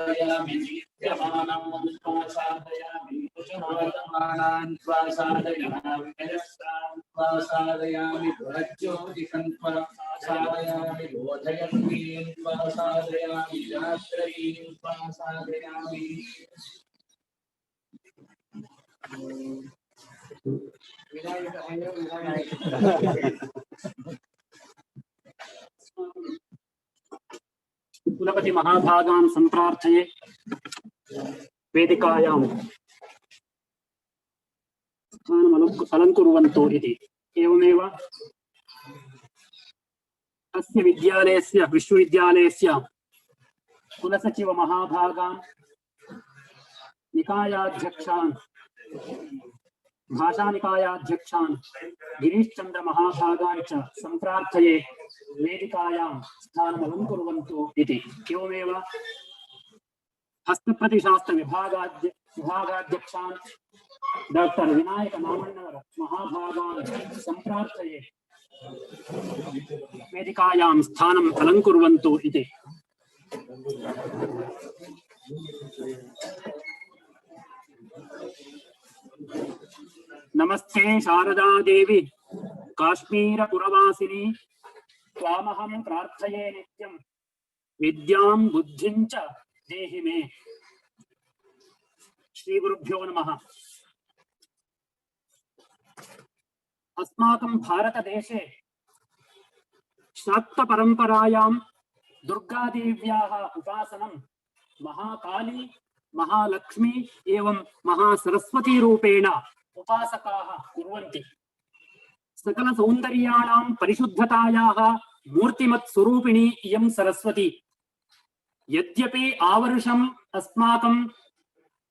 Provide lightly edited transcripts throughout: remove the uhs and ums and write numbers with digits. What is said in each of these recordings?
साधयामि नित्यमानं त्वा साधयामि वर्तमानान् त्वा साधयामि यस्तान् त्वा साधयामि प्रज्योतिषं त्वा साधयामि बोधयन्तीं त्वा साधयामि रात्रीं त्वा साधयामि कुलपति महाभागान् संप्रार्थये वेदिकायां स्थानम् अलङ्कुर्वन्तु इति। एवमेव अस्य विद्यालयस्य विश्वविद्यालयस्य कुलसचिव महाभागान् निकायाध्यक्षान् भाषानिकायाध्यक्षान् गिरीशचन्द्र महाभागान् च संप्रार्थये वेदिकायां स्थानम् अलङ्कुर्वन्तु इति। एवमेव हस्तप्रतिशास्त्र विभागाध्यक्षान् डॉक्टर विनायक नामण्णवर महाभागान् संप्रार्थये वेदिकायां स्थानम् अलङ्कुर्वन्तु इति। नमस्ते शारदा देवी काश्मीरपुरवासिनी त्वामहं प्रार्थये नित्यं विद्यां बुद्धिं च देहि मे। श्री गुरुभ्यो नमः। अस्माकं भारतदेशे शाक्त परंपरायां दुर्गादेव्याः उपासनं महाकाली महालक्ष्मी एवं महासरस्वती रूपेण उपासकाः कुर्वन्ति। सकल सौन्दर्याणां परिशुद्धतायाः मूर्तिमत् स्वरूपिणी इयं सरस्वती। यद्यपि आवर्षम् अस्माकं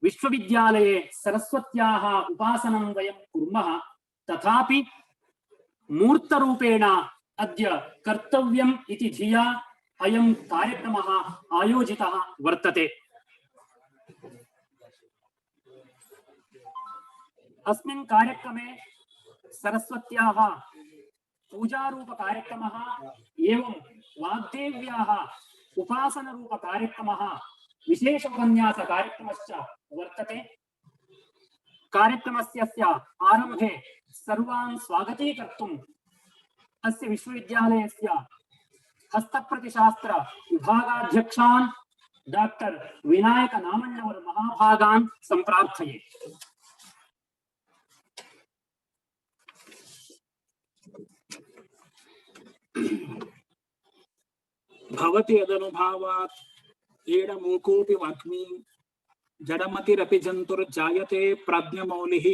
विश्वविद्यालये सरस्वत्याः उपासनं वयं कुर्मः, तथापि मूर्तरूपेण अद्य कर्तव्यम् इति धिया अयं कार्यक्रमः आयोजितः वर्तते। अस्मिन् कार्यक्रमे सरस्वत्याः पूजारूप कार्यक्रमः एवं वाग्देव्याः उपासनरूप कार्यक्रमः विशेष उपन्यास कार्यक्रमश्च वर्तते। कार्यक्रमस्य आरम्भे सर्वान् स्वागतीकर्तुम् अस्य विश्वविद्यालयस्य हस्तप्रतिशास्त्र विभागाध्यक्षान् डॉक्टर विनायक नामण्णवर महाभागान् संप्रार्थये। भवति यदनुभावात् एडमूकोऽपि वाग्मी जडमतिरपि जन्तुर्जायते प्राज्ञमौलिः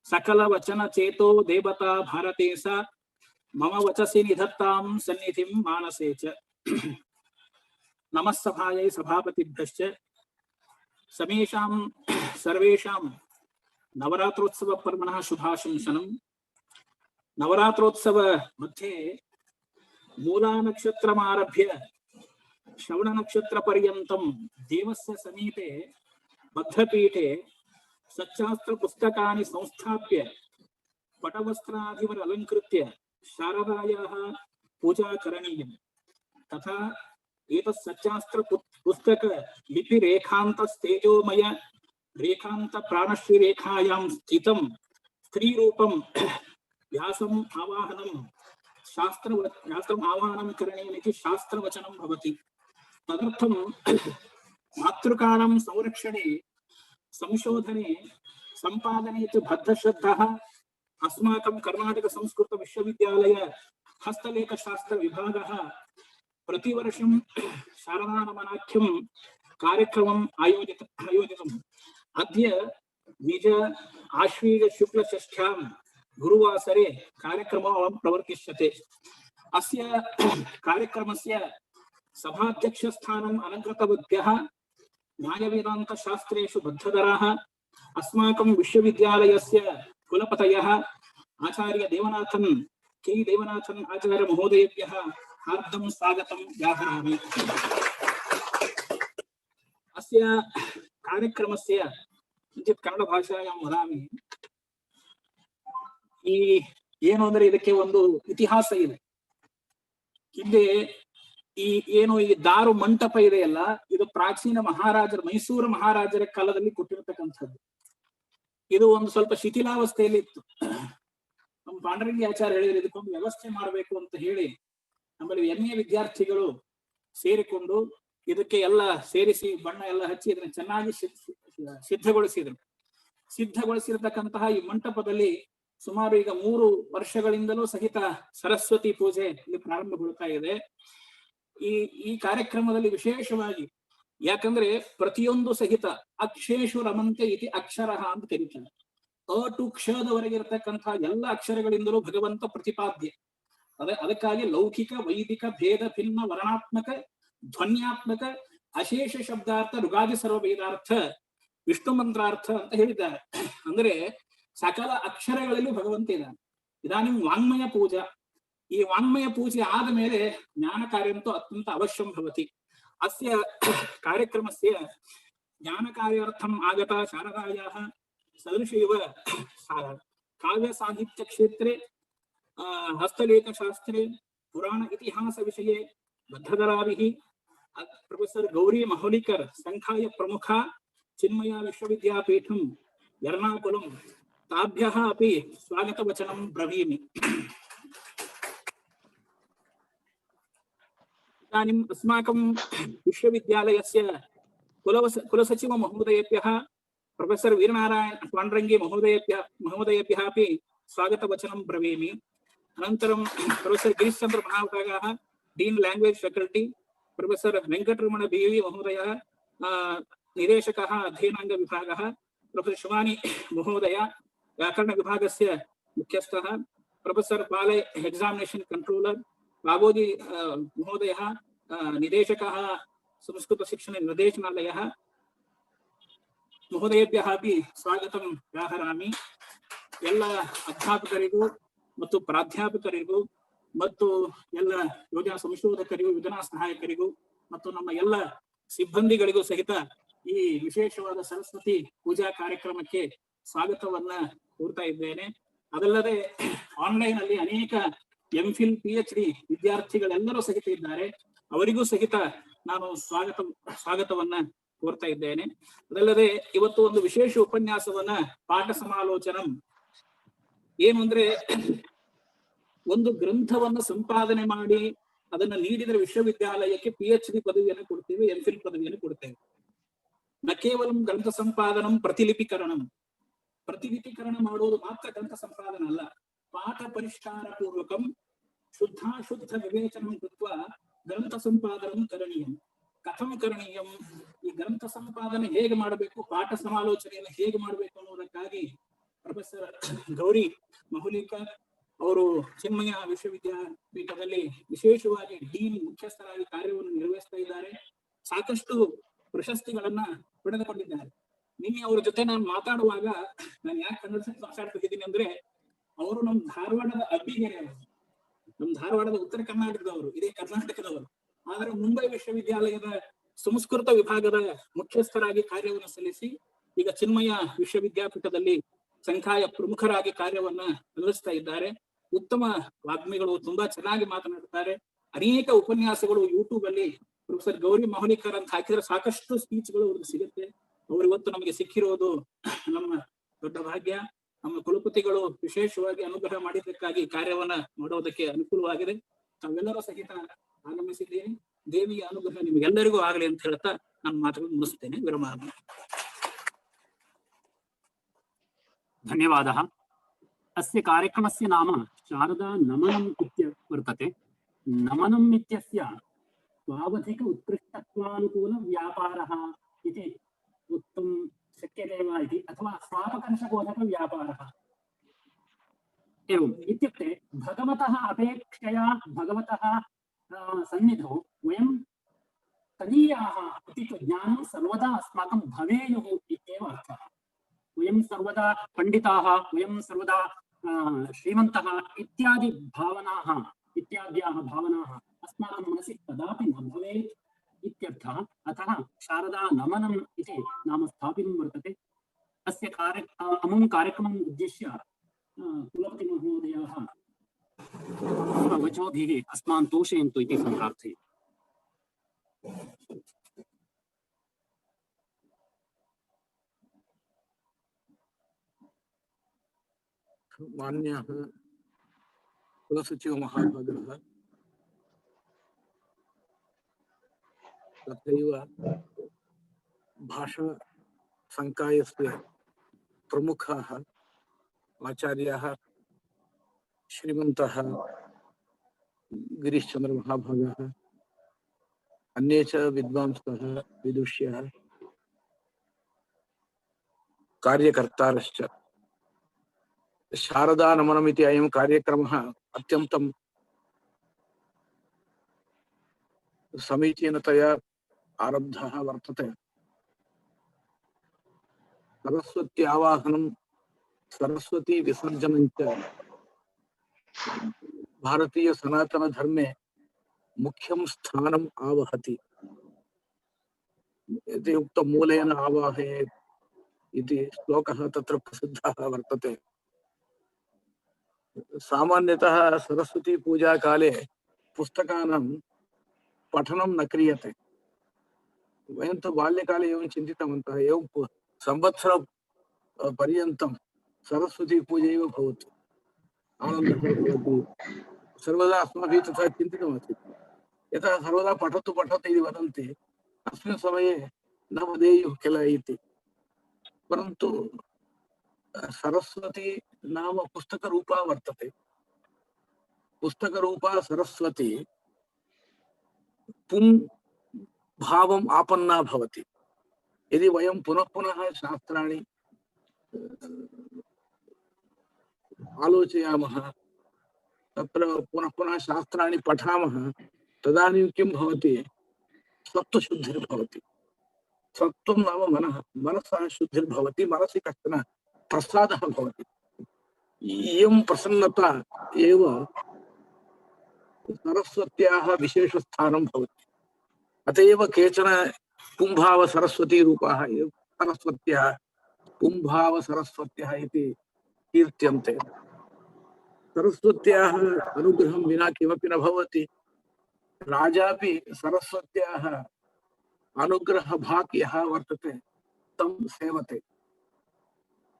सकलवचन चेतो देवता भारते सा मम वचसि निधत्तां सन्निधिं मानसे च। नमः सभायै सभापतिभ्यश्च समेषां सर्वेषां नवरात्रोत्सव पर्वणः शुभाशंसनं। नवरात्रोत्सव मध्ये मूला नक्षत्रमारभ्य श्रवण नक्षत्र पर्यन्तं देवस्य समीपे बद्धपीठे सच्चास्त्र पुस्तकानि संस्थाप्य पटवस्त्रादिवर अलंकृत्य शारदायाः पूजा करणीयम्। तथा एतत् सच्चास्त्र पुस्तक लिपि रेखान्तस्तेजोमय रेखान्त प्राणश्री रेखायां स्थितं स्त्रीरूपं व्यासम् आवाहनं शास्त्रम् आवाहनं करणीयमिति शास्त्रवचनं भवति। तदर्थं मातृकाणां संरक्षणे संशोधने संपादने च बद्धश्रद्धः अस्माकं कर्नाटक संस्कृत विश्वविद्यालय हस्तलेखशास्त्र विभागः प्रतिवर्षं शारदानमनाख्यं कार्यक्रमम् आयोजितम्। अद्य निज आश्वीज शुक्ल षष्ठ्यां गुरुवासरे कार्यक्रमः प्रवर्तिष्यते। अस्य कार्यक्रमस्य सभाध्यक्षस्थानम् अलङ्कृतवद्भ्यः न्यायवेदान्तशास्त्रेषु बद्धधराः अस्माकं विश्वविद्यालयस्य कुलपतयः आचार्य देवनाथन् के देवनाथन् आचार्य महोदयेभ्यः हार्दं स्वागतं व्याहरामि। अस्य कार्यक्रमस्य किञ्चित् कन्नड भाषायां वदामि। ಏನು ಅಂದ್ರೆ ಇದಕ್ಕೆ ಒಂದು ಇತಿಹಾಸ ಇದೆ. ಹಿಂದೆ ಈ ಏನು ಈ ದಾರು ಮಂಟಪ ಇದೆಯಲ್ಲ, ಇದು ಪ್ರಾಚೀನ ಮಹಾರಾಜರ, ಮೈಸೂರು ಮಹಾರಾಜರ ಕಾಲದಲ್ಲಿ ಕೊಟ್ಟಿರತಕ್ಕಂಥದ್ದು. ಇದು ಒಂದು ಸ್ವಲ್ಪ ಶಿಥಿಲಾವಸ್ಥೆಯಲ್ಲಿ ಇತ್ತು. ನಮ್ಮ ಪಾಂಡರಂಗಿ ಆಚಾರ್ಯ ಹೇಳಿದ್ರೆ ಇದಕ್ಕೊಂದು ವ್ಯವಸ್ಥೆ ಮಾಡಬೇಕು ಅಂತ ಹೇಳಿ ನಮ್ಮಲ್ಲಿ MA ವಿದ್ಯಾರ್ಥಿಗಳು ಸೇರಿಕೊಂಡು ಇದಕ್ಕೆ ಎಲ್ಲ ಸೇರಿಸಿ ಬಣ್ಣ ಎಲ್ಲ ಹಚ್ಚಿ ಇದನ್ನ ಚೆನ್ನಾಗಿ ಸಿದ್ಧಗೊಳಿಸಿದ್ರು. ಸಿದ್ಧಗೊಳಿಸಿರ್ತಕ್ಕಂತಹ ಈ ಮಂಟಪದಲ್ಲಿ ಸುಮಾರು ಈಗ 3 ವರ್ಷಗಳಿಂದಲೂ ಸಹಿತ ಸರಸ್ವತಿ ಪೂಜೆ ಇಲ್ಲಿ ಪ್ರಾರಂಭಗೊಳ್ತಾ ಇದೆ. ಈ ಕಾರ್ಯಕ್ರಮದಲ್ಲಿ ವಿಶೇಷವಾಗಿ ಯಾಕಂದ್ರೆ ಪ್ರತಿಯೊಂದು ಸಹಿತ ಅಕ್ಷೇಶು ರಮಂತೆ ಇತಿ ಅಕ್ಷರ ಅಂತ ಕರೀತಾರೆ. ಅ ಟು ಕ್ಷದವರೆಗೆ ಇರತಕ್ಕಂತಹ ಎಲ್ಲ ಅಕ್ಷರಗಳಿಂದಲೂ ಭಗವಂತ ಪ್ರತಿಪಾದ್ಯ. ಅದಕ್ಕಾಗಿ ಲೌಕಿಕ, ವೈದಿಕ, ಭೇದ, ಭಿನ್ನ, ವರ್ಣಾತ್ಮಕ, ಧ್ವನ್ಯಾತ್ಮಕ, ಅಶೇಷ ಶಬ್ದಾರ್ಥ, ಋಗಾದಿ ಸರ್ವ ವೇದಾರ್ಥ, ವಿಷ್ಣು ಮಂತ್ರಾರ್ಥ ಅಂತ ಹೇಳಿದ್ದಾರೆ. ಅಂದ್ರೆ ಸಕಲ ಅಕ್ಷರಗಳಲ್ಲೂ ಭಗವಂತ ಇದ್ದಾನೆ. ಇದಾನಿ ವಾಂಗ್ಮಯ ಪೂಜಾ. ಈ ವಾಂಗ್ಮಯ ಪೂಜೆ ಆದ ಮೇಲೆ ಜ್ಞಾನ ಕಾರ್ಯಂತೂ ಅತ್ಯಂತ ಅವಶ್ಯಂ ಭವತಿ. ಅಸ್ಯ ಕಾರ್ಯಕ್ರಮಸ್ಯ ಜ್ಞಾನ ಕಾರ್ಯಾರ್ಥಂ ಆಗತ ಶಾರದಾಯಾಃ ಸದೃಶೈವ ಕಾವ್ಯ ಸಾಹಿತ್ಯ ಕ್ಷೇತ್ರೆ, ಹಸ್ತಲೇಖ ಶಾಸ್ತ್ರೆ, ಪುರಾಣ ಇತಿಹಾಸ ವಿಷಯೇ ಬದ್ಧಧರಾಭಿಃ ಪ್ರೊಫೆಸರ್ ಗೌರಿ ಮಹೋಲಿಕರ್ ಸಂಘಾಯ ಪ್ರಮುಖ ಚಿನ್ಮಯ ವಿಶ್ವವಿದ್ಯಾಪೀಠಂ ಎರ್ನಾಕುಲಂ ತಾಭ್ಯಃ ಅಪಿ ಸ್ವಾಗತ ವಚನಂ ಬ್ರವೀಮಿ. इदानीम् अस्माकं विश्वविद्यालयस्य कुलसचिव महोदयेभ्यः प्रोफेसर वीरनारायण पांडरंगी महोदयेभ्यः अपि स्वागतवचनं ब्रवीमि. अनन्तरं प्रोफेसर गिरीशचन्द्र महाभागाः dean language faculty, professor Venkataramana B V महोदयः निदेशकः अध्ययनांग विभागः, प्रोफेसर शिवानी महोदय व्याकरण विभागस्य मुख्यस्थः, प्रोफेसर पाले एग्जामिनेशन कंट्रोलर, बाबोजी महोदयः निदेशकः संस्कृत शिक्षण निर्देशनालयः, महोदयेभ्यः अपि स्वागतं व्याहरामि. ಎಲ್ಲ ಅಧ್ಯಾಪಕರಿಗೂ ಮತ್ತು ಪ್ರಾಧ್ಯಾಪಕರಿಗೂ ಮತ್ತು ಎಲ್ಲ ಯೋಜನಾ ಸಂಶೋಧಕರಿಗೂ, ಯೋಜನಾ ಸಹಾಯಕರಿಗೂ ಮತ್ತು ನಮ್ಮ ಎಲ್ಲ ಸಿಬ್ಬಂದಿಗಳಿಗೂ ಸಹಿತ ಈ ವಿಶೇಷವಾದ ಸರಸ್ವತಿ ಪೂಜಾ ಕಾರ್ಯಕ್ರಮಕ್ಕೆ ಸ್ವಾಗತವನ್ನ ಕೋರ್ತಾ ಇದ್ದೇನೆ. ಅದಲ್ಲದೆ ಆನ್ಲೈನ್ ಅಲ್ಲಿ ಅನೇಕ MPhil PhD ವಿದ್ಯಾರ್ಥಿಗಳೆಲ್ಲರೂ ಸಹಿತ ಇದ್ದಾರೆ. ಅವರಿಗೂ ಸಹಿತ ನಾನು ಸ್ವಾಗತವನ್ನ ಕೋರ್ತಾ ಇದ್ದೇನೆ. ಅದಲ್ಲದೆ ಇವತ್ತು ಒಂದು ವಿಶೇಷ ಉಪನ್ಯಾಸವನ್ನ ಪಾಠ ಸಮಾಲೋಚನಂ ಏನು ಅಂದ್ರೆ, ಒಂದು ಗ್ರಂಥವನ್ನು ಸಂಪಾದನೆ ಮಾಡಿ ಅದನ್ನ ನೀಡಿದರೆ ವಿಶ್ವವಿದ್ಯಾಲಯಕ್ಕೆ PhD ಪದವಿಯನ್ನು ಕೊಡ್ತೇವೆ, MPhil ಪದವಿಯನ್ನು ಕೊಡ್ತೇವೆ. ನ ಕೇವಲ ಗ್ರಂಥ ಸಂಪಾದನಂ ಪ್ರತಿಲಿಪಿಕರಣ ಮಾಡುವುದು ಮಾತ್ರ ಗ್ರಂಥ ಸಂಪಾದನ ಅಲ್ಲ, ಪಾಠ ಪರಿಷ್ಕಾರ ಪೂರ್ವಕಂ ಶುದ್ಧಾಶುದ್ಧ ವಿವೇಚನಂ ಕೃತ್ವ ಗ್ರಂಥ ಸಂಪಾದನಂ ಕರಣೀಯಂ. ಕಥಂ ಕರಣೀಯಂ, ಈ ಗ್ರಂಥ ಸಂಪಾದನೆ ಹೇಗೆ ಮಾಡಬೇಕು, ಪಾಠ ಸಮಾಲೋಚನೆಯನ್ನು ಹೇಗೆ ಮಾಡಬೇಕು ಅನ್ನೋದಕ್ಕಾಗಿ ಪ್ರೊಫೆಸರ್ ಗೌರಿ ಮಹುಲಿಕರ್ ಅವರು ಚಿನ್ಮಯ ವಿಶ್ವವಿದ್ಯಾಪೀಠದಲ್ಲಿ ವಿಶೇಷವಾಗಿ ಡೀನ್ ಮುಖ್ಯಸ್ಥರಾಗಿ ಕಾರ್ಯವನ್ನು ನಿರ್ವಹಿಸ್ತಾ ಇದ್ದಾರೆ. ಸಾಕಷ್ಟು ಪ್ರಶಸ್ತಿಗಳನ್ನ ಪಡೆದುಕೊಂಡಿದ್ದಾರೆ. ನಿನ್ನೆ ಅವರ ಜೊತೆ ನಾನು ಮಾತಾಡುವಾಗ, ನಾನು ಯಾಕೆ ಕನ್ನಡ ಮಾತಾಡ್ತಿದ್ದೀನಿ ಅಂದ್ರೆ, ಅವರು ನಮ್ಮ ಧಾರವಾಡದ ಅಬ್ಬಿಗೆರೆ ಅವರು, ನಮ್ಮ ಧಾರವಾಡದ ಉತ್ತರ ಕರ್ನಾಟಕದವರು, ಇದೇ ಕರ್ನಾಟಕದವರು. ಆದರೆ ಮುಂಬೈ ವಿಶ್ವವಿದ್ಯಾಲಯದ ಸಂಸ್ಕೃತ ವಿಭಾಗದ ಮುಖ್ಯಸ್ಥರಾಗಿ ಕಾರ್ಯವನ್ನು ಸಲ್ಲಿಸಿ ಈಗ ಚಿನ್ಮಯ ವಿಶ್ವವಿದ್ಯಾಪೀಠದಲ್ಲಿ ಸಂಘಾಯ ಪ್ರಮುಖರಾಗಿ ಕಾರ್ಯವನ್ನ ನಿರ್ವಹಿಸ್ತಾ ಇದ್ದಾರೆ. ಉತ್ತಮ ವಾಗ್ಮಿಗಳು, ತುಂಬಾ ಚೆನ್ನಾಗಿ ಮಾತನಾಡುತ್ತಾರೆ. ಅನೇಕ ಉಪನ್ಯಾಸಗಳು ಯೂಟ್ಯೂಬ್ ಅಲ್ಲಿ ಪ್ರೊಫೆಸರ್ ಗೌರಿ ಮಹೋಲಿಕರ್ ಅಂತ ಹಾಕಿದ್ರೆ ಸಾಕಷ್ಟು ಸ್ಪೀಚ್ಗಳು ಅವ್ರಿಗೆ ಸಿಗುತ್ತೆ. ಅವರು ಇವತ್ತು ನಮಗೆ ಸಿಕ್ಕಿರೋದು ನಮ್ಮ ದೊಡ್ಡ ಭಾಗ್ಯ. ನಮ್ಮ ಕುಲಪತಿಗಳು ವಿಶೇಷವಾಗಿ ಅನುಗ್ರಹ ಮಾಡಿದ್ದಕ್ಕಾಗಿ ಕಾರ್ಯವನ್ನ ಮಾಡೋದಕ್ಕೆ ಅನುಕೂಲವಾಗಿದೆ. ತಾವೆಲ್ಲರೂ ಸಹಿತ ಆಗಮಿಸಿದ್ದೇನೆ. ದೇವಿಯ ಅನುಗ್ರಹ ನಿಮಗೆಲ್ಲರಿಗೂ ಆಗಲಿ ಅಂತ ಹೇಳ್ತಾ ನಾನು ಮಾತುಗಳನ್ನು ಮುಗಿಸ್ತೇನೆ. ವಿರಾಮ. धन्यवादः. अस्य कार्यक्रमस्य नाम शारदा नमनम् वर्तते. नमनम् इत्यस्य स्वावधिक उत्कृष्टत्वानुकूल व्यापारः इति वक्तुं शक्यते वा इति, अथवा स्वापकर्षबोधक व्यापारः एवम्. इत्युक्ते भगवतः अपेक्षया भगवतः सन्निधौ वयं तदीयाः इति ज्ञानं सर्वदा अस्माकं भवेयुः इत्येव अर्थः. वयं सर्वदा पंडिताः, वयं सर्वदा श्रीमन्तः इत्यादि भावनाः, इत्याद्याः भावनाः अस्माकं मनसि कदापि न भवेत् इत्यर्थः. अतः शारदा नमनम् इति नाम स्थापितं वर्तते. अस्य अमुं कार्यक्रमम् उद्दिश्य कुलपतिमहोदयाः वचोभिः अस्मान् तोषयन्तु इति प्रार्थये. मान्यः कुलसचिव महाभागः तथैव भाषा संकायस्य प्रमुखाः आचार्याः श्रीमन्तः गिरीशचन्द्र महाभागः अन्ये च विद्वांसः विदुष्यः कार्यकर्तारश्च शारदा नमनमिति अयं कार्यक्रमः अत्यन्तं समीचीनतया आरब्धः वर्तते। सरस्वती आवाहनं सरस्वती विसर्जनं च भारतीय सनातन धर्मे मुख्यं स्थानम् आवहति इति उक्तं मूलेन आवाहयेत् इति श्लोकः तत्र प्रसिद्धः वर्तते। सामान्यतः सरस्वती पूजा काले पुस्तकानां पठनं न क्रियते। वयं तु बाल्यकाले एवं चिन्तितवन्तः एवं संवत्सर पर्यन्तं सरस्वती पूजैव भवतु आनन्दः भवति सर्वदा अस्माभिः तथा चिन्तितमासीत्। यतः सर्वदा पठतु पठतु इति वदन्ति अस्मिन् समये न वदेयुः किल इति। परन्तु सरस्वती नाम पुस्तकरूपा वर्तते। पुस्तकरूपा सरस्वती पुं भावम् आपन्ना भवति। यदि वयं पुनः पुनः शास्त्राणि आलोचयामः तत्र पुनः पुनः शास्त्राणि पठामः तदानीं किं भवति सत्त्वशुद्धिर्भवति। सत्त्वं नाम मनः मनसः शुद्धिर्भवति मनसि कश्चन प्रसादः भवति। इयं प्रसन्नता एव सरस्वत्याः विशेषस्थानं भवति। अत एव केचन पुंभाव सरस्वती रूपाः सरस्वत्याः पुंभाव सरस्वत्याः इति कीर्त्यन्ते। सरस्वत्याः अनुग्रहं विना किमपि न भवति। राजापि सरस्वत्याः अनुग्रहभाक् यः वर्तते तं सेवते।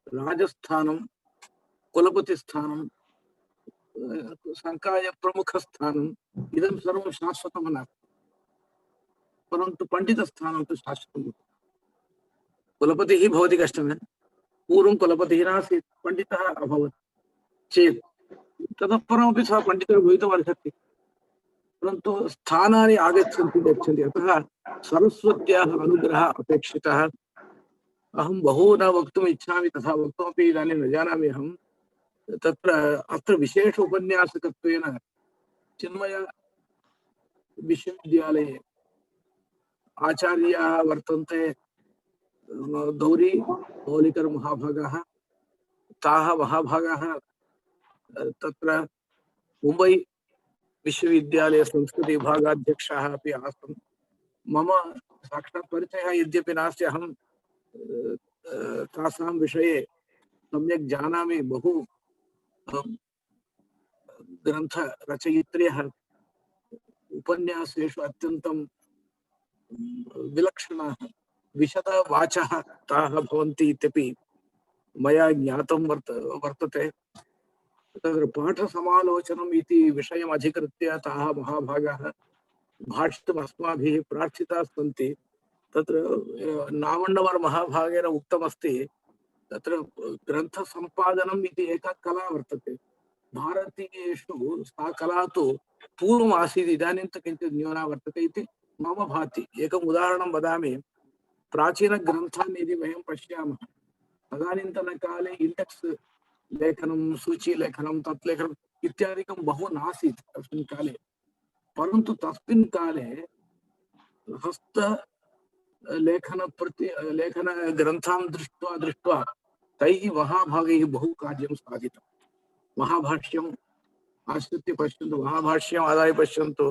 राजस्थानं कुलपतिस्थानं संकाय प्रमुखस्थानम् इदं सर्वं शाश्वतं नास्ति। परन्तु पण्डितस्थानं तु शाश्वतं। कुलपतिः भवति कश्चन पूर्वं कुलपतिः नासीत् पण्डितः अभवत् चेत् ततः परमपि सः पण्डितः भवितुमर्हति। परन्तु स्थानानि आगच्छन्ति गच्छन्ति। अतः सरस्वत्याः अनुग्रहः अपेक्षितः। अहं बहु न वक्तुम् इच्छामि तथा वक्तुमपि इदानीं न जानामि अहं। तत्र अत्र विशेष उपन्यासकत्वेन चिन्मय विश्वविद्यालये आचार्याः वर्तन्ते गौरी मौलिकर महाभागाः। ताः महाभागाः तत्र मुम्बै विश्वविद्यालय संस्कृत विभागाध्यक्षाः अपि आसन्। मम साक्षात् परिचयः यद्यपि नास्ति अहं तासां विषये सम्यक् जानामि। बहु ग्रन्थरचयित्र्यः उपन्यासेषु अत्यन्तं विलक्षणाः विशदवाचः ताः भवन्ति इत्यपि मया ज्ञातं वर्तते। तत्र पाठसमालोचनम् इति विषयम् अधिकृत्य ताः महाभागाः भाषितुम् अस्माभिः प्रार्थिताः सन्ति। तत्र नावण्णवर् महाभागेन उक्तमस्ति तत्र ग्रन्थसम्पादनम् इति एका कला वर्तते। भारतीयेषु सा कला तु पूर्वम् आसीत् इदानीं तु किञ्चित् न्यूना वर्तते इति मम भाति। एकम् उदाहरणं वदामि। प्राचीनग्रन्थान् यदि वयं पश्यामः तदानीन्तनकाले इंडेक्स् लेखनं सूचीलेखनं तत् लेखनम् इत्यादिकं बहु नासीत् तस्मिन् काले। परन्तु तस्मिन् काले लेखनग्रन्थान् दृष्ट्वा तैः महाभागैः बहु कार्यं साधितं। महाभाष्यम् आश्रित्य पश्यन्तु, महाभाष्यम् आदाय पश्यन्तु,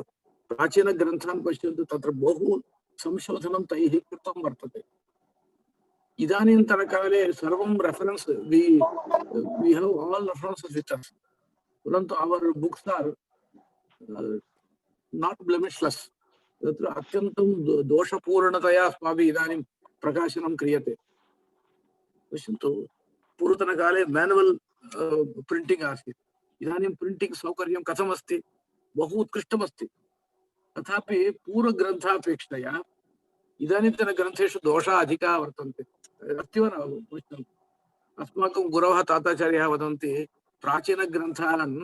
प्राचीनग्रन्थान् पश्यन्तु, तत्र बहु संशोधनं तैः कृतं वर्तते। इदानीन्तनकाले सर्वं reference we have all references with us, परन्तु our books are not blemishless. तत्र अत्यन्तं दोषपूर्णतया अस्माभिः इदानीं प्रकाशनं क्रियते। पश्यन्तु, पूर्वतनकाले मैनुवल प्रिंटिंग आसीत्, इदानीं प्रिंटिंग सौकर्यं कथमस्ति, बहु उत्कृष्टमस्ति। तथापि पूर्वग्रन्थापेक्षया इदानीन्तनग्रन्थेषु दोषाः अधिकाः वर्तन्ते। अस्ति वा न पश्यन्तु, अस्माकं गुरवः ताताचार्याः वदन्ति प्राचीनग्रन्थान्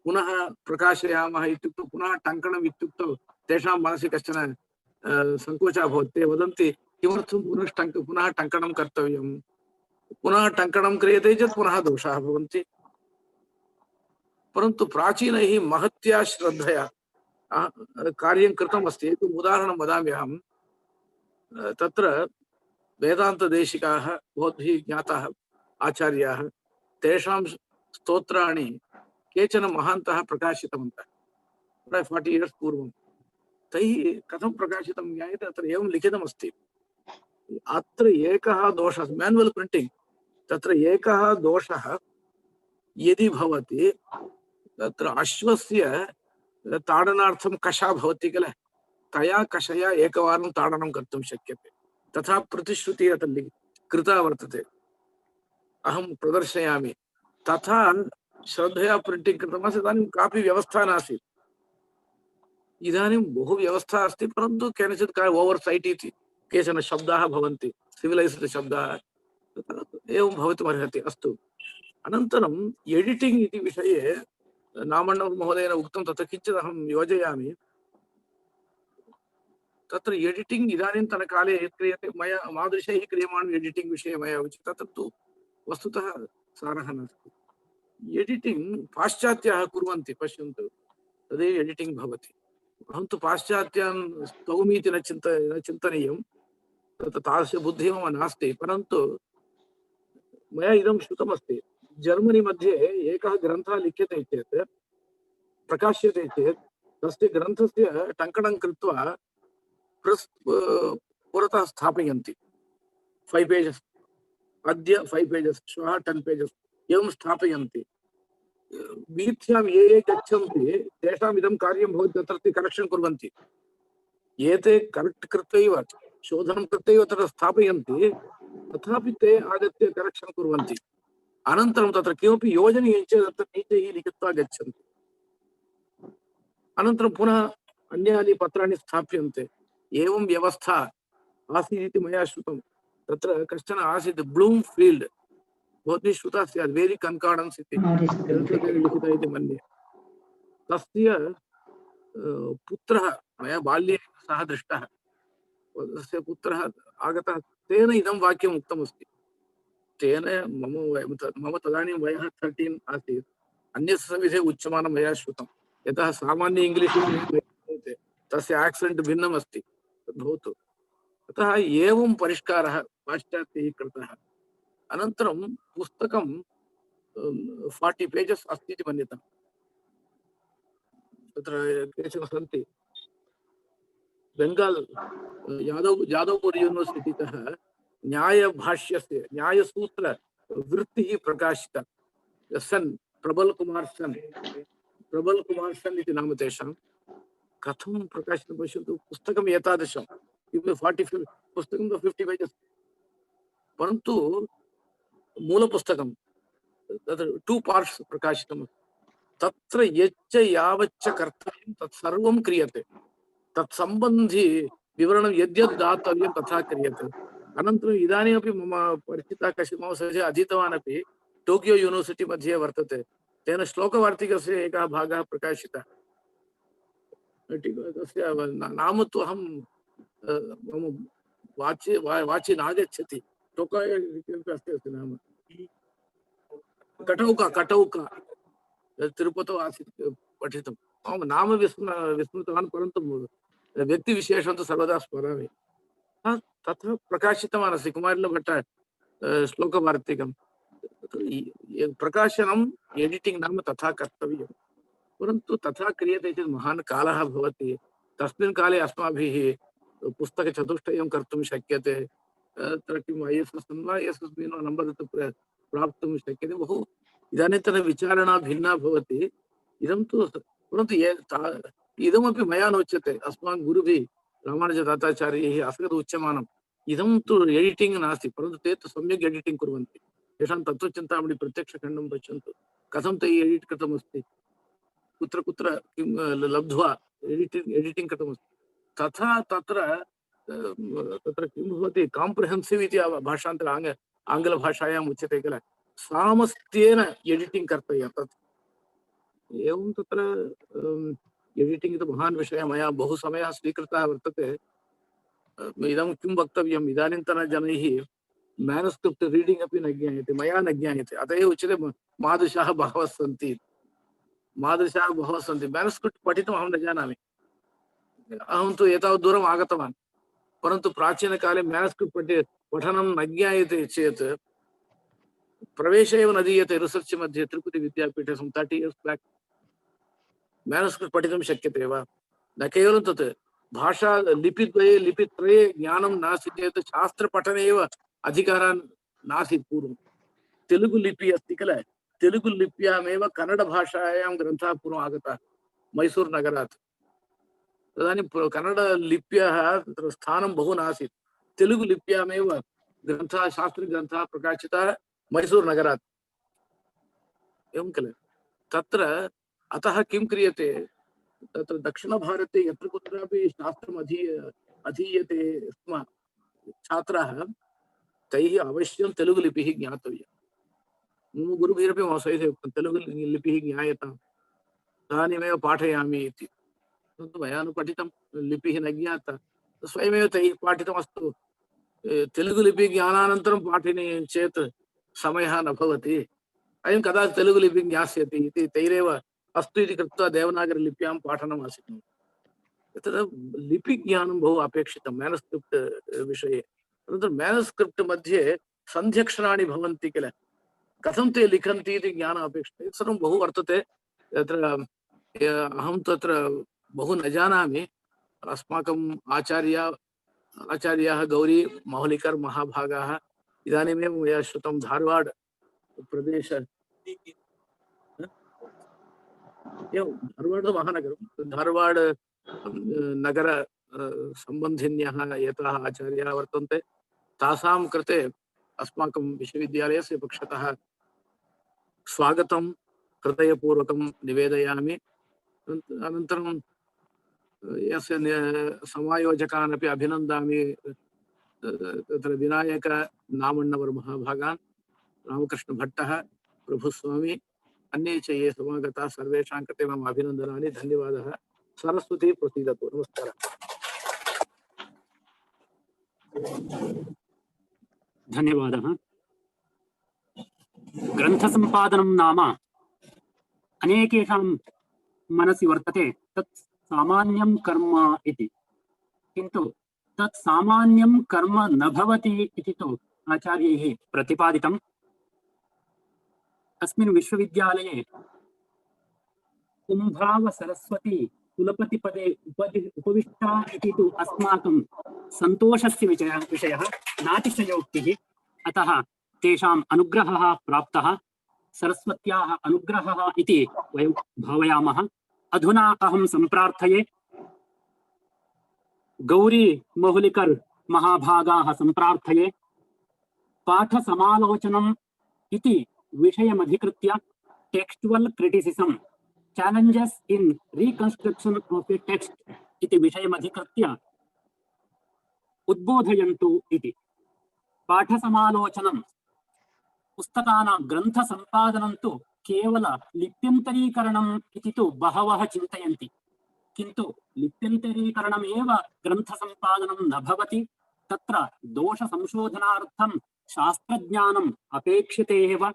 पुनः प्रकाशयामः इत्युक्तौ पुनः टङ्कणम् इत्युक्तौ तेषां मनसि कश्चन सङ्कोचः भवति। ते वदन्ति किमर्थं पुनः टङ्कणं कर्तव्यं, पुनः टङ्कणं क्रियते चेत् पुनः दोषाः भवन्ति। परन्तु प्राचीनैः महत्या श्रद्धया कार्यं कृतम् अस्ति। एकम् उदाहरणं वदामि अहं। तत्र वेदान्तदेशिकाः भवद्भिः ज्ञाताः आचार्याः, तेषां स्तोत्राणि केचन महान्तः प्रकाशितवन्तः 40 इयर्स् पूर्वं। तैः कथं प्रकाशितं ज्ञायते, अत्र एवं लिखितमस्ति। अत्र एकः दोषः, मैनुवल प्रिंटिंग, तत्र एकः दोषः यदि भवति, तत्र अश्वस्य ताडनार्थं कषा भवति किल, तया कषया एकवारं ताडनं कर्तुं शक्यते। तथा प्रतिश्रुतिः अत्र कृता वर्तते। अहं प्रदर्शयामि। तथा श्रद्धया प्रिंटिंग कृतमासीत्। इदानीं कापि व्यवस्था नासीत्। इदानीं बहु व्यवस्था अस्ति, परन्तु केनचित् ओवर् सैट् इति केचन शब्दाः भवन्ति, सिविलैस्ड् शब्दाः, एवं भवितुमर्हति। अस्तु, अनन्तरम् एडिटिंग् इति विषये नामण्णव महोदयेन उक्तं, तत्र किञ्चित् अहं योजयामि। तत्र एडिटिंग इदानीन्तनकाले यत् क्रियते, मया मादृशैः क्रियमाणं एडिटिंग विषये मया उच्यते, तत्र तु वस्तुतः सारः नास्ति। एडिटिंग पाश्चात्याः कुर्वन्ति, पश्यन्तु, तदेव एडिटिंग भवति। अहं तु पाश्चात्यान् स्तौमि इति न चिन्तनीयं, तत्र तादृशबुद्धिः मम नास्ति। परन्तु मया इदं श्रुतमस्ति, जर्मनी मध्ये एकः ग्रन्थः लिख्यते चेत्, प्रकाश्यते चेत्, तस्य ग्रन्थस्य टङ्कणं कृत्वा प्रेस् पुरतः स्थापयन्ति। 5 पेजेस्, अद्य 5 पेजेस्, श्वः 10 पेजेस्, एवं स्थापयन्ति। वीथ्यां ये गच्छन्ति तेषाम् इदं कार्यं भवति, तत्र ते करेक्षन् कुर्वन्ति। एते करेक्ट् कृत्वैव शोधनं कृत्वैव तत्र स्थापयन्ति, तथापि ते आगत्य करेक्षन् कुर्वन्ति। अनन्तरं तत्र किमपि योजनीयं चेत् तत्र नीचैः लिखित्वा गच्छन्ति। अनन्तरं पुनः अन्यानि पत्राणि स्थाप्यन्ते। एवं व्यवस्था आसीत् इति मया श्रुतं। तत्र कश्चन आसीत् ब्लूम्फील्ड्, भवद्भिः श्रुता स्यात्, वेरी कन्कार्डेन्स् इति लिखितः इति मन्ये। तस्य पुत्रः, मया बाल्ये सः दृष्टः, तस्य पुत्रः आगतः, तेन इदं वाक्यम् उक्तमस्ति। तेन मम तदानीं वयः 13 आसीत्। अन्यस्य सविधे उच्यमानं मया श्रुतं, यतः सामान्य इङ्ग्लिश् तस्य आक्सेण्ट् भिन्नम् अस्ति, भवतु। अतः एवं परिष्कारः पाश्चात्यैः कृतः। अनन्तरं पुस्तकं 40 पेजेस् अस्ति इति मन्यताम्। तत्र केचन सन्ति, बेङ्गाल् यादवपुर यूनिवर्सिटितः न्यायभाष्यस्य न्यायसूत्रवृत्तिः प्रकाशिता। सन् प्रबल कुमार सन् इति नाम तेषां। कथं प्रकाशितं पश्यन्तु, पुस्तकम् एतादृशं 40 पुस्तकं 50 पेजेस्, परन्तु मूलपुस्तकं तत्र 2 पार्ट्स् प्रकाशितं। तत्र यच्च यावच्च कर्तव्यं तत् सर्वं क्रियते। तत्सम्बन्धी विवरणं यद्यद् दातव्यं तथा क्रियते। अनन्तरम् इदानीमपि मम परिचितः कश्चित् मम सविधे अधीतवान् अपि टोकियो यूनिवर्सिटी मध्ये वर्तते। तेन श्लोकवार्तिकस्य एकः भागः प्रकाशितः। तस्य नाम तु अहं मम वाचि नागच्छति। टोकायो इत्यपि अस्ति नाम, कटौका तिरुपतौ आसीत् पठितम्। अहं नाम विस्मृतवान्, परन्तु व्यक्तिविशेषं तु सर्वदा स्मरामि। तथा प्रकाशितवान् अस्ति कुमारिलभट्ट श्लोकवार्तिकं। प्रकाशनम् एडिटिंग नाम तथा कर्तव्यं, परन्तु तथा क्रियते चेत् महान् कालः भवति। तस्मिन् काले अस्माभिः पुस्तकचतुष्टयं कर्तुं शक्यते। तत्र किम् ISS वा ISSB नम्बर् प्राप्तुं शक्यते। बहु इदानीन्तन विचारणा भिन्ना भवति। इदं तु, परन्तु इदमपि मया नोच्यते अस्माकं गुरुभिः रामानुजदाताचार्यैः असगद उच्यमानम् इदं तु एडिटिङ्ग् नास्ति परन्तु ते तु सम्यक् एडिटिङ्ग् कुर्वन्ति तेषां तत्त्वचिन्तामणि प्रत्यक्षखण्डं पश्यन्तु कथं तैः एडिट् कृतमस्ति कुत्र कुत्र किं लब्ध्वा एडिटिङ्ग् कृतमस्ति तथा तत्र तत्र किं भवति काम्प्रिहेन्सिव् इति भाषान्तरे आङ्ग्लभाषायाम् उच्यते किल सामस्त्येन एडिटिङ्ग् कर्तव्यं तत् एवं तत्र एडिटिङ्ग् इति महान् विषयः मया बहु समयः स्वीकृतः वर्तते इदं किं वक्तव्यम् इदानीन्तनजनैः मैनुस्क्रिप्ट् रीडिङ्ग् अपि न ज्ञायते मया न ज्ञायते अत एव उच्यते मादृशाः बहवः सन्ति मैनुस्क्रिप्ट् पठितुम् अहं न जानामि अहं तु एतावत् दूरम् आगतवान् परन्तु प्राचीनकाले मैनुस्क्रिप्ट् पठनं न ज्ञायते चेत् प्रवेशः एव न दीयते रिसर्च् मध्ये तिरुपति विद्यापीठे 30 years back मैनुस्क्रिप्ट् पठितुं शक्यते वा न केवलं तत् भाषा लिपिद्वये लिपित्रये ज्ञानं नास्ति चेत् शास्त्रपठने एव अधिकारः नासीत् पूर्वं तेलुगु लिपि अस्ति किल तेलुगु लिप्यामेव कन्नड भाषायां ग्रन्थः पूर्वम् आगतः मैसूरु नगरात् तदानीं कन्नड लिप्याः तत्र स्थानं बहु नासीत् तेलुगु लिप्यामेव ग्रन्थः शास्त्रग्रन्थः प्रकाशितः मैसूरु नगरात् एवं किल तत्र अतः किं क्रियते तत्र दक्षिणभारते यत्र कुत्रापि शास्त्रम् अधीयते स्म छात्राः तैः अवश्यं तेलुगु लिपिः ज्ञातव्या मम गुरुभिरपि मम सहिते उक्तं तेलुगु लिपिः ज्ञायताम् तदानीमेव पाठयामि इति परन्तु मया न पठितं लिपिः न ज्ञाता स्वयमेव तैः पाठितमस्तु तेलुगु लिपि ज्ञानानन्तरं पाठनीयं चेत् समयः न भवति अयं कदा तेलुगु लिपिं ज्ञास्यति इति तैरेव अस्तु इति कृत्वा देवनागरी लिप्यां पाठनम् आसीत् तत्र लिपिज्ञानं बहु अपेक्षितं मैनुस्क्रिप्ट् विषये परन्तु मैनुस्क्रिप्ट् मध्ये सन्ध्यक्षराणि भवन्ति किल कथं ते लिखन्ति इति ज्ञानम् अपेक्षते सर्वं बहु वर्तते तत्र अहं तत्र बहु न जानामि अस्माकम् आचार्याः गौरी मौलिकर् महाभागाः इदानीमेव मया श्रुतं धारवाड प्रदेश धारवाड महानगरं धारवाड नगर सम्बन्धिन्यः एताः आचार्याः वर्तन्ते तासां कृते अस्माकं विश्वविद्यालयस्य पक्षतः स्वागतं हृदयपूर्वकं निवेदयामि अनन्तरं यस्य समायोजकान् अपि अभिनन्दामि तत्र विनायक नामण्णवर् महाभागान् रामकृष्णभट्टः प्रभुस्वामी अन्ये च ये समागताः सर्वेषां कृते मम अभिनन्दनानि धन्यवादः सरस्वती प्रसीदतु नमस्कारः धन्यवादः ग्रन्थसम्पादनं नाम अनेकेषां मनसि वर्तते तत् सामान्यं कर्म इति किन्तु तत् सामान्यं कर्म न भवति इति तु आचार्यैः प्रतिपादितम् अस्मिन् विश्वविद्यालये कुम्भाव सरस्वती कुलपतिपदे उपविष्टा इति तु अस्माकं सन्तोषस्य विषयः नातिशयोक्तिः अतः तेषाम् अनुग्रहः प्राप्तः सरस्वत्याः अनुग्रहः इति वयं भावयामः अधुना अहं सम्प्रार्थये गौरी मौलिकर् महाभागाः सम्प्रार्थये पाठसमालोचनम् इति विषयमधिकृत्य टेक्स्टुअल् क्रिटिसिसम् challenges in reconstruction of a text इति विषयमधिकृत्य उद्बोधयन्तु इति पाठसमालोचनं पुस्तकानां ग्रन्थसम्पादनं तु केवल लिप्यन्तरीकरणम् इति तु बहवः चिन्तयन्ति किन्तु लिप्यन्तरीकरणमेव ग्रन्थसम्पादनं न भवति तत्र दोषसंशोधनार्थं शास्त्रज्ञानम् अपेक्षते एव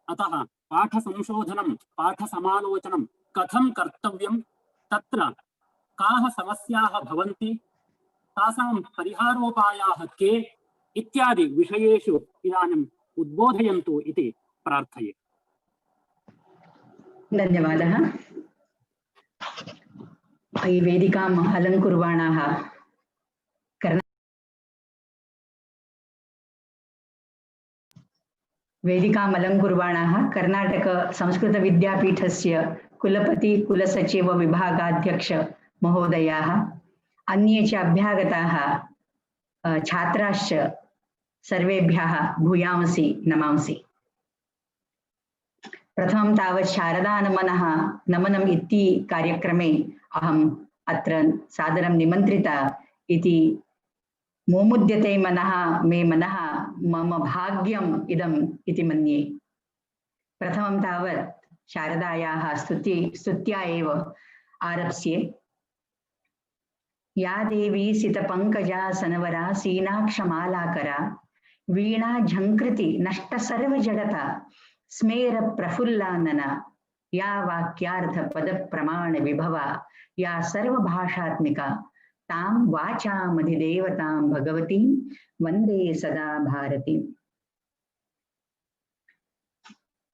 अतः पाठसंशोधनं पाठसमालोचनं कथं कर्तव्यं तत्र काः समस्याः भवन्ति तासां परिहारोपायाः के इत्यादि विषयेषु इदानीम् उद्बोधयन्तु इति प्रार्थये धन्यवादः ई वेदिकाम् अलङ्कुर्वाणाः वेदिकाम् अलङ्कुर्वाणाः कर्णाटक संस्कृत विद्यापीठस्य कुलपति कुलसचिव विभागाध्यक्ष महोदयाः, अन्ये च अभ्यागताः छात्राश्च सर्वेभ्यः भूयांसि नमांसि। प्रथमं तावत् शारदानमनम् इति कार्यक्रमे अहम् अत्र सादरं निमन्त्रिता इति मोमुद्यते मनः मे मनः मम भाग्यम् इदम् इति मन्ये। प्रथमं तावत् शारदायाः स्तुत्या एव आरप्स्ये। या देवी सितपङ्कजा सनवरा सीनाक्षमालाकरा वीणा झङ्कृति नष्ट सर्वजडता स्मेर प्रफुल्लानना या वाक्यार्थ पद प्रमाण विभवा या सर्वभाषात्मिका तां वाचामधिदेवतां भगवतीं वन्दे सदा भारतीम्।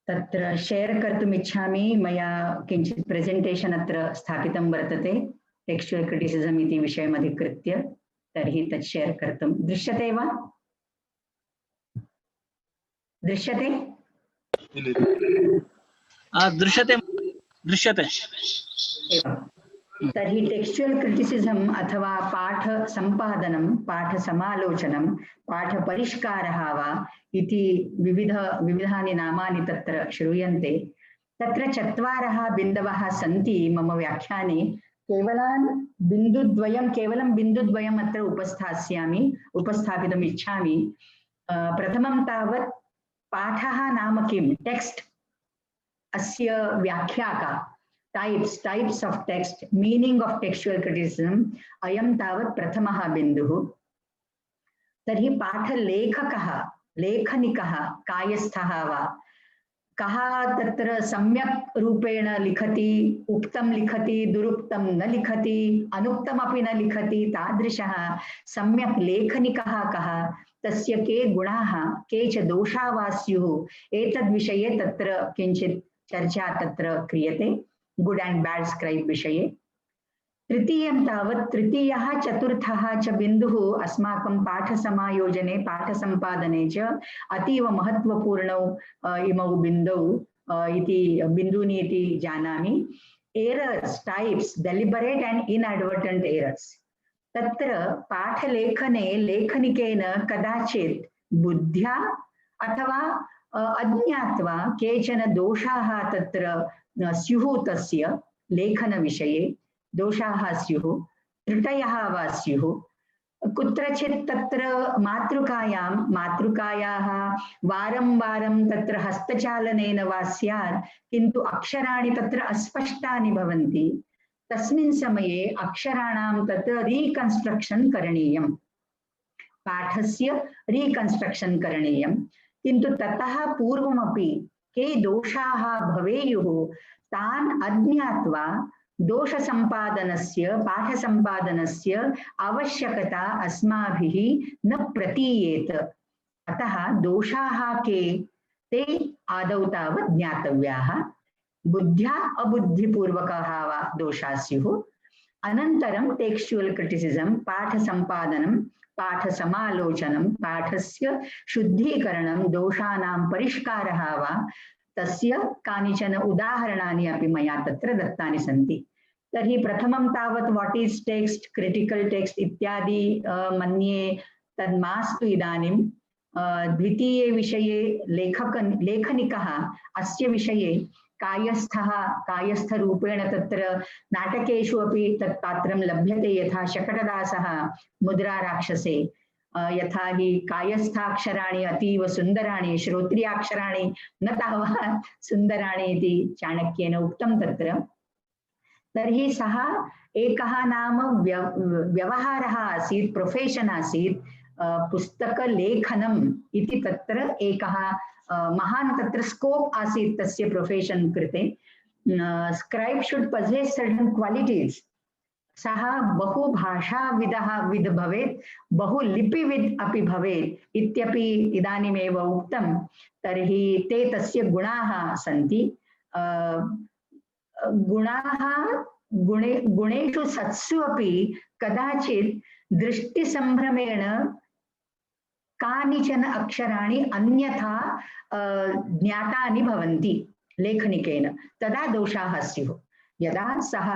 तत्र शेर् कर्तुम् इच्छामि। मया किञ्चित् प्रेजेण्टेशन् अत्र स्थापितं वर्तते टेक्स्चुयल् क्रिटिसिसम् इति विषयम् अधिकृत्य। तर्हि तत् शेर् कर्तुं दृश्यते वा? दृश्यते? दृश्यते दृश्यते। तर्हि टेक्स्चुयल् क्रिटिसिसम् अथवा पाठ सम्पादनं, पाठ समालोचनं, पाठ परिष्कारः वा इति विविधानि नामानि तत्र श्रूयन्ते। तत्र 4 बिन्दवः सन्ति मम व्याख्याने। केवलं बिन्दुद्वयम् अत्र उपस्थापितुम् इच्छामि। प्रथमं तावत् पाठः नाम किं, टेक्स्ट् अस्य व्याख्या का, types of text, meaning of textual criticism, अयं तावत् प्रथमः बिन्दुः। तर्हि पाठलेखकः, लेखनिकः कायस्थः वा, कः तत्र सम्यक् रूपेण लिखति, उक्तं लिखति, दुरुक्तं न लिखति, अनुक्तमपि न लिखति, तादृशः सम्यक् लेखनिकः कः, तस्य के गुणाः, के च दोषाः वा स्युः, एतद्विषये तत्र किञ्चित् चर्चा तत्र क्रियते, गुड एंड बैड स्क्राइब विषये। तृतीयं तावत् तृतीयः चतुर्थः च बिन्दुः अस्माकं पाठसमायोजने, पाठसम्पादने च अतीव महत्वपूर्णौ इमौ बिन्दूनि इति जानामि। Errors types, deliberate and inadvertent errors. तत्र पाठलेखने लेखनिकेन कदाचित् बुद्ध्या अथवा अज्ञात्वा केचन दोषाः तत्र स्युः, तस्य लेखनविषये दोषाः स्युः, त्रुटयः वा स्युः। कुत्रचित् तत्र मातृकायाः वारं वारं तत्र हस्तचालनेन वा स्यात्, किन्तु अक्षराणि तत्र अस्पष्टानि भवन्ति। तस्मिन् समये अक्षराणां तत्र रीकन्स्ट्रक्शन् करणीयं, पाठस्य रीकन्स्ट्रक्शन् करणीयं। किन्तु ततः पूर्वमपि के दोषाः भवेयुः तान् अज्ञात्वा दोषसम्पादनस्य, पाठसम्पादनस्य आवश्यकता अस्माभिः न प्रतीयेत। अतः दोषाः के ते आदौ तावत् ज्ञातव्याः। बुद्ध्या अबुद्धिपूर्वकाः वा दोषाः स्युः। अनन्तरं टेक्स्चुयल् क्रिटिसिसम्, पाठसम्पादनं, पाठसमालोचनं, पाठस्य शुद्धीकरणं, दोषाणां परिष्कारः वा, तस्य कानिचन उदाहरणानि अपि मया तत्र दत्तानि सन्ति। तर्हि प्रथमं तावत् what is text, critical text इत्यादि मन्ये तन्मास्तु इदानीं। द्वितीये विषये लेखनिकः, अस्य विषये कायस्थरूपेण तत्र नाटकेषु अपि तत् पात्रं लभ्यते। यथा शकटदासः मुद्राराक्षसे, यथा हि कायस्थाक्षराणि अतीव सुन्दराणि, श्रोत्रियाक्षराणि न तावत् सुन्दराणि इति चाणक्येन उक्तं तत्र। तर्हि सः एकः नाम व्यवहारः आसीत्, प्रोफेशन् आसीत्, पुस्तकलेखनम् इति तत्र एकः महान् तत्र स्कोप आसीत् तस्य प्रोफेशन् कृते। Scribe should possess certain qualities. सः बहु भाषाविद् भवेत्, बहु लिपिविद् अपि भवेत् इत्यपि इदानीमेव उक्तं। तर्हि ते तस्य गुणाः सन्ति। गुणेषु सत्सु अपि कदाचित् दृष्टिसम्भ्रमेण कानिचन अक्षराणि अन्यथा ज्ञातानि भवन्ति। लेखनिकेन तदा दोषाः स्युः। यदा सः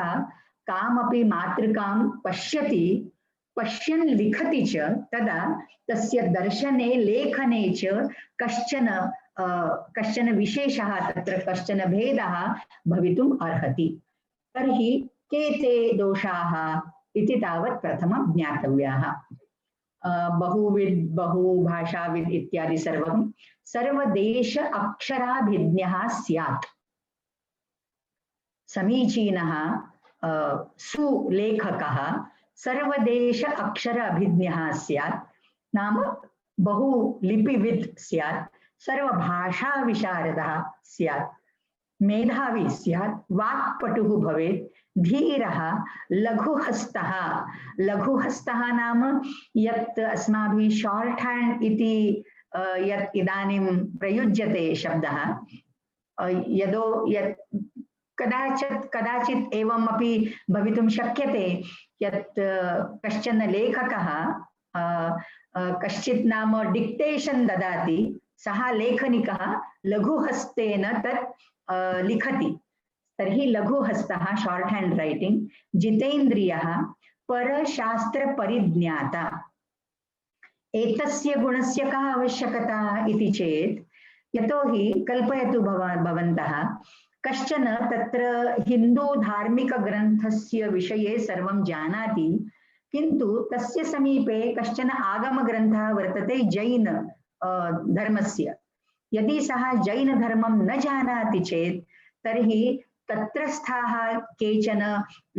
कामपि मातृकां पश्यति, पश्यन् लिखति च, तदा तस्य दर्शने लेखने च कश्चन विशेषः, तत्र कश्चन भेदः भवितुम् अर्हति। तर्हि के ते दोषाः इति तावत् प्रथमं ज्ञातव्याः। बहुविद् बहुभाषाविद् इत्यादि सर्वं सर्वदेश अक्षराभिज्ञः स्यात्। समीचीनः सुलेखकः सर्वदेश अक्षर अभिज्ञः स्यात्, नाम बहुलिपिविद् स्यात्, सर्वभाषा विशारदः स्यात्, मेधावी स्यात्, वाक्पटुः भवेत्, धीरः, लघुहस्तः। लघुहस्तः नाम यत् अस्माभिः शॉर्ट हैंड इति यत् इदानीं प्रयुज्यते शब्दः, यदो यत् कदाचित् एवमपि भवितुं शक्यते यत् कश्चन लेखकः कश्चित् नाम डिक्टेशन् ददाति, सः लेखनिकः लघुहस्तेन तत् लिखति, तर्हि लघुहस्तः शॉर्ट हैंड राइटिंग। जितेन्द्रियः परशास्त्रपरिज्ञाता। एतस्य गुणस्य का आवश्यकता इति चेत्, यतोहि कल्पयतु भवन्तः कश्चन तत्र हिंदू धार्मिक ग्रन्थस्य विषये सर्वं जानाति, किन्तु तस्य समीपे कश्चन आगम ग्रन्थः वर्तते जैन धर्मस्य। यदि सः जैन धर्मं न जानाति चेत् तर्हि तत्रस्थाः केचन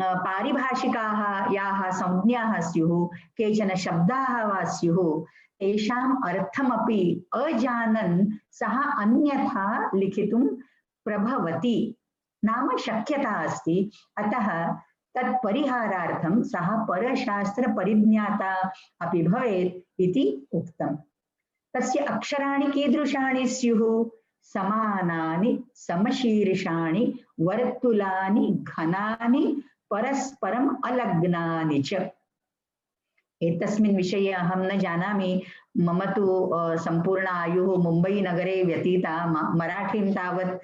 पारिभाषिकाः याः संज्ञाः स्युः, केचन शब्दाः वा स्युः, तेषाम् अर्थमपि अजानन् सः अन्यथा लिखितुं प्रभवति, नाम शक्यता अस्ति। अतः तत्परिहारार्थं सः परशास्त्र परिज्ञाता अपि भवेत् इति उक्तम्। तस्य अक्षराणि कीदृशानि स्युः? समानानि, समशीर्षाणि, वर्तुलानि, घनानि, परस्परम् अलग्नानि च। एतस्मिन् विषये अहं न जानामि, मम तु सम्पूर्ण आयुः मुम्बै नगरे व्यतीता। मराठीं तावत्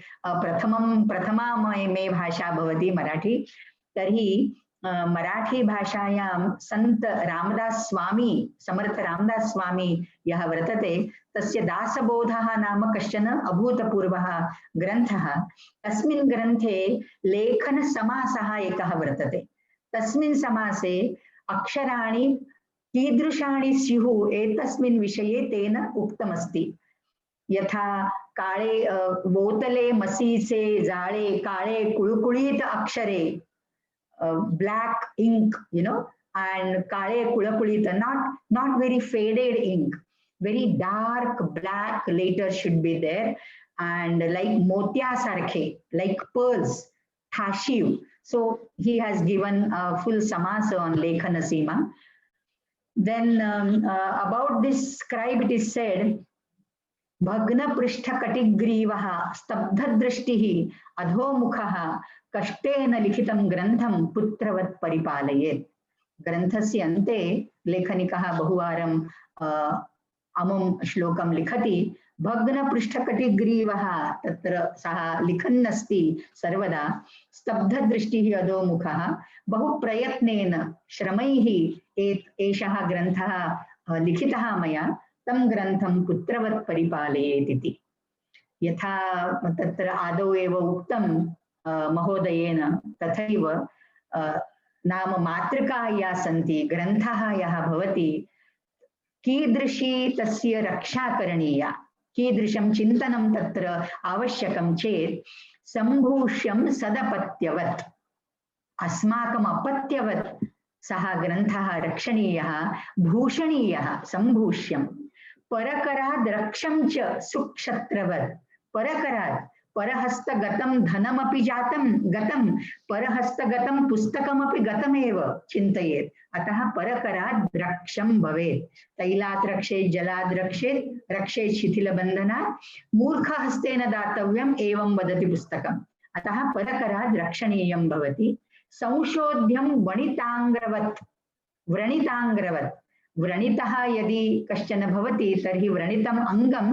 प्रथमा मे भाषा भवति मराठी। तर्हि मराठी भाषायां संत रामदास स्वामी, समर्थ रामदास स्वामी यः वर्तते, तस्य दासबोधः नाम कश्चन अभूतपूर्वः ग्रन्थः। तस्मिन् ग्रन्थे लेखनसमासः एकः वर्तते। तस्मिन् समासे अक्षराणि कीदृशानि स्युः एतस्मिन् विषये तेन उक्तमस्ति। यथा काळे बोतले मसीसे जाळे काळे कुळकुळीत अक्षरे, black ink, and kale kulakulita, not very faded ink, very dark black letters should be there, and like motya sarkhe, like pearls, thashiv. So he has given a full samasa on lekhana sima. Then about this scribe it is said, Bhagna Prishta Katigrivaha Stabdha Drishtihi Adhomukhaha Kashtena Likhitam Grantham Putravat Paripalayet. Granthasya ante lekhanikaha bahuvaram amum shlokam likhati. Bhagna Prishta Katigrivaha tatra saha likhannasti sarvada. Stabdha Drishtihi Adhomukhaha Bahu Prayatnena Shramaihi Eshaha Granthaha Likhitaha Maya तं ग्रंथं पुत्रवत् परिपालयेत् इति। यथा तत्र आदौ एव उक्तं महोदयेन, तथैव नाम मातृकाः या सन्ति, ग्रन्थः यः भवति, कीदृशी तस्य रक्षा करणीया, कीदृशं चिन्तनं तत्र आवश्यकं चेत् सम्भूष्यं सदपत्यवत्, अस्माकम् अपत्यवत् सः ग्रन्थः रक्षणीयः, भूषणीयः, सम्भूष्यम्। परकराद् रक्षं च सुक्षत्रवत्। परकरात् परहस्तगतं धनमपि जातं गतं, परहस्तगतं पुस्तकमपि गतमेव चिन्तयेत्। अतः परकराद् रक्षं भवेत्। तैलात् रक्षेत्, जलाद् रक्षेत्, रक्षेत् शिथिलबन्धनात्, मूर्खहस्तेन दातव्यम् एवं वदति पुस्तकम्। अतः परकराद् रक्षणीयं भवति। संशोध्यं वणितांग्रवत्, व्रणितांग्रवत्, व्रणितः यदि कश्चन भवति तर्हि व्रणितम् अङ्गं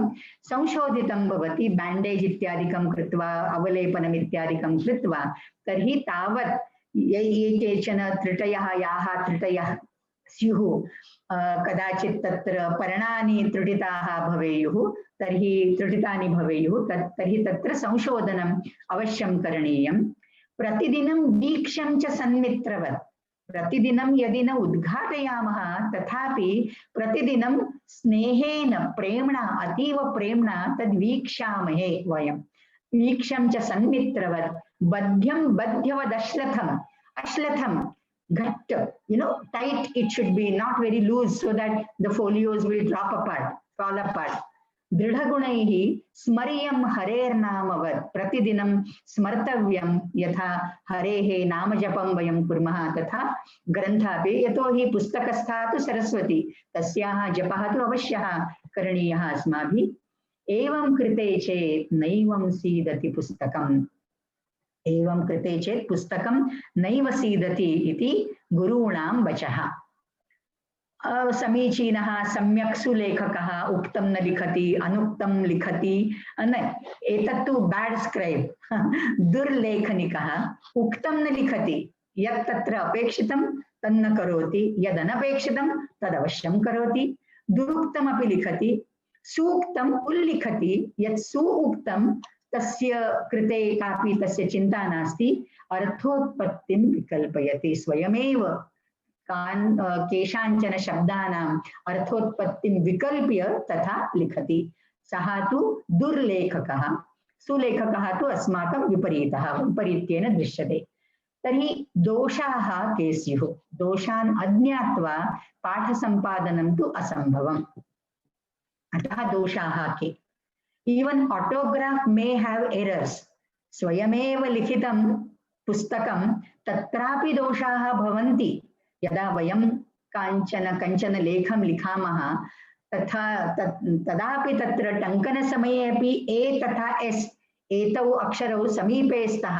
संशोधितं भवति, बेण्डेज् इत्यादिकं कृत्वा अवलेपनम् इत्यादिकं कृत्वा, तर्हि तावत् ये केचन तृटयः, याः तृटयः स्युः, कदाचित् तत्र पर्णानि त्रुटिताः भवेयुः, तर्हि त्रुटितानि भवेयुः, तर्हि तत्र संशोधनम् अवश्यं करणीयम्। प्रतिदिनं वीक्षं च सन्मित्रवत्, प्रतिदिनं यदि न उद्घाटयामः तथापि प्रतिदिनं स्नेहेन प्रेम्णा, अतीव प्रेम्णा तद् वीक्षामहे वयं। वीक्षं च सन्मित्रवत्, बध्यं बध्यवदश्लथम्, अश्लथं घट्ट, tight it should be, not very loose, so that the folios will drop apart, fall apart. दृढगुणैः स्मर्यं हरेर्नामवत्, प्रतिदिनं स्मर्तव्यं, यथा हरेः नामजपं वयं कुर्मः तथा ग्रन्थापि, यतोहि पुस्तकस्था तु सरस्वती, तस्याः जपः तु अवश्यः करणीयः अस्माभिः। एवं कृते चेत् नैवं सीदति पुस्तकम्, एवं कृते चेत् पुस्तकं नैव सीदति इति गुरूणां वचः। समीचीनः सम्यक् सुलेखकः उक्तं न लिखति, अनुक्तं लिखति, न, एतत्तु बैड स्क्राइब। दुर्लेखनिकः उक्तं न लिखति, यत् तत्र अपेक्षितं तन्न करोति, यद् अनपेक्षितं तदवश्यं करोति। दुरुक्तमपि लिखति, सूक्तम् उल्लिखति, यत् सुउक्तं तस्य कृते कापि तस्य चिन्ता नास्ति, अर्थोत्पत्तिं विकल्पयति, स्वयमेव केषाञ्चन शब्दानाम् अर्थोत्पत्तिं विकल्प्य तथा लिखति। सः तु दुर्लेखकः। सुलेखकः तु अस्माकं विपरीत्येन दृश्यते। तर्हि दोषाः के स्युः? दोषान् अज्ञात्वा पाठसम्पादनं तु असम्भवम्। अतः दोषाः के? Even autograph may have errors. स्वयमेव लिखितं पुस्तकं तत्रापि दोषाः भवन्ति। यदा वयं कञ्चन लेखं लिखामः तदापि तत्र टङ्कनसमये अपि ए तथा एस् एतौ अक्षरौ समीपे स्तः,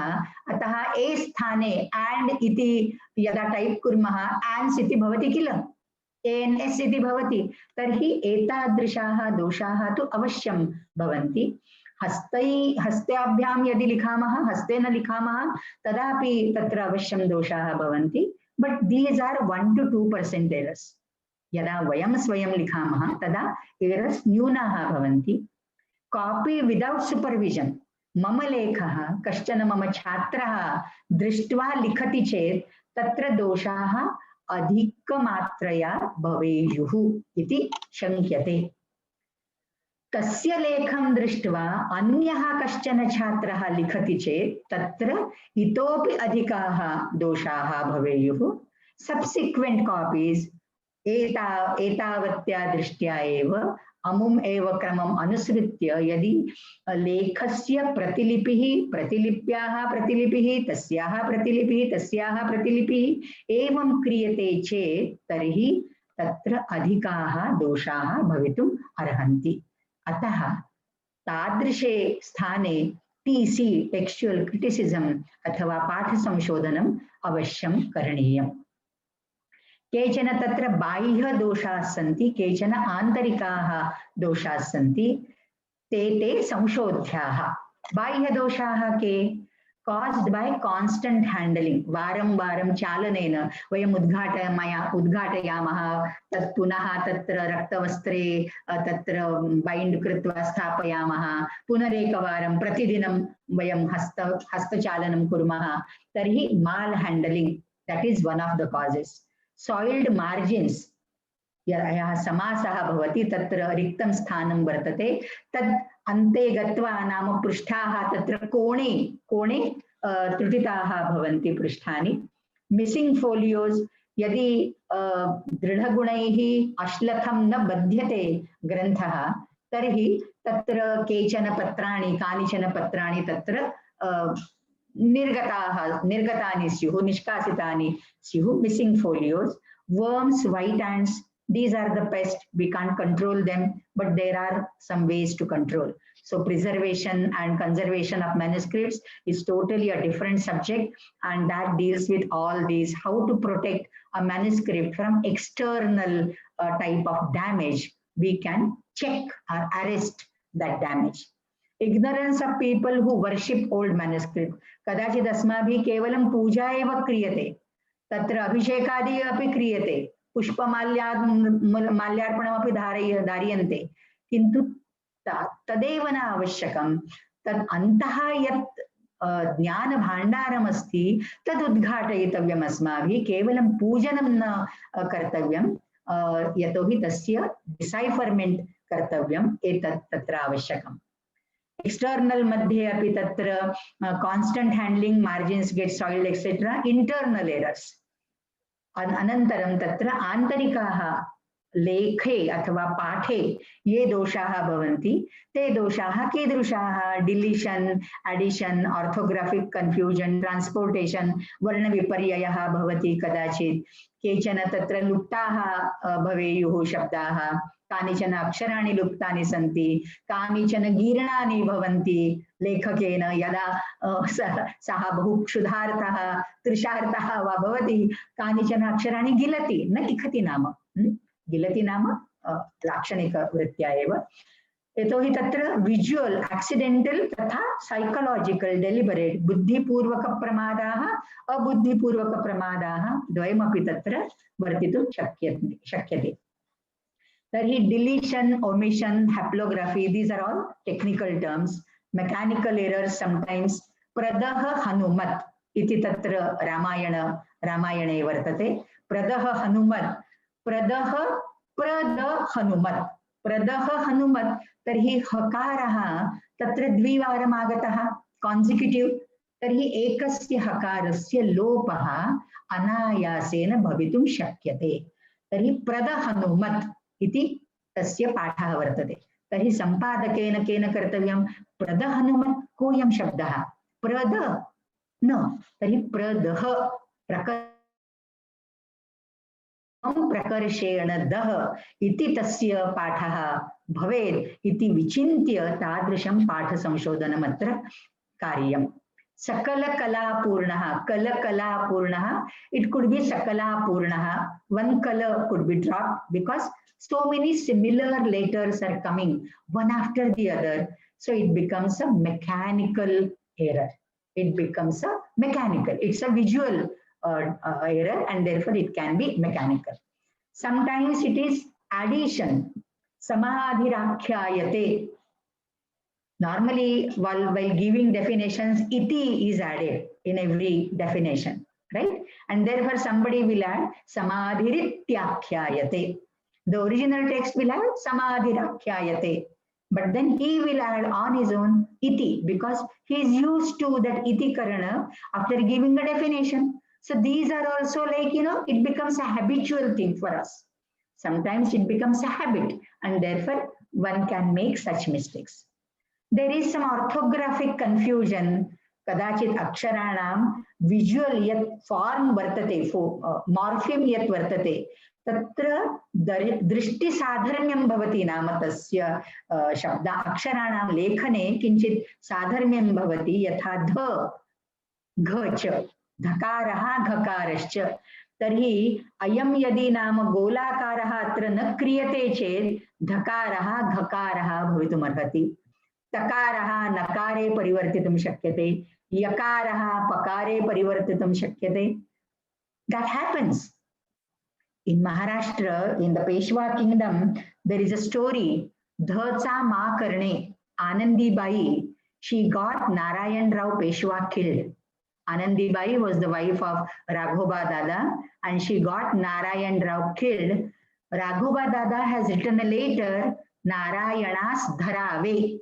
अतः ए स्थाने एण्ड् इति यदा टैप् कुर्मः एन्स् इति भवति किल, एन् एस् इति भवति। तर्हि एतादृशाः दोषाः तु अवश्यं भवन्ति। हस्ताभ्यां यदि लिखामः, हस्तेन लिखामः तदापि तत्र अवश्यं दोषाः भवन्ति। But these are 1 to 2% errors. यदा वयं स्वयं लिखामः तदा errors न्यूनाः भवन्ति। Copy without supervision. मम लेखः कश्चन मम छात्रः दृष्ट्वा लिखति चेत् तत्र दोषाः अधिकमात्रया भवेयुः इति शङ्क्यते। तस्य लेखं दृष्ट्वा अन्यः कश्चन छात्रः लिखति चेत् तत्र इतोपि अधिकाः दोषाः भवेयुः। सब्सिक्वेंट कॉपीज एतावत्या दृष्ट्या एव अमुम् एव क्रमम् अनुसृत्य यदि लेखस्य प्रतिलिप्याः प्रतिलिपिः तस्याः प्रतिलिपिः तस्याः प्रतिलिपिः एवं क्रियते चेत् तर्हि तत्र अधिकाः दोषाः भवितुम् अर्हन्ति। अतः तादृशे स्थाने टीसी टेक्स्चुअल क्रिटिसिज्म अथवा पाठसंशोधनम् अवश्यं करणीयम्। केचन तत्र बाह्य दोषाः सन्ति, केचन आन्तरिकाः दोषाः सन्ति, ते संशोध्याः। बाह्य दोषाः के? caused by constant handling, वारं वारं चालनेन वयम् उद्घाटयामः, तत् पुनः तत्र रक्तवस्त्रे तत्र बैण्ड् कृत्वा स्थापयामः, पुनरेकवारं प्रतिदिनं वयं हस्तचालनं कुर्मः, तर्हि mall हैण्डलिङ्ग्, that is one of the causes. Soiled margins, यः समासः भवति तत्र रिक्तं स्थानं वर्तते, तत् अन्ते गत्वा नाम पृष्ठाः तत्र कोणे त्रुटिताः भवन्ति पृष्ठानि। मिसिंग फोलियोस्, यदि दृढगुणैः अश्लथं न बध्यते ग्रन्थः तर्हि तत्र कानिचन पत्राणि तत्र निर्गतानि स्युः, निष्कासितानि स्युः। Missing folios, worms, white ants, these are the pests. We can't control them, but there are some ways to control. So preservation and conservation of manuscripts is totally a different subject, and that deals with all these, how to protect a manuscript from external type of damage, we can check or arrest that damage. Ignorance of people who worship old manuscript. कदाचित् अस्माभिः केवलं पूजा एव क्रियते, तत्र अभिषेकादि अपि क्रियते, पुष्पमाल्यार्पणमपि धार्यन्ते, किन्तु तदेव न आवश्यकं, तद् अन्तः यत् ज्ञानभाण्डारमस्ति तद् उद्घाटयितव्यम् अस्माभिः, केवलं पूजनं न कर्तव्यं, यतोहि तस्य डिसैफर्मेण्ट् कर्तव्यम्, एतत् तत्र आवश्यकम्. External मध्ये अपि तत्र constant handling, margins get soiled, etc. Internal errors. अनन्तरं तत्र आन्तरिकाः लेखे अथवा पाठे ये दोषाः भवन्ति, ते दोषाः कीदृशाः? Deletion, addition, orthographic confusion, transportation, वर्णविपर्ययः भवति कदाचित्, केचन तत्र लुप्ताः भवेयुः शब्दाः, कानिचन अक्षराणि लुप्तानि सन्ति, कानिचन गीर्णानि भवन्ति लेखकेन, यदा सः बहु क्षुधार्थः तृषार्थः वा भवति, कानिचन अक्षराणि गिलति, न लिखति नाम, गिलति नाम लाक्षणिकवृत्त्या एव, यतोहि तत्र विजुअल, एक्सिडेंटल तथा साइकोलॉजिकल, डेलिबरेट, बुद्धिपूर्वक प्रमादाः, अबुद्धिपूर्वक प्रमादाः द्वयमपि तत्र वर्तितुं शक्यते. तर्हि deletion, omission, haplography, these are all technical terms. Mechanical errors sometimes. प्रदः हनुमत् इति तत्र रामायणे वर्तते. प्रदः हनुमत्, प्रदः प्रद हनुमत्, प्रदः हनुमत्, तर्हि हकारः तत्र द्विवारम् आगतः कॉन्सिक्यूटिव, तर्हि एकस्य हकारस्य लोपः अनायासेन भवितुं शक्यते. तर्हि प्रद हनुमत् इति तस्य पाठः वर्तते. तर्हि सम्पादकेन केन कर्तव्यं? प्रद हनुमत् कोऽयं शब्दः? प्रद न, तर्हि प्रदः प्रकर्षेण दः इति तस्य पाठः भवेत् इति विचिन्त्य तादृशं पाठसंशोधनम् अत्र कार्यम्. सकलकलापूर्णः, कलकलापूर्णः, it could be सकलापूर्णः, one color could be dropped because so many similar letters are coming one after the other, so it becomes a mechanical error. It becomes a mechanical, it's a visual error and therefore it can be mechanical. Sometimes it is addition, samadhirakhyayate. Normally while giving definitions, iti is added in every definition, right? And therefore somebody will add samadhirityakyayate. The original text will have samadhirakhyayate, but then he will add on his own iti because he is used to that iti karana after giving a definition. So these are also like, it becomes a habitual thing for us. Sometimes it becomes a habit and therefore one can make such mistakes. There is some orthographic confusion. Kadachit aksharanam visual yat form vartate, morpheme yat vartate. Tatra drishti sadharmyam bhavati नाम तस्य शब्द अक्षराणां लेखने किंचित साधर्म्यं भवति यथा ध घ च धकारः घकारश्च. तर्हि अयं यदि नाम गोलाकारः अत्र न क्रियते चेत् धकारः घकारः भवितुमर्हति. तकारः नकारे परिवर्तितुं शक्यते, यकारः पकारे परिवर्तितुं शक्यते. That happens. In Maharashtra, in the Peshwa kingdom, there is a story, Dhacha Ma Karne, Anandi Bai, she got Narayan Rao Peshwa killed. Anandi Bai was the wife of Raghoba Dada and she got Narayan Rao killed. Raghoba Dada has written a letter, Narayanas Dharave,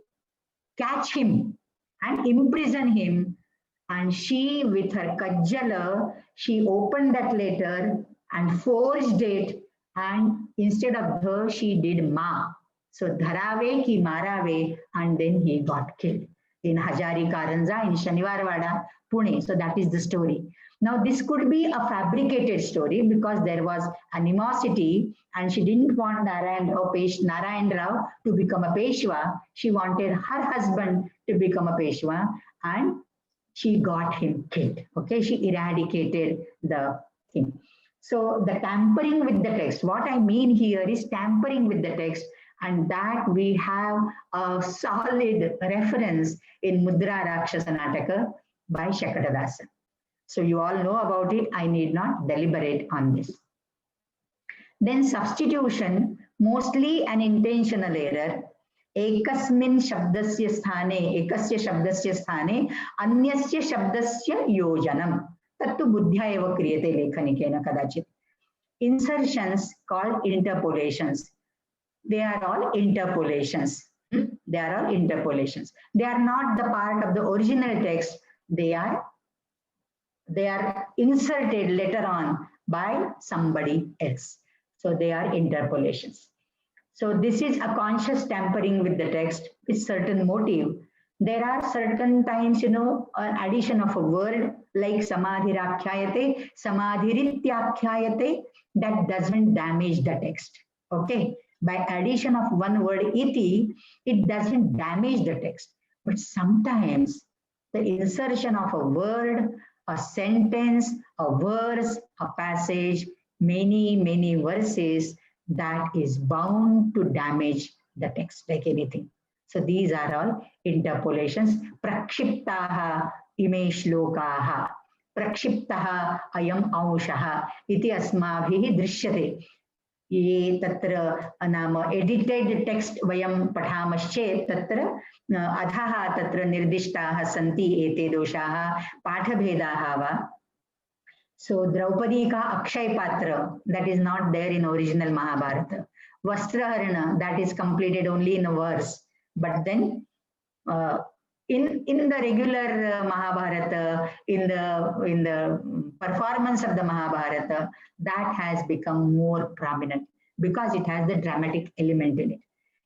catch him and imprison him. And she, with her kajjala, she opened that letter and forged it, and instead of dha, she did ma. So dharave ki marave, and then he got killed in Hajari Karanza in Shaniwarwada, Pune. So that is the story. Now this could be a fabricated story because there was animosity and she didn't want Narayan Rao to become a Peshwa. She wanted her husband to become a Peshwa and she got him killed. Okay, she eradicated the thing. So the tampering with the text, what I mean here is tampering with the text, and that we have a solid reference in Mudra Rakshasa Nataka by Shakatadasa. So you all know about it. I need not deliberate on this. Then substitution, mostly an intentional error. एकस्मिन् शब्दस्य स्थाने एकस्य शब्दस्य स्थाने अन्यस्य शब्दस्य योजनम् तत्तु बुद्ध्या एव क्रियते लेखनिकेन कदाचित्. Insertions called interpolations. They are all interpolations. They are all interpolations. They are not the part of the original text. They are inserted later on by somebody else. So they are interpolations. So this is a conscious tampering with the text with certain motive. There are certain times, an addition of a word like samadhirakhyayate, samadhirityakhyayate, that doesn't damage the text. Okay, by addition of one word iti, it doesn't damage the text. But sometimes the insertion of a word, a sentence, a verse, a passage, many verses, that is bound to damage the text like anything. So these are all interpolations. Prakshiptaha ime shlokaha. Prakshiptaha ayam anshaha iti asmabhihi drishyate. Ye tatra naam edited text vayam pathamaschet tatra adhaha tatra nirdishtaha santi ete doshaha pathabhedaha va. So Draupadi ka Akshay Patra, that is not there in original Mahabharata. Vastraharana, that is completed only in a verse. But then in the regular Mahabharata, in the performance of the Mahabharata, that has become more prominent because it has the dramatic element in it.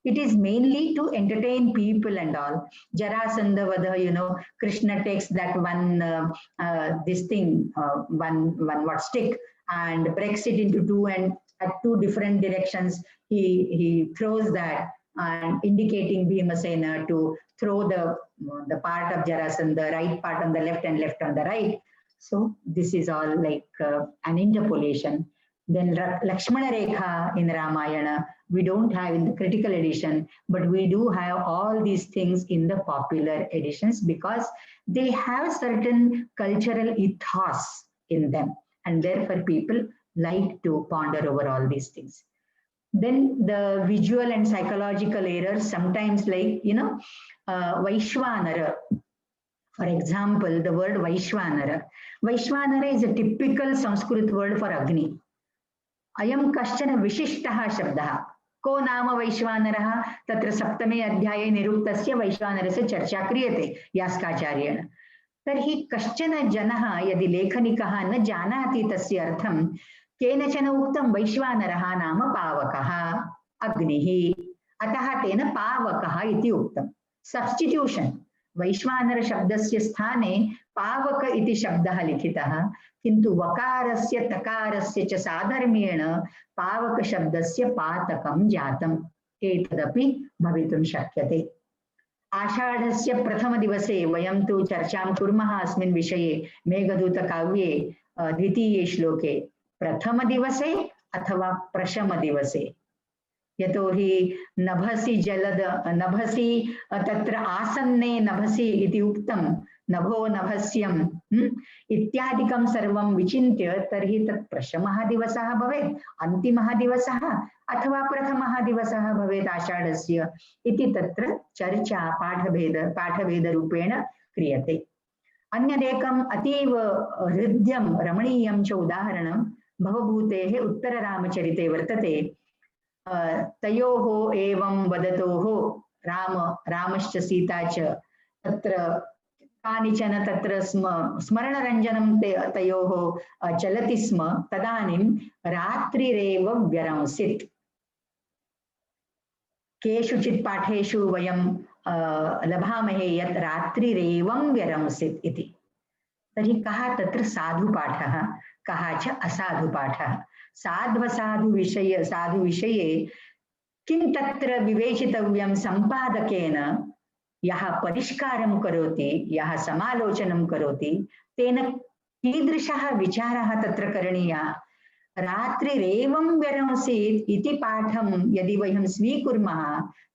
It is mainly to entertain people and all. Jarasandha Vadha, Krishna takes that one stick and breaks it into two, and at two different directions he throws that, and indicating Bhimasena to throw the part of Jarasandha, right part on the left and left on the right. So this is all like an interpolation. Then Lakshmana Rekha in Ramayana, we don't have in the critical edition, but we do have all these things in the popular editions because they have certain cultural ethos in them, and therefore people like to ponder over all these things. Then the visual and psychological errors, sometimes like, Vaishwanara. For example, the word Vaishwanara. Vaishwanara is a typical Sanskrit word for Agni. Ayam kaschana vishishtaha shabdaha. Ko nama Vaishwanaraha tatra saptame adhyaye niruktasya Vaishwanarasya charcha kriyate Yaskacharyena. Tarhi kaschana janaha yadi lekhanikaha na janati tasya artham kenachana uktam Vaishwanaraha nama pavakaha agnihi ataha tena pavakaha iti uktam. Substitution. Vaishwanara shabdasya sthane pavaka iti shabdaha likhitaha किंतु वकारस्य तकारस्य च साधर्म्येण पावक शब्दस्य पातकं जातम् एतदपि भवितुं शक्यते. आषाढस्य प्रथम दिवसे वयं तु चर्चां कुर्मः अस्मिन् विषये मेघदूत काव्ये द्वितीये श्लोके प्रथम दिवसे अथवा प्रशम दिवसे. यतोहि नभसि जलद नभसि तत्र आसन्ने नभसि इति उक्तं नभो नभस्यम् इत्यादिकं सर्वं विचिन्त्य तर्हि तत् प्रशमः दिवसः भवेत्, अन्तिमः दिवसः अथवा प्रथमः दिवसः भवेत् आषाढस्य इति तत्र चर्चा पाठभेदरूपेण क्रियते. अन्यदेकम् अतीव हृद्यं रमणीयं च उदाहरणं भवभूतेः उत्तररामचरिते वर्तते. तयोः एवं वदतोः रामश्च सीता च तत्र कानिचन तत्र स्मरणरञ्जनं तयोः चलति स्म. तदानीं रात्रिरेव व्यरंसित्. केषुचित् पाठेषु वयं लभामहे यत् रात्रिरेवं व्यरंसित् इति. तर्हि कः तत्र साधुपाठः, कः च असाधुपाठः. साध्वसाधु विषये किं तत्र विवेचितव्यं सम्पादकेन. यः परिष्कारं करोति, यः समालोचनं करोति, तेन कीदृशः विचारः तत्र करणीयः. रात्रिरेवं व्यरंसीत् इति पाठं यदि वयं स्वीकुर्मः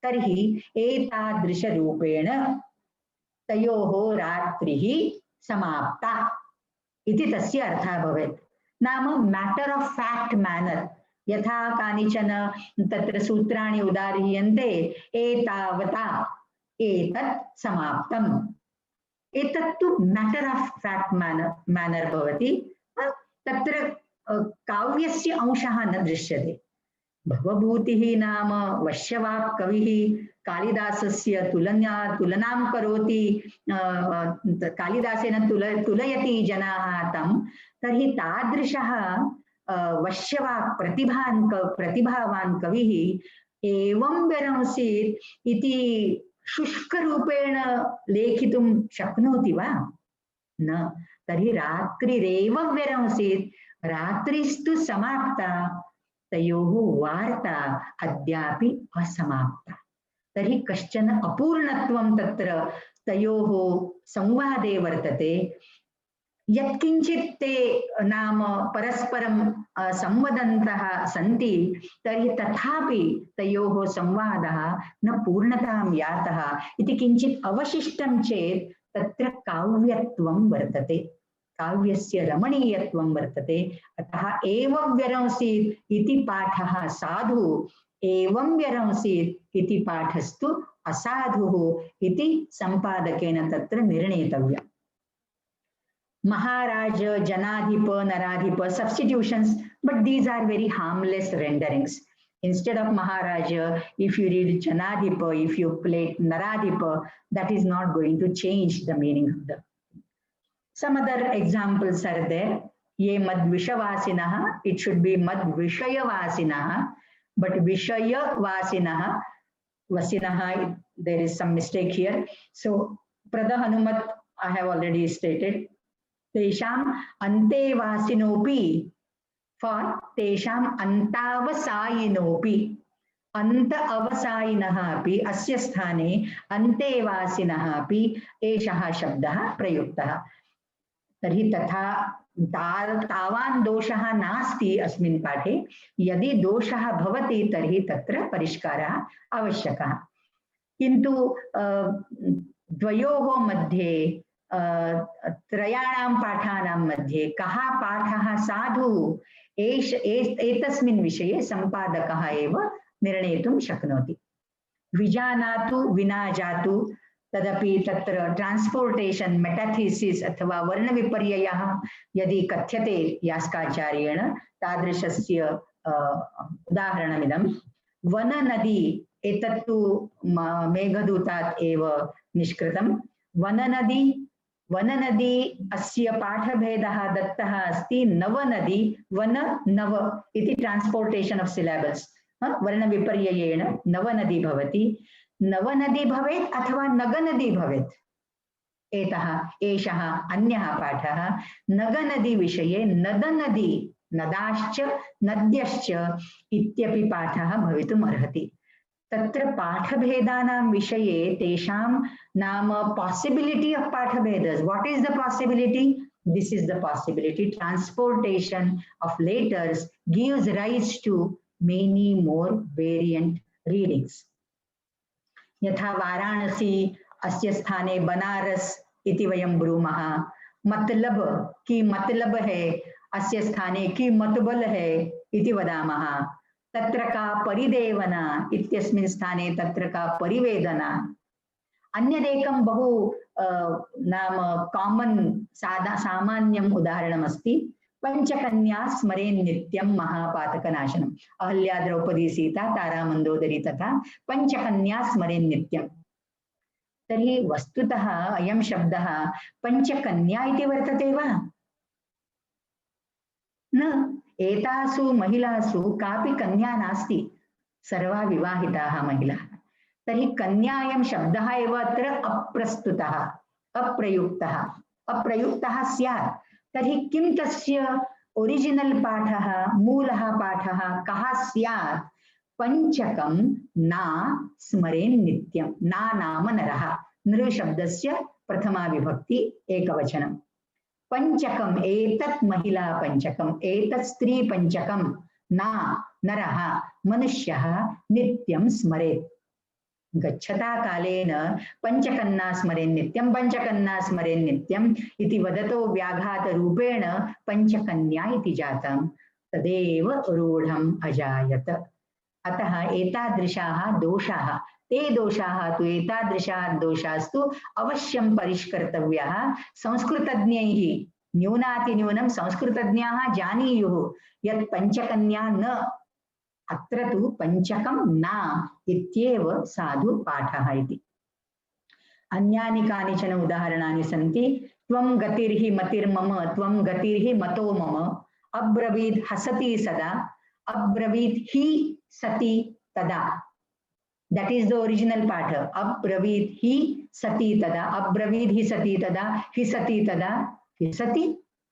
तर्हि एतादृशरूपेण तयोः रात्रिः समाप्ता इति तस्य अर्थः भवेत्। नाम मैटर ऑफ फैक्ट मैनर, यथा कानिचन तत्र सूत्राणि उदाह्रियन्ते, एतावता एतत् समाप्तम्, एतत्तु मैटर ऑफ फैक्ट मैनर भवति। तत्र काव्यस्य अंशः न दृश्यते। भवभूतिः नाम वश्यवाक् कविः कालिदासस्य तुलनां करोति, कालिदासेन तुलयति जनाः तं, तर्हि तादृशः वश्यवाक् प्रतिभावान् कविः एवं व्यरंसीत् इति शुष्करूपेण लेखितुं शक्नोति वा? न। तर्हि रात्रिरेव व्यरंसीत्, रात्रिस्तु समाप्ता, तयोः वार्ता अद्यापि असमाप्ता। तर्हि कश्चन अपूर्णत्वं तत्र तयोः संवादे वर्तते। यत्किञ्चित् ते नाम परस्परं संवदन्तः सन्ति, तर्हि तथापि तयोः संवादः न पूर्णतां यातः इति किञ्चित् अवशिष्टं चेत् तत्र काव्यत्वं वर्तते, काव्यस्य रमणीयत्वं वर्तते। अतः एवं व्यरंसीत् इति पाठः साधु, एवं व्यरंसीत् इति पाठस्तु असाधुः इति संपादकेन तत्र निर्णेतव्यम्। Maharaj, Janadhip, Naradhip, substitutions, but these are very harmless renderings. Instead of Maharaj, if you read Janadhip, if you play Naradhip, that is not going to change the meaning of the. Some other examples are there. Ye mad vishavasinaha, it should be mad vishayavasinaha, but vishayavasinaha, vasinaha, there is some mistake here. So, Prada Hanumat, I have already stated. Tesham antevasinopi, for tesham antavasayinopi. Anta avasayinaha api asya sthane antevasinaha api eshaha shabdaha prayuktaha. Tarhi tatha तावान् दोषः नास्ति अस्मिन् पाठे, यदि दोषः भवति तर्हि तत्र परिष्कारः आवश्यकः। किन्तु द्वयोः मध्ये त्रयाणां पाठानां मध्ये कः पाठः साधुः एतस्मिन् विषये सम्पादकः एव निर्णेतुं शक्नोति। विजानातु विना जातु, तदपि तत्र ट्रांसपोर्टेशन मेटाथीसिस अथवा वर्णविपर्ययः यदि कथ्यते यास्काचार्येण, तादृशस्य उदाहरणमिदं। वननदी, एतत्तु मेघदूतात् एव निष्कृतं। वननदी अस्य पाठभेदः दत्तः अस्ति। नवनदी, वन नव इति ट्रांसपोर्टेशन ऑफ सिलेबल्स, वर्णविपर्ययेण नवनदी भवति। नवनदी भवेत् अथवा नगनदी भवेत्, एषः अन्यः पाठः। नगनदी विषये नदनदी, नदाश्च नद्यश्च इत्यपि पाठः भवितुम् अर्हति। तत्र पाठभेदानां विषये तेषां नाम possibility of पाठभेदस्. What is the possibility? This is the possibility. Transportation of letters gives rise to many more variant readings. यथा वाराणसी अस्य स्थाने बनारस इति वयं ब्रूमः। मतलब की मतलब है, अस्य स्थाने की मतबल है इति वदामः। तत्र का परिदेवना इत्यस्मिन् स्थाने तत्र का परिवेदना। अन्यदेकं बहु नाम कॉमन सामान्यम् उदाहरणमस्ति। पंचकन्या स्मरेन् नित्यं महापातकनाशनम्। अहल्या द्रौपदी सीता तारा मंदोदरी तथा पंचकन्या स्मरेन् नित्यं। तर्हि वस्तुतः अयं शब्दः पंचकन्या इति वर्तते वा? न, एतासु महिलासु कापि कन्या नास्ति, सर्वा विवाहिताः महिलाः। तर्हि कन्यायं शब्दः एव अत्र अप्रस्तुतः, अप्रयुक्तः स्यात्। तर्हि किं तस्य ओरिजिनल पाठः, मूलः पाठः कः स्यात्? पंचकं ना स्मरेन् नित्यं। ना नाम नरः, नृ शब्दस्य प्रथमा विभक्ति एकवचनं। पंचकम एतत् महिला पंचकम एतत् स्त्री पंचकम ना नरः मनुष्यः नित्यं स्मरेत् गच्छता कालेन पंचकन्ना स्मरेन् नित्यं पंचकन्ना स्मरेन् नित्यम् इति वदतो व्याघात रूपेण पंचकन्या इति जातं तदेव रूढम् अजायत अतः एतादृशाः दोषाः ते दोषाः तु एतादृशाः दोषास्तु अवश्यं परिष्कर्तव्याः संस्कृतज्ञैः न्यूनातिन्यूनं संस्कृतज्ञाः जानीयुः यत् पंचकन्या न अत्र तु पंचकं न इत्येव साधु पाठः इति अन्यानि कानिचन उदाहरणानि सन्ति त्वं गतिर्हि मतिर्मम त्वं गतिर्हि मतो मम अब्रवीत् हसति सदा अब्रवीत् हि सति तदा that is the original पाठ अब्रवीत् हि सति तदा अब्रवीत् हि सति तदा हि सति तदा हि सति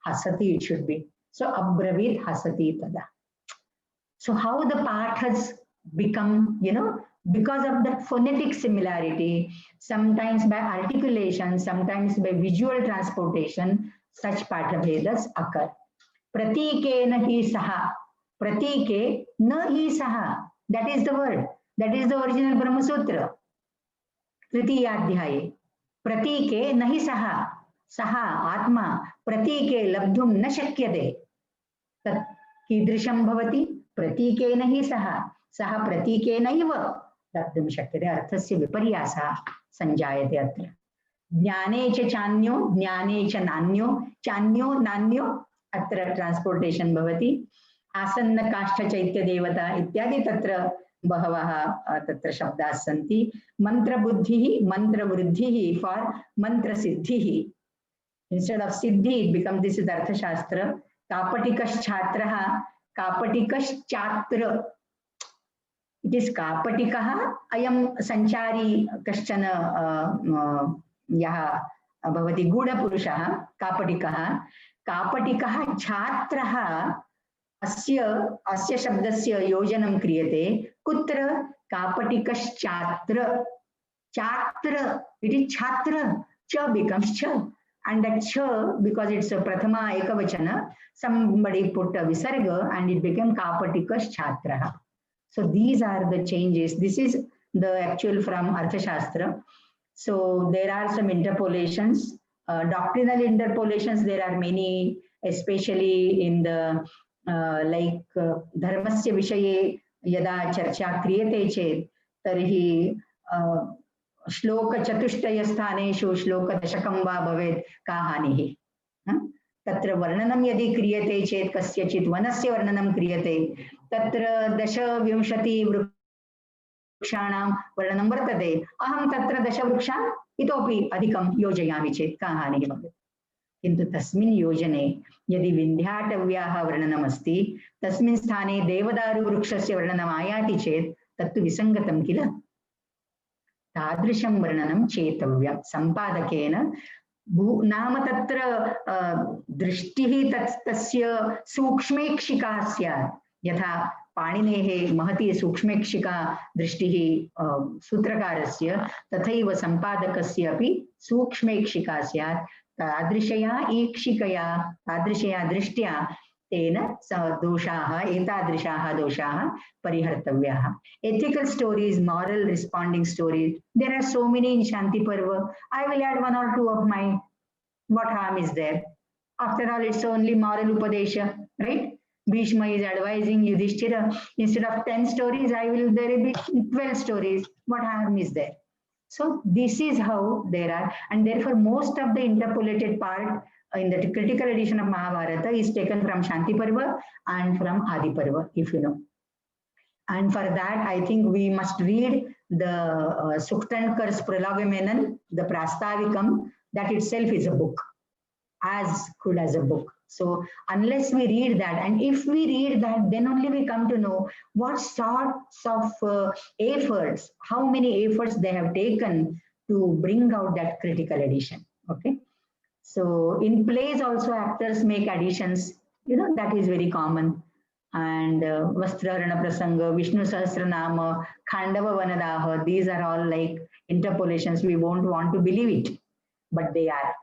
हसति it should be so अब्रवीत् हसति तदा so how the part has become because of that phonetic similarity sometimes by articulation sometimes by visual transportation such pathabhedas occur pratikena hi saha pratike na hi saha that is the word that is the original Brahma Sutra तृतीयाध्याये प्रतीके नहि सह सः आत्मा प्रतीके लब्धुं न शक्यते तत् कीदृशं भवति प्रतीकेन हि सः प्रतीकेनैव लब्धुं शक्यते अर्थस्य विपर्यासः संजायते अत्र ज्ञाने च चान्यो ज्ञाने च नान्यो चान्यो नान्यो अत्र ट्रान्स्पोर्टेशन् भवति आसन्न काष्ठ चैत्य देवता इत्यादि तत्र बहवः तत्र शब्दाः सन्ति मंत्रबुद्धिः मंत्रवृद्धिः for मंत्रसिद्धिः instead of siddhi it becomes this is अर्थशास्त्र कापटिकश्छात्रः कापटिकश्चात्र it is कापटिकः अयं संचारी कश्चन यः भवति गूढपुरुषः कापटिकः कापटिकः छात्रः अस्य शब्दस्य योजनं क्रियते कुत्र कापटिकश्चात्र छात्र it is छात्र च becomes ch and that ch because it's a prathama ekavachana somebody put a visarga and it became kapatikaschhatrah so these are the changes this is the actual from arthashastra so there are some interpolations doctrinal interpolations there are many especially in the like dharmasya vishaye yada charcha kriyate chet tarhi श्लोक चतुष्टय स्थानेषु श्लोक दशकं वा भवेत् का हानिः तत्र वर्णनं यदि क्रियते चेत् कस्यचित् वनस्य वर्णनं क्रियते तत्र 10-20 वृक्षाणां वर्णनं वर्तते अहं तत्र 10 वृक्षान् इतोपि अधिकं योजयामि चेत् का हानिः भवेत् किन्तु तस्मिन् योजने यदि विन्ध्याटव्याः वर्णनम् अस्ति तस्मिन् स्थाने देवदारु वृक्षस्य वर्णनम् आयाति चेत् तत्तु विसङ्गतं किल तादृशं वर्णनं चेतव्यं सम्पादकेन नाम तत्र दृष्टिः तस्य सूक्ष्मेक्षिका स्यात् यथा पाणिनेः महती सूक्ष्मेक्षिका दृष्टिः सूत्रकारस्य तथैव सम्पादकस्य अपि सूक्ष्मेक्षिका स्यात् तादृशया ईक्षिकया तादृशया दृष्ट्या तेन दोषाः एतादृशाः दोषाः परिहर्तव्याः ethical stories moral responding stories there are so many in Shanti Parva I will add 1 or 2 of mine what harm is there after all it's only moral upadesha right Bhishma is advising Yudhishthira instead of 10 stories I will there will be 12 stories what harm is there so this is how there are and therefore most of the interpolated part in the critical edition of Mahabharata is taken from Shanti Parva and from Adi Parva, if you know. And for that, I think we must read the Suktankar's Pralagamenan, the Prastavikam, that itself is a book, as good as a book. So unless we read that, and if we read that, then only we come to know what sorts of efforts, how many efforts they have taken to bring out that critical edition, okay? So in plays also actors make additions, that is very common. And Vastrahana Prasanga, Vishnu Sahasranama, Khandava Vanadaha, these are all like interpolations. We won't want to believe it, but they are.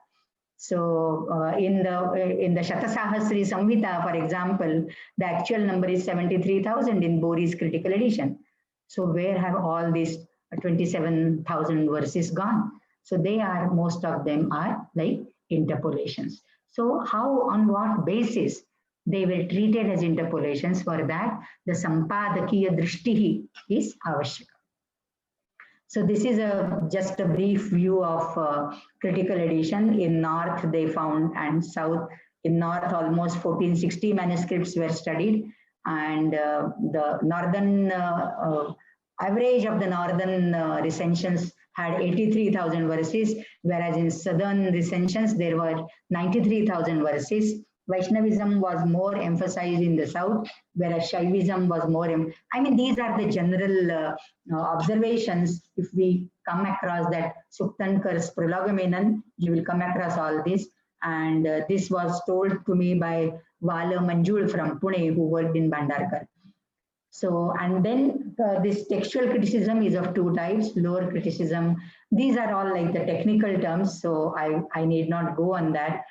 So in the Shatasahasri Samhita, for example, the actual number is 73,000 in Bori's critical edition. So where have all these 27,000 verses gone? So they are, most of them are like interpolations. So how, on what basis they will treat it as interpolations? For that, the Sampadakiya Drishtihi is avashyaka. So this is just a brief view of critical edition. In North they found, and South. In North almost 1460 manuscripts were studied, and the northern average of the northern recensions had 83,000 verses, whereas in southern recensions there were 93,000 verses. Vaishnavism was more emphasized in the south, whereas Shaivism was more. I mean, these are the general observations. If we come across that Suktankar's Prologamenan, you will come across all this. And this was told to me by Vala Manjul from Pune, who worked in Bhandarkar. So, and then this textual criticism is of two types, lower criticism. These are all like the technical terms, so I need not go on that.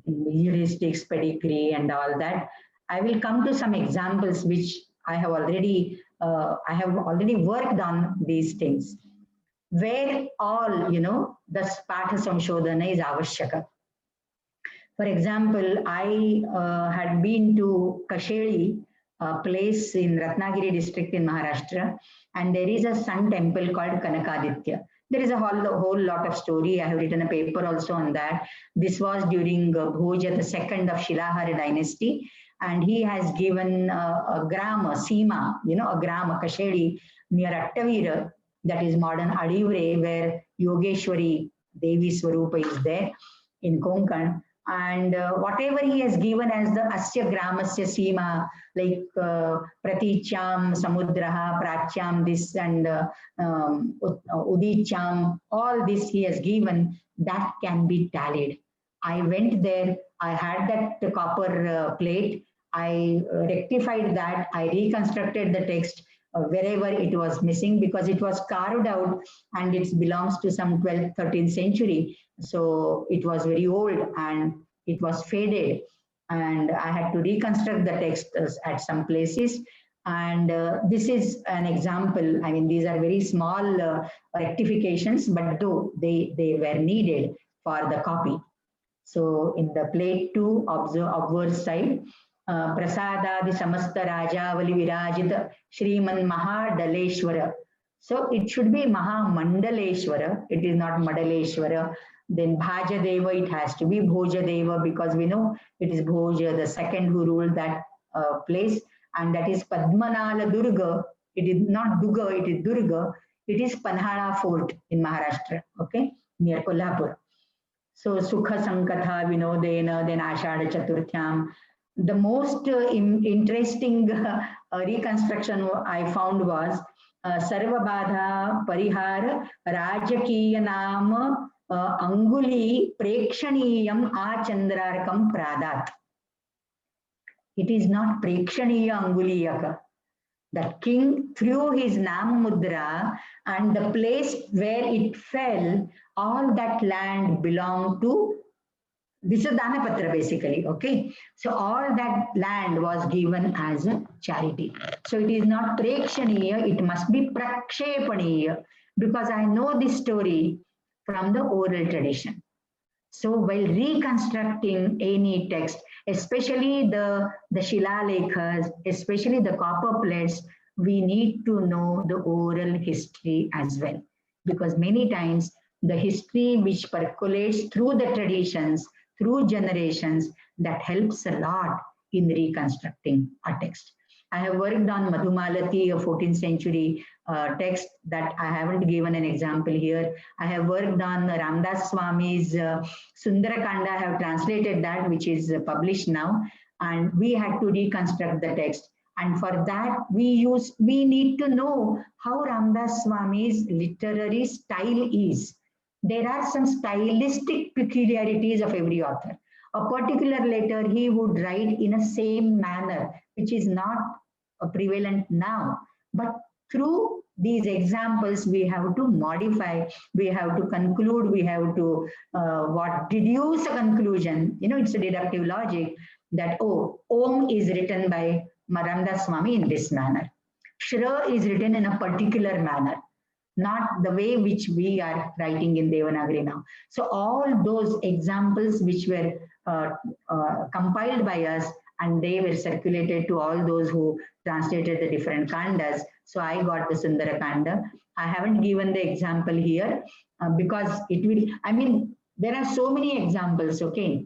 Heuristics, pedigree, and all that. I will come to some examples which I have already worked on these things, where all, you know, the Patha Samshodhana is avashyaka. For example, I had been to Kasheli, a place in Ratnagiri district in Maharashtra, and there is a sun temple called Kanakaditya. There is a whole lot of story. I have written a paper also on that. This was during Bhoja, the second of Shilahara dynasty, and he has given a gram, a Seema, you know, a gram, a Kasheli near Attavira, that is modern Adivre, where Yogeshwari Devi Swarupa is there in Konkan. And whatever he has given as the Asya Gramasya Seema, like Praticham, Samudraha, Prachyam, this and Udicham, all this he has given, that can be tallied. I went there, I had that copper plate, I rectified that, I reconstructed the text wherever it was missing, because it was carved out and it belongs to some 12th, 13th century. So it was very old and it was faded, and I had to reconstruct the text at some places. And this is an example. I mean, these are very small rectifications, but though they were needed for the copy. So in the plate 2, obverse side, Prasadadi Samasta Rajavali Virajita Shriman Mahadaleshwara. So it should be Mahamandaleshwara. It is not Madaleshwara. Then Bhaja Deva, it has to be Bhoja Deva, because we know it is Bhoja, the second who ruled that place. And that is Padmanala Durga. It is not Durga, it is Durga. It is Panhala Fort in Maharashtra, okay, near Kolhapur. So Sukha Sankatha Vinodena, then Ashada Chaturthyam. The most interesting reconstruction I found was Sarvabadha Parihar Rajakiya Nama Anguli Prekshaniyam Achandrarakam Pradat. It is not Prekshaniya Anguliyaka. The king threw his Namamudra, and the place where it fell, all that land belonged to, this is Danapatra basically, okay? So all that land was given as a charity. So it is not Prekshaniya, it must be Prakshepaniya, because I know this story from the oral tradition. So while reconstructing any text, especially the Shilalekhas, especially the copper plates, we need to know the oral history as well. Because many times the history which percolates through the traditions, through generations, that helps a lot in reconstructing a text. I have worked on Madhumalati, a 14th century text that I haven't given an example here. I have worked on Ramdas Swami's Sundarakanda. I have translated that, which is published now, and we had to reconstruct the text. And for that, we need to know how Ramdas Swami's literary style is. There are some stylistic peculiarities of every author. A particular letter he would write in a same manner, which is not prevalent now. But through these examples, we have to modify, we have to conclude, we have to deduce a conclusion. You know, it's a deductive logic that, oh, Om is written by Ramdas Swami in this manner. Shra is written in a particular manner, not the way which we are writing in Devanagari now. So all those examples which were compiled by us, and they were circulated to all those who translated the different kandas. So I got the Sundara Kanda. I haven't given the example here because it will, I mean, there are so many examples, okay.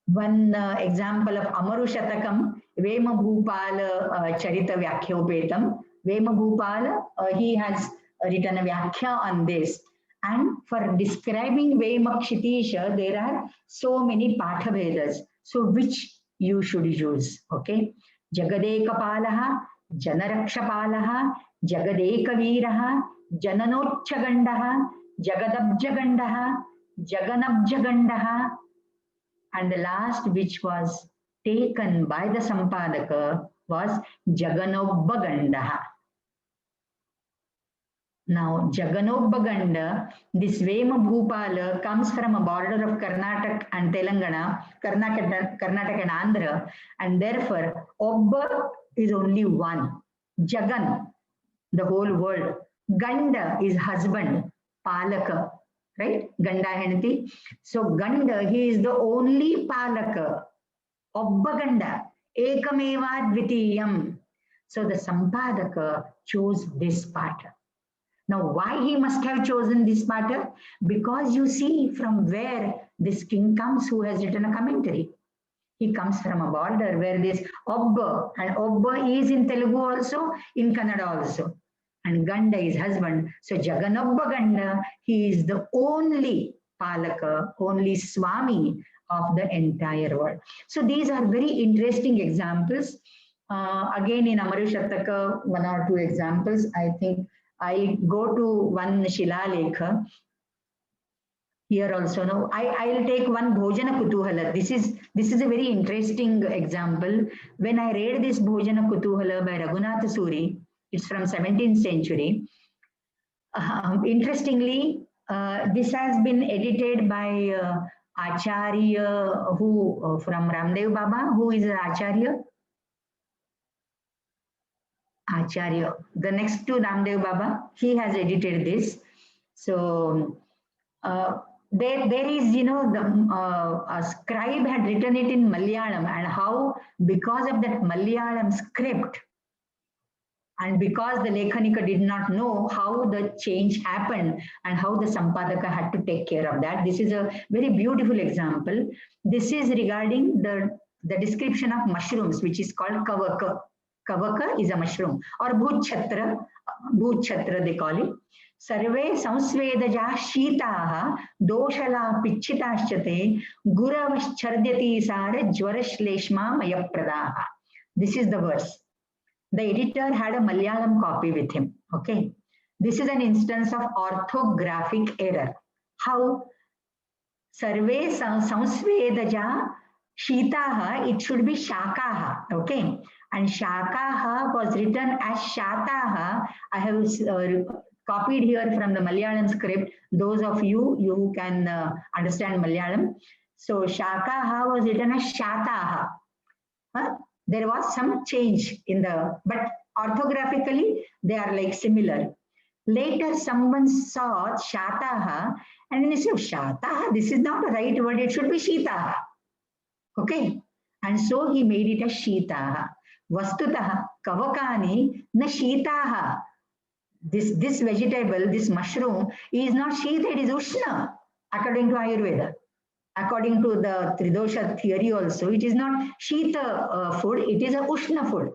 One example of Amaru Shatakam, Vema Bhupala Charita Vyakhyopetam. Vema Bhupala, he has written a Vyakhya on this. And for describing Vema Kshitisha, there are so many Pathavedas. So which you should use, okay? Jagadekapalaha, Janarakshapalaha, Jagadekaviraha, Jananochagandaha, Jagadabjagandaha, Jaganabjagandaha, and the last which was taken by the Sampadaka was Jaganobbagandaha. Now, Jaganobaganda, this Vema Bhupala comes from a border of Karnataka and Telangana, Karnataka and Andhra, and therefore Obba is only one. Jagan, the whole world. Ganda is husband, Palaka, right? Ganda Henati. So Ganda, he is the only Palaka. Obbaganda, Ekameva Dvitiyam. So the Sampadaka chose this part. Now, why he must have chosen this matter? Because you see from where this king comes who has written a commentary. He comes from a border where this Obba, and Obba is in Telugu also, in Kannada also. And Ganda is husband. So Jaganobba Ganda, he is the only Palaka, only Swami of the entire world. So these are very interesting examples. Again, in Amaru Shataka, one or two examples, I think. I go to one Shilalekha. Here also, no, I'll take one Bhojana Kutuhala. This is a very interesting example. When I read this Bhojana Kutuhala by Raghunath Suri, it's from 17th century. Interestingly, this has been edited by Acharya, who from Ramdev Baba, who is Acharya. Acharya, the next to Ramdev Baba, he has edited this. So there is, you know, a scribe had written it in Malayalam, and how because of that Malayalam script, and because the Lekhanika did not know how the change happened and how the Sampadaka had to take care of that. This is a very beautiful example. This is regarding the description of mushrooms, which is called Kavaka. Kavaka is a mushroom, or Bhutchatra they call it. Sarve samsvedaja shitaha doshala pichitaschate guravashchardhyati sara jwarashleshma mayapradaha. This is the verse. The editor had a Malayalam copy with him. Okay. This is an instance of orthographic error. How? Sarve samsvedaja shitaha, it should be shakaha. Okay. And Shakaha was written as Shataha. I have copied here from the Malayalam script. Those of you who can understand Malayalam. So Shakaha was written as Shataha. There was some change in but orthographically they are like similar. Later someone saw Shataha and he said, Shataha, this is not the right word, it should be Shitaha. Okay. And so he made it as Shitaha. Vastutaha kavakani na shitaha. This vegetable, this mushroom, is not shita, it is ushna, according to Ayurveda. According to the Tridosha theory also, it is not shita food, it is a ushna food.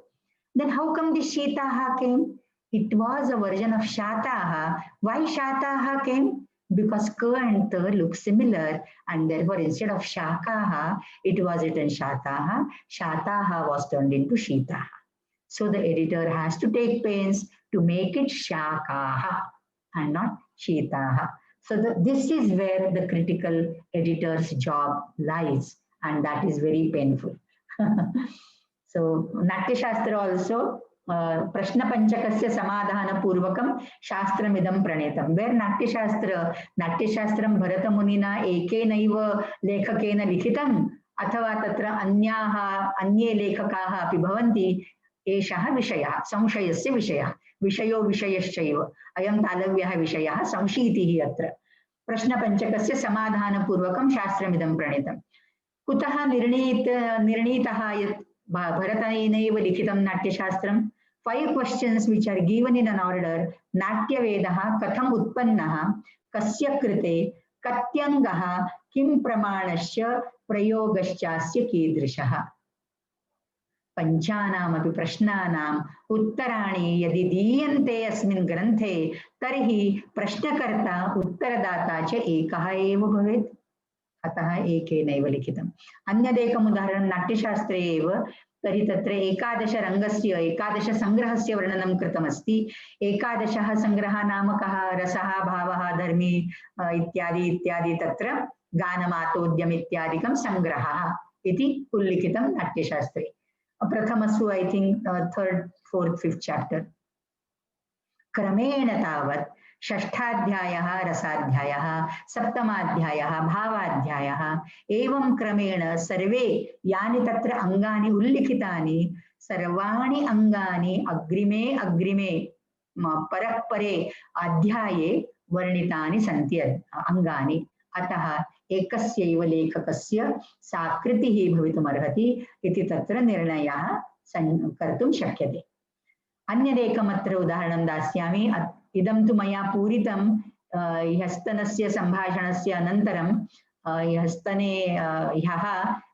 Then how come this shitaha came? It was a version of shataha. Why shataha came? Because ka and ta look similar, and therefore instead of shakaha, it was written shataha. Shataha was turned into shitaha. So the editor has to take pains to make it shakaha and not shitaha. So this is where the critical editor's job lies, and that is very painful. So Natya Shastra also, प्रश्नपञ्चकस्य समाधानपूर्वकं शास्त्रमिदं प्रणीतं. वेर् नाट्यशास्त्रं भरतमुनिना एकेनैव लेखकेन लिखितम् अथवा तत्र अन्ये लेखकाः अपि भवन्ति, एषः विषयः संशयस्य विषयः. विषयो विषयश्चैव, अयं तालव्यः विषयः संशीतिः. अत्र प्रश्नपञ्चकस्य समाधानपूर्वकं शास्त्रमिदं प्रणीतं. कुतः निर्णीतः यत् भरतेनैव लिखितं नाट्यशास्त्रं? 5 questions which are given in an order. नाट्यवेदः कथम् उत्पन्नः, कस्य कृते, कत्यङ्गः, किं प्रमाणस्य, प्रयोगश्चास्य कीदृशः. पञ्चानामपि प्रश्नानाम् उत्तराणि यदि दीयन्ते अस्मिन् ग्रन्थे तर्हि प्रश्नकर्ता उत्तरदाता च एकः एव भवेत्. अतः एकेनैव लिखितम्. अन्यदेकम् उदाहरणं नाट्यशास्त्रे एव. तर्हि तत्र 11 रङ्गस्य 11 सङ्ग्रहस्य वर्णनं कृतमस्ति. 11 सङ्ग्रहः नाम कः? रसः, भावः, धर्मी इत्यादि इत्यादि तत्र गानमातोद्यम इत्यादिकं सङ्ग्रहः इति उल्लिखितं नाट्यशास्त्रे. प्रथमसु I think 3rd, 4th, 5th chapter. क्रमेण तावत् षष्ठाध्यायः रसाध्यायः, सप्तमाध्यायः भावाध्यायः, एवं क्रमेण सर्वे यानि तत्र अङ्गानि उल्लिखितानि सर्वाणि अङ्गानि अग्रिमे अग्रिमे परपरे अध्याये वर्णितानि सन्ति अङ्गानि. अतः एकस्यैव लेखकस्य साकृतिः भवितुमर्हति इति तत्र निर्णयः कर्तुं शक्यते. अन्यदेकमत्र उदाहरणं दास्यामि. इदं तु मया पूरितं ह्यस्तनस्य सम्भाषणस्य अनन्तरं. ह्यस्तने ह्यः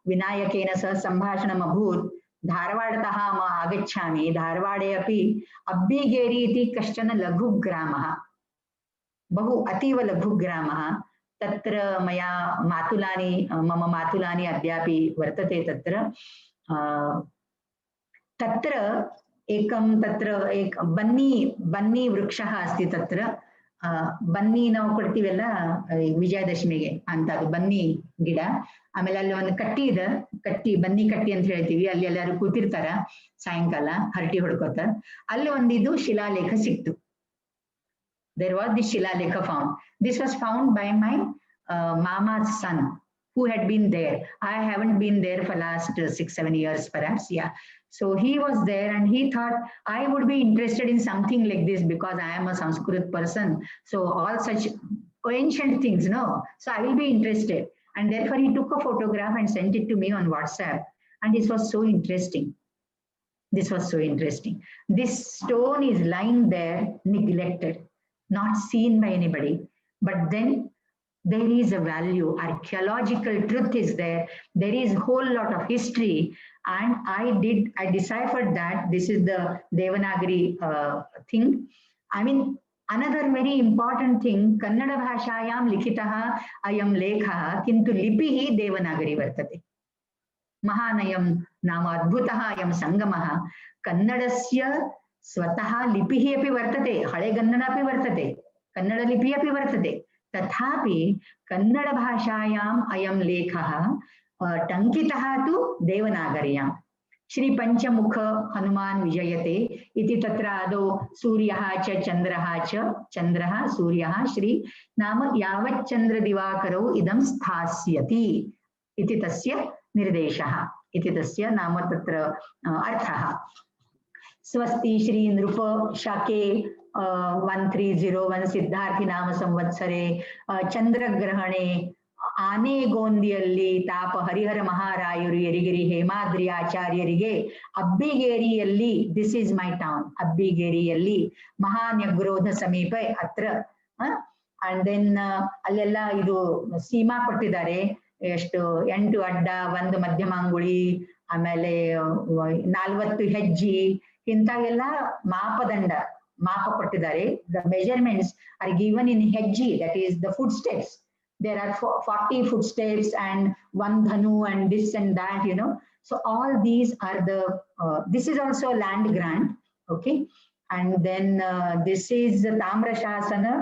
विनायकेन सह सम्भाषणम् अभूत्. धारवाडतः आगच्छामि. धारवाडे अपि अब्बिगेरि इति कश्चन लघुग्रामः, बहु अतीव लघुग्रामः. तत्र मया मम मातुलानि अद्यापि वर्तते तत्र. तत्र एक बन्नी वृक्षः अस्ति. तत्र बन्नी ನಾವು ಕೊಡ್ತೀವಲ್ಲ ವಿಜಯದಶಮಿಗೆ ಅಂತ, ಅದು ಬನ್ನಿ ಗಿಡ. ಆಮೇಲೆ ಅಲ್ಲಿ ಒಂದು ಕಟ್ಟಿ ಬನ್ನಿ ಕಟ್ಟಿ ಅಂತ ಹೇಳ್ತೀವಿ. ಅಲ್ಲಿ ಎಲ್ಲರೂ ಕೂತಿರ್ತಾರ ಸಾಯಂಕಾಲ ಹರಟಿ ಹೊಡ್ಕೋತ. ಅಲ್ಲಿ ಒಂದಿದು ಶಿಲಾಲೇಖ ಸಿಕ್ತು. There was this ಶಿಲಾಲೇಖ found. This was found by my mama's son who had been there. I haven't been there for last 6-7 years perhaps. Yeah. So he was there and he thought I would be interested in something like this because I am a Sanskrit person. So all such ancient things, no. So I will be interested. And therefore he took a photograph and sent it to me on WhatsApp. And this was so interesting. This was so interesting. This stone is lying there neglected, not seen by anybody. But then there is a value, archaeological truth is there. There is a whole lot of history. And I deciphered that this is the Devanagari thing. I mean, another very important thing, Kannada bhashayam likhitaha ayam lekha kintu lipihi Devanagari vartate. Mahanayam nama adbhutaha ayam sangamaha. Kannadasya swataha lipihi api vartate. Hale Kannada api vartate. Kannada lipi api vartate. तथापि कन्नड़ भाषायाम् अयं लेखः टङ्कितः तु देवनागर्यां. श्री पंचमुख हनुमान् विजयते इति तत्र आदौ सूर्यः च चन्द्रः सूर्यः श्री नाम यावत् चन्द्रदिवाकरौ इदं स्थास्यति इति तस्य निर्देशः, इति तस्य नाम तत्र अर्थः. स्वस्ति श्री नृप शाके 1301 सिद्धार्थी नाम संवत्सरे चंद्रग्रहणे ಆನೆಗೊಂದಿಯಲ್ಲಿ ತಾಪ ಹರಿಹರ ಮಹಾರಾಯರು ಯರಿಗಿರಿ ಹೇಮಾದ್ರಿ ಆಚಾರ್ಯರಿಗೆ ಅಬ್ಬಿಗೇರಿಯಲ್ಲಿ, ದಿಸ್ ಈಸ್ ಮೈ ಟೌನ್, ಅಬ್ಬಿಗೇರಿಯಲ್ಲಿ ಮಹಾನ್ಯಗ್ರೋಧ ಸಮೀಪ ಅತ್ರ. ಅಂಡ್ ದೆನ್ ಅಲ್ಲೆಲ್ಲ ಇದು ಸೀಮಾ ಕೊಟ್ಟಿದ್ದಾರೆ. ಎಷ್ಟು 8 ಅಡ್ಡ 1 ಮಧ್ಯಮಾಂಗುಳಿ, ಆಮೇಲೆ 40 ಹೆಜ್ಜಿ, ಇಂಥವೆಲ್ಲ ಮಾಪ ಕೊಟ್ಟಿದ್ದಾರೆ. The measurements are given in ಹೆಜ್ಜಿ, that is the foot steps. There are 40 footsteps and 1 dhanu and this and that, you know. So all these are the, this is also land grant, okay. And then this is Tamra Shasana,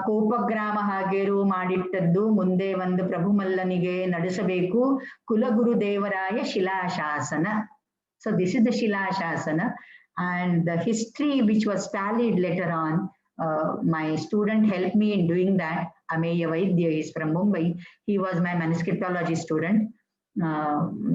Kopagrama Hageru Madittaddu, Munde Vandu Prabhu Mallanige Nadisabeku, Kulaguru Devaraya Shila Shasana. So this is the Shila Shasana. And the history which was tallied later on, my student helped me in doing that. Ameya Vaidya is from Mumbai. He was my manuscriptology student,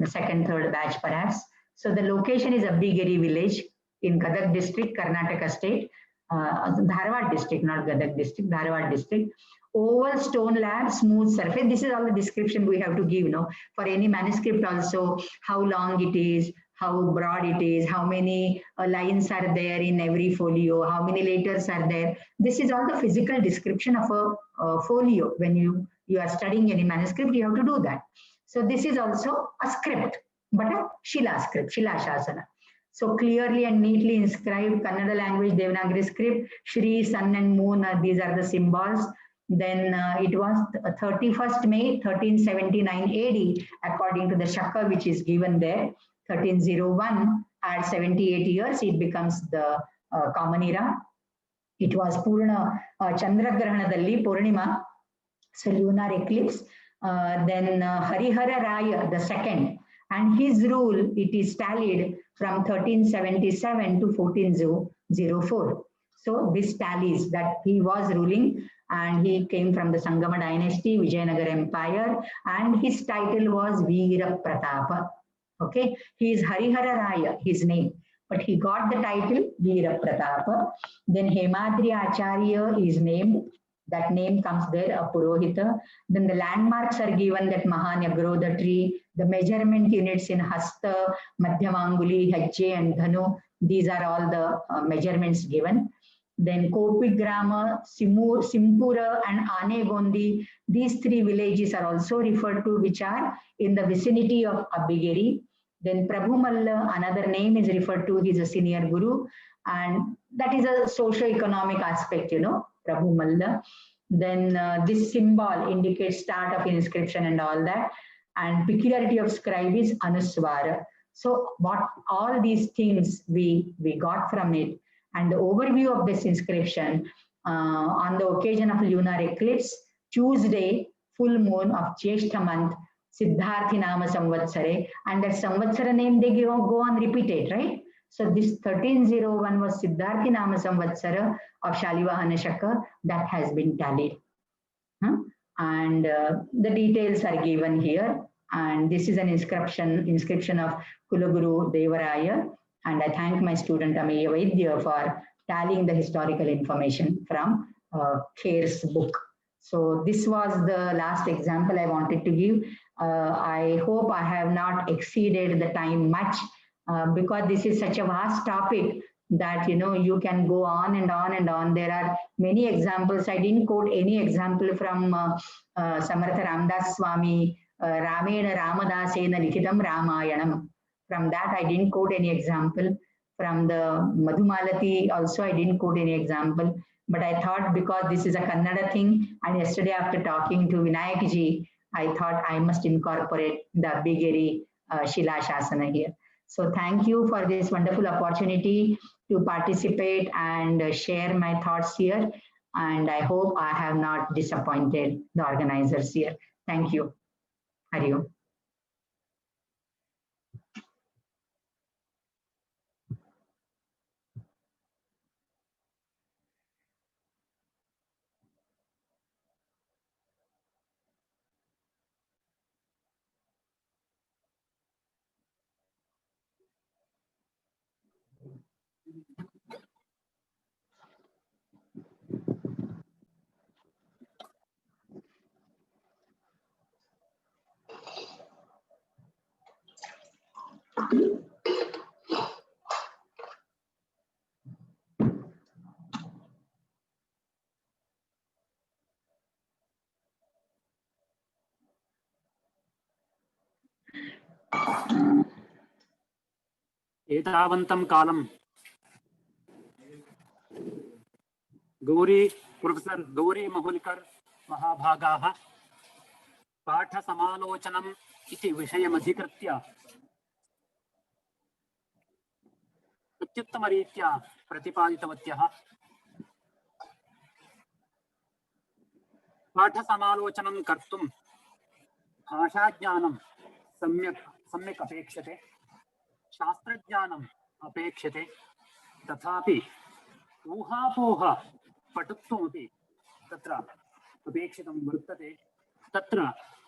second, third batch perhaps. So the location is Abhigiri village in Gadag district, Karnataka state, Dharwad district, not Gadag district, Dharwad district. Oval stone slab, smooth surface. This is all the description we have to give, for any manuscript also, how long it is, how broad it is, how many lines are there in every folio, how many letters are there. This is all the physical description of a folio. When you are studying any manuscript, you have to do that. So this is also a script, but a Shila script, Shila Shasana. So clearly and neatly inscribed Kannada language, Devanagari script, Shri, sun and moon, these are the symbols. Then it was 31st May 1379 AD, according to the Shaka which is given there. 1301, at 78 years, it becomes the common era. It was Purna Chandragrahanadalli, Purnima, so lunar eclipse. Then Harihara Raya, the second, and his rule, it is tallied from 1377 to 1404. So this tallies that he was ruling, and he came from the Sangama dynasty, Vijayanagar Empire, and his title was Veera Pratapa. Okay, he is Harihara Raya, his name, but he got the title Veera Pratapa. Then Hemadri Acharya is named. That name comes there, a Purohita. Then the landmarks are given, that Mahanagrodha tree, the measurement units in Hasta, Madhyamanguli, Hajje and Dhanu. These are all the measurements given. Then Kopigrama, Simpura and Anegondi, these three villages are also referred to, which are in the vicinity of Abhigiri. Then Prabhumalla, another name is referred to, he is a senior guru, and that is a socio-economic aspect, Prabhumalla. Then this symbol indicates start of inscription and all that, and peculiarity of scribe is Anuswara. So what all these things we got from it. And the overview of this inscription, on the occasion of lunar eclipse, Tuesday, full moon of Jyeshtha month, Siddharthi Nama Samvatsare, and that Samvatsara name they go on repeated, right? So this 1301 was Siddharthi Nama Samvatsara of Shalivahana Shaka that has been tallied. And the details are given here. And this is an inscription of Kulaguru Devaraya. And I thank my student Ameya Vaidya for tallying the historical information from Khair's book. So this was the last example I wanted to give. I hope I have not exceeded the time much because this is such a vast topic that you can go on and on and on. There are many examples. I didn't quote any example from Samartha Ramdas Swami, Ramena Ramadasena Likitam Ramayanam. From that, I didn't quote any example. From the Madhumalati also, I didn't quote any example. But I thought because this is a Kannada thing, and yesterday after talking to Vinayak ji, I thought I must incorporate the Abhigiri Shila Shasana here. So thank you for this wonderful opportunity to participate and share my thoughts here. And I hope I have not disappointed the organizers here. Thank you. Hari Om. एतावन्तं कालं professor Gauri महुलकर महाभागाः पाठसमालोचनम् इति विषयमधिकृत्य अत्युत्तमरीत्या प्रतिपादितवत्यः। पाठसमालोचनं कर्तुं भाषाज्ञानं सम्यक् अपेक्षते, शास्त्रज्ञानम् अपेक्षते, तथापि ऊहापोह पटुत्वमपि तत्र अपेक्षितं वर्तते। तत्र